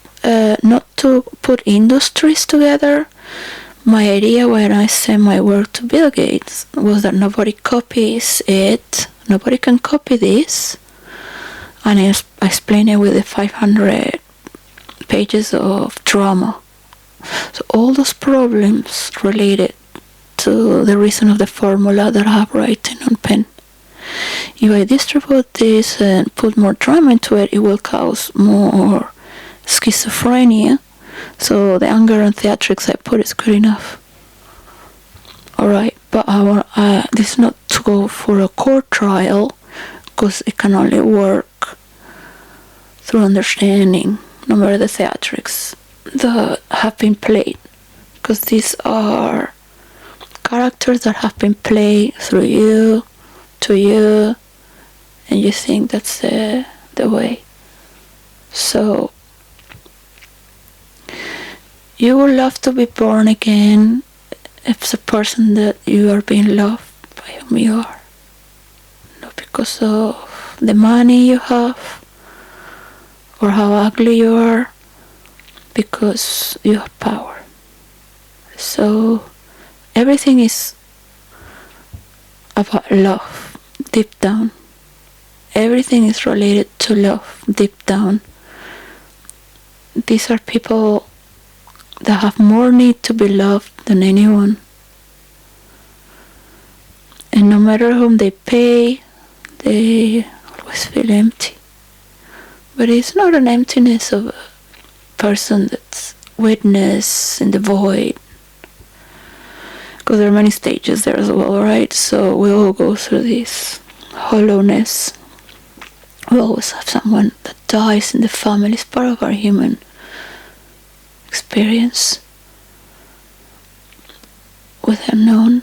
not to put industries together. My idea when I sent my work to Bill Gates was that nobody copies it. Nobody can copy this. And I explained it with the 500 pages of drama. So all those problems related to the reason of the formula that I have written on pen. If I distribute this and put more drama into it, it will cause more schizophrenia. So the anger and theatrics I put is good enough. Alright, but this is not to go for a court trial, because it can only work through understanding, no matter the theatrics that have been played, because these are characters that have been played through you, to you, and you think that's the way. So you would love to be born again if it's a person that you are being loved by whom you are, not because of the money you have or how ugly you are, because you have power. So everything is about love deep down. Everything is related to love deep down. These are people that have more need to be loved than anyone. And no matter whom they pay, they always feel empty. But it's not an emptiness of a person that's witness in the void, because there are many stages there as well, right? So we all go through this hollowness. We always have someone that dies in the family. It's part of our human experience with unknown.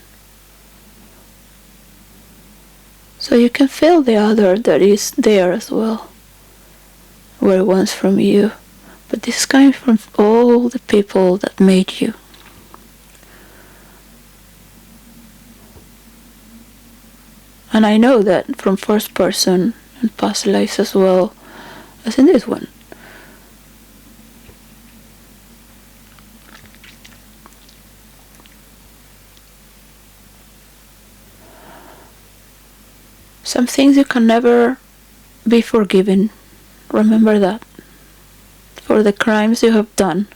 So you can feel the other that is there as well, where it wants from you. But this is coming from all the people that made you. And I know that from first person and past lives as well as in this one. Some things you can never be forgiven. Remember that. For the crimes you have done,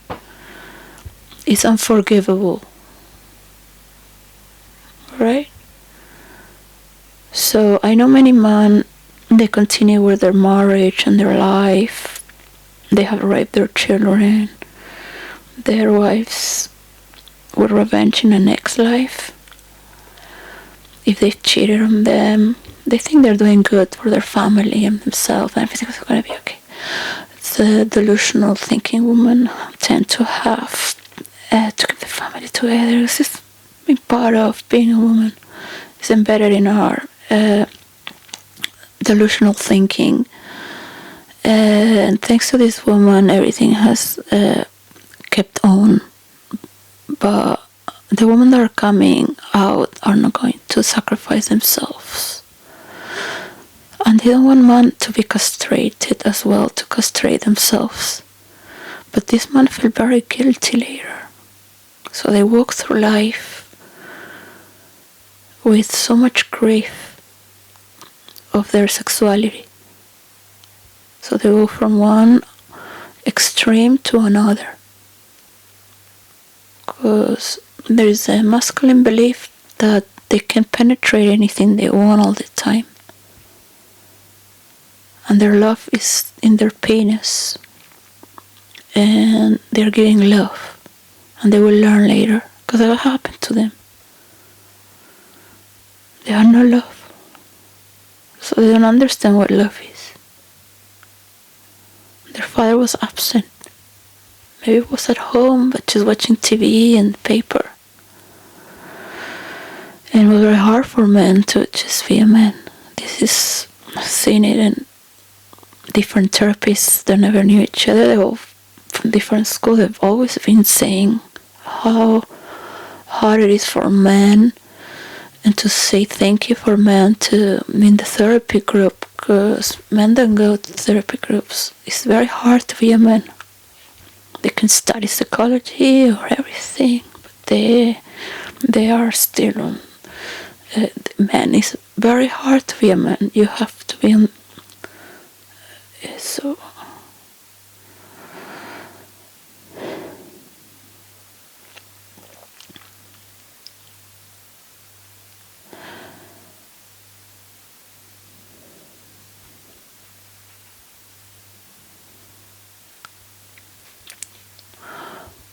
it's unforgivable. Right? So I know many men, they continue with their marriage and their life. They have raped their children. Their wives will revenge in the next life. If they've cheated on them, they think they're doing good for their family and themselves, and everything's going to be okay. The delusional thinking women tend to have to keep the family together. This is being part of being a woman. It's embedded in our delusional thinking. And thanks to this woman, everything has kept on. But the women that are coming out are not going to sacrifice themselves. And they don't want men to be castrated as well, to castrate themselves. But these men feel very guilty later. So they walk through life with so much grief of their sexuality. So they go from one extreme to another. Because there is a masculine belief that they can penetrate anything they want all the time. And their love is in their penis. And they're giving love. And they will learn later. Because what happened to them? They have no love. So they don't understand what love is. Their father was absent. Maybe he was at home, but just watching TV and paper. And it was very hard for men to just be a man. This is, I've seen it in different therapists that never knew each other. They all from different schools. They've always been saying how hard it is for men, and to say thank you for men to be in the therapy group, because men that go to therapy groups, it's very hard to be a man. They can study psychology or everything, but they are still on. Man, it's very hard to be a man. You have to be on. So.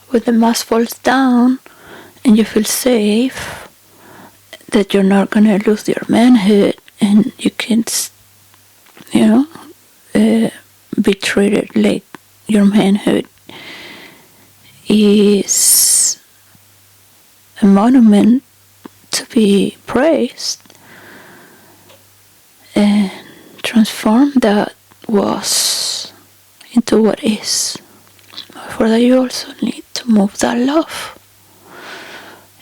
When the mask falls down and you feel safe, that you're not going to lose your manhood and you can, be treated like your manhood is a monument to be praised and transform that was into what is. For that you also need to move that love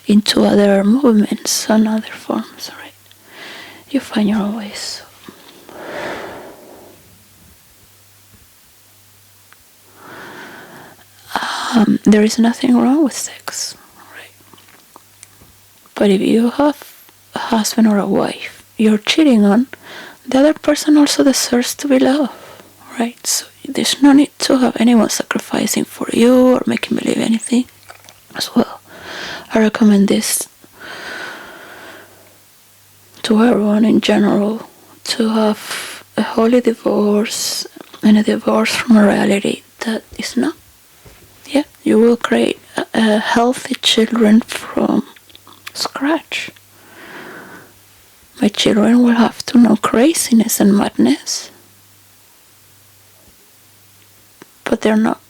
into other movements and other forms, right? You find your own ways. There is nothing wrong with sex, right? But if you have a husband or a wife you're cheating on, the other person also deserves to be loved, right? So there's no need to have anyone sacrificing for you or making believe anything as well. I recommend this to everyone in general, to have a holy divorce and a divorce from a reality that is not. Yeah, you will create a healthy children from scratch. My children will have to know craziness and madness, but they're not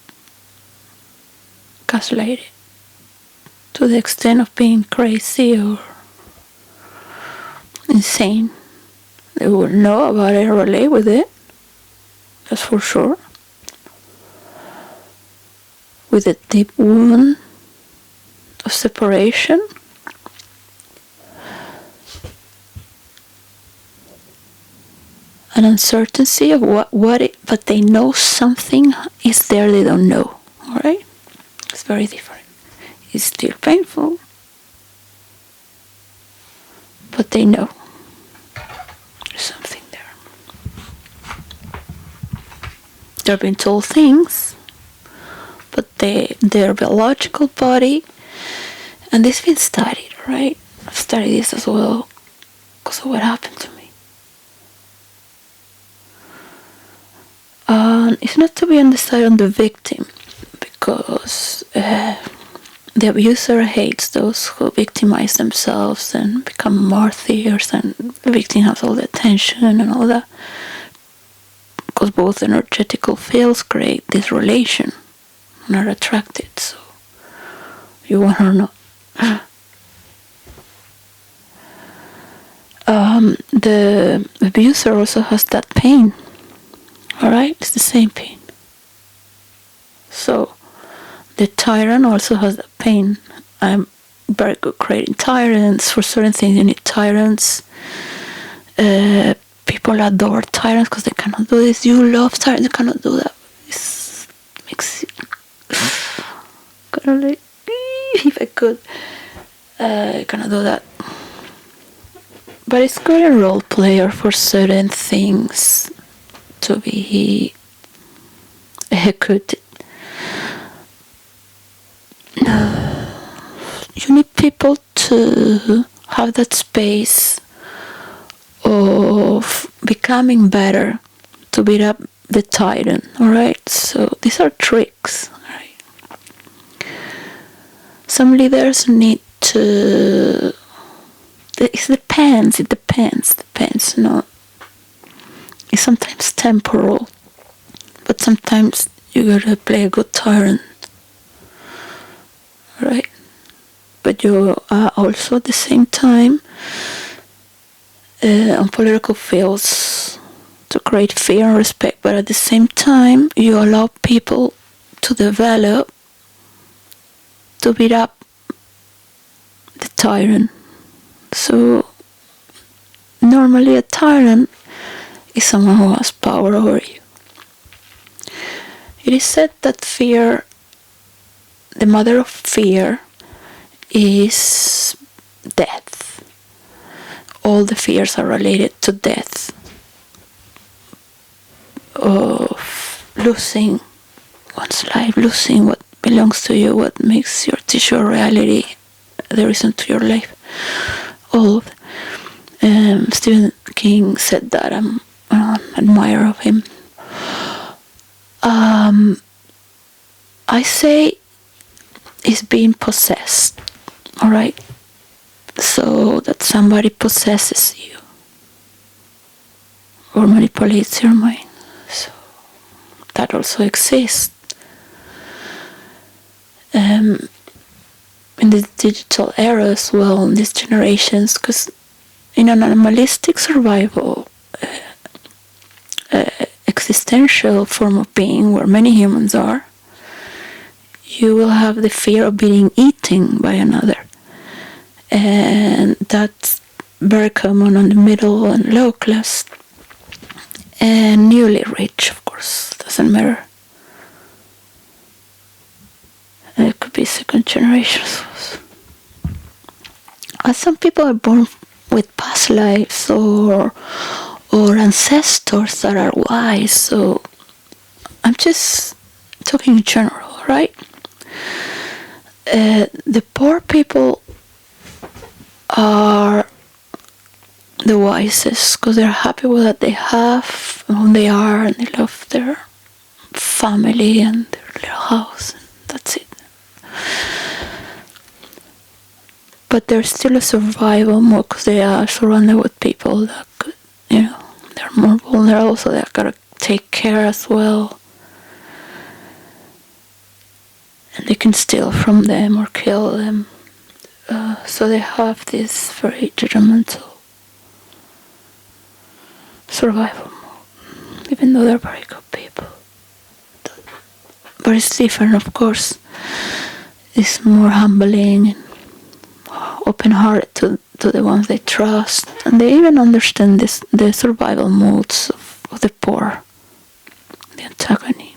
gaslighted to the extent of being crazy or insane. They will know about it or relate with it, that's for sure. With a deep wound of separation, an uncertainty of but they know something is there they don't know. All right, it's very different. It's still painful, but they know there's something there. They're being told things, but their biological body, and this has been studied, right? I've studied this as well because of what happened to me. It's not to be on the side of the victim, because the abuser hates those who victimize themselves and become martyrs, and the victim has all the attention and all that, because both energetical fields create this relation and are attracted, so you want or not. The abuser also has that pain. Alright, it's the same pain. So the tyrant also has that pain. I'm very good creating tyrants. For certain things you need tyrants. People adore tyrants because they cannot do this. You love tyrants, you cannot do that. It makes you kind of like, if I could, I cannot do that. But it's good in role player for certain things to be executed. You need people to have that space of becoming better to beat up the tyrant. Alright, so these are tricks. Right? Some leaders need to. It depends. No, it's sometimes temporal, but sometimes you gotta play a good tyrant, right? But you are also at the same time on political fields to create fear and respect, but at the same time you allow people to develop to beat up the tyrant. So normally a tyrant is someone who has power over you. It is said that fear, the mother of fear, is death. All the fears are related to death, of losing one's life, losing what belongs to you, what makes your tissue a reality, the reason to your life. All of Stephen King said that. I'm an admirer of him. I say it's being possessed. Alright? So that somebody possesses you or manipulates your mind. So that also exists. In the digital era as well, in these generations, because in an animalistic survival, existential form of being where many humans are, you will have the fear of being eaten by another, and that's very common on the middle and low class, and newly rich, of course, doesn't matter. It could be second generation. Some people are born with past lives or ancestors that are wise. So I'm just talking in general, right? The poor people are the wisest because they're happy with what they have, who they are, and they love their family and their little house, and that's it. But there's still a survival mode because they are surrounded with people that could, they're more vulnerable, so they've got to take care as well. And they can steal from them or kill them. So they have this very judgmental survival mode, even though they're very good people. But it's different, of course. It's more humbling and open-hearted to the ones they trust, and they even understand the survival modes of of the poor, the antagonist.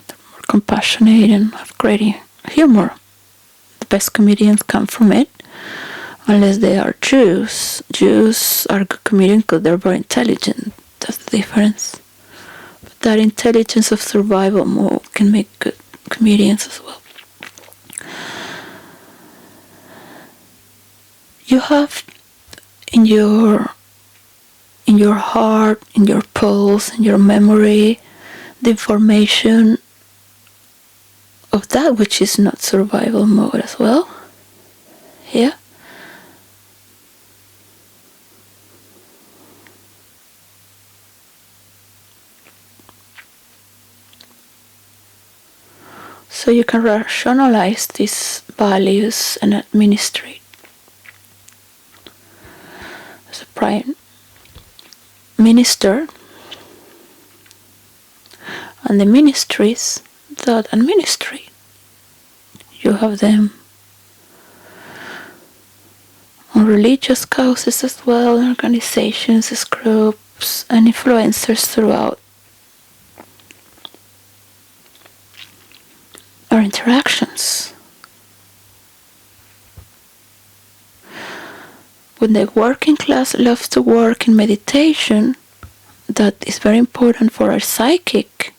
They're more compassionate and have great humor. The best comedians come from it, unless they are Jews. Jews are good comedians because they're very intelligent. That's the difference. But that intelligence of survival mode can make good comedians as well. You have in your heart, in your pulse, in your memory, the information of that which is not survival mode as well. Yeah. So you can rationalize these values and administrate. As a prime minister, and the ministries that administrate, you have them on religious causes as well, organizations, as groups, and influencers throughout our interactions. When the working class loves to work in meditation, that is very important for our psychic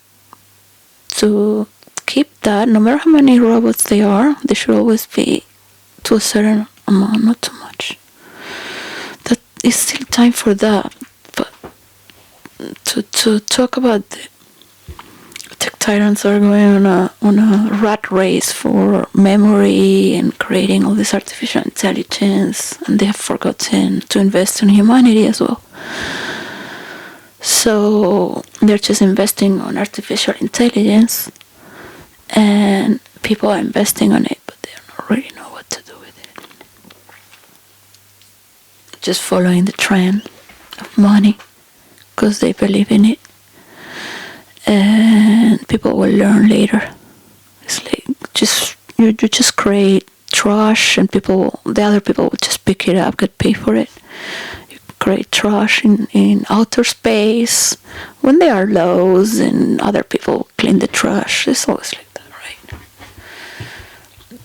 to keep that. No matter how many robots they should always be to a certain amount, not too much. That is still time for that. But to talk about the tech tyrants are going on a rat race for memory and creating all this artificial intelligence, and they have forgotten to invest in humanity as well. So they're just investing on artificial intelligence, and people are investing on it, but they don't really know what to do with it. Just following the trend of money because they believe in it. And people will learn later. It's like you just create trash, and the other people will just pick it up, get paid for it. You create trash in outer space when there are lows, and other people clean the trash. It's always like that, right?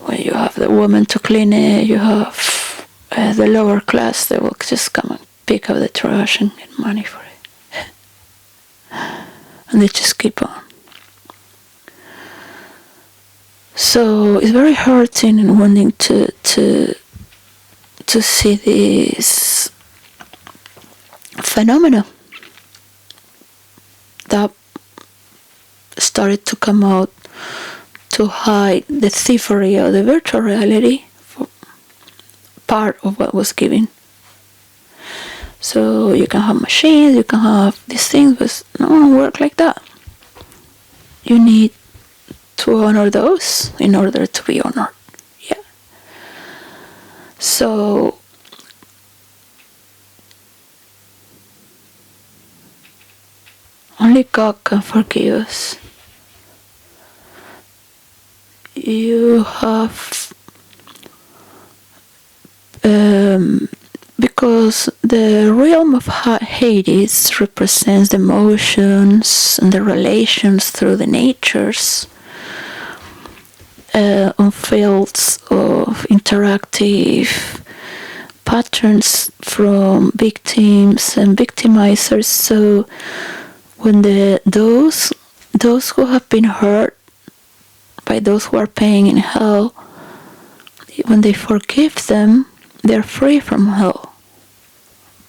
When you have the woman to clean it, you have the lower class. They will just come and pick up the trash and get money for it. And they just keep on. So it's very hurting and wanting to see this phenomena that started to come out to hide the thievery of the virtual reality for part of what was given. So you can have machines, you can have these things, but no one work like that. You need to honor those in order to be honored. Yeah. So only God can forgive us. You have because the realm of Hades represents the emotions and the relations through the natures on fields of interactive patterns from victims and victimizers. So when those who have been hurt by those who are paying in hell, when they forgive them, they're free from hell.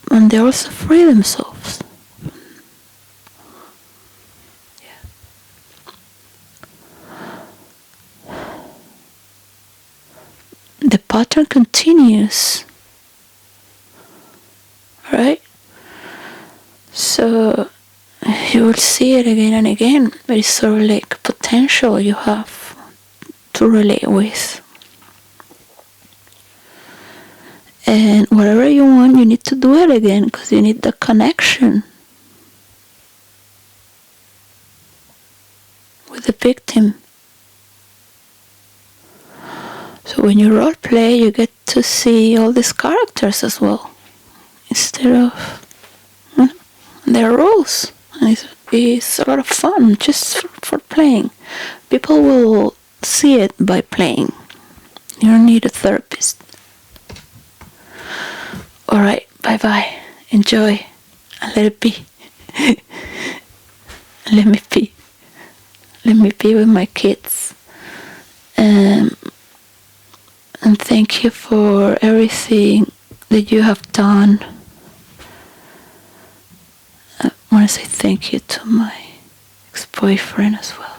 And they also free themselves. Yeah. The pattern continues. Right? So you will see it again and again. But it's sort of like potential you have to relate with. And whatever you want, you need to do it again because you need the connection with the victim. So when you role play, you get to see all these characters as well, instead of there are rules. And it's a lot of fun just for playing. People will see it by playing. You don't need a therapist. Alright, bye bye. Enjoy. And let it be. Let me be. Let me be with my kids. And thank you for everything that you have done. I want to say thank you to my ex-boyfriend as well.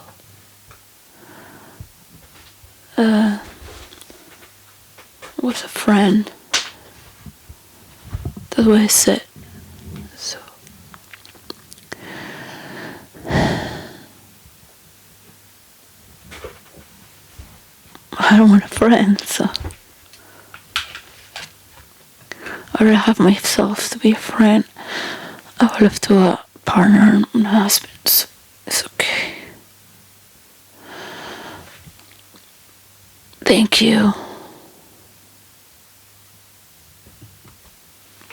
Was a friend. That's what I said. So I don't want a friend, so I rather have myself to be a friend. I will have to a partner and a husband, so it's okay. Thank you.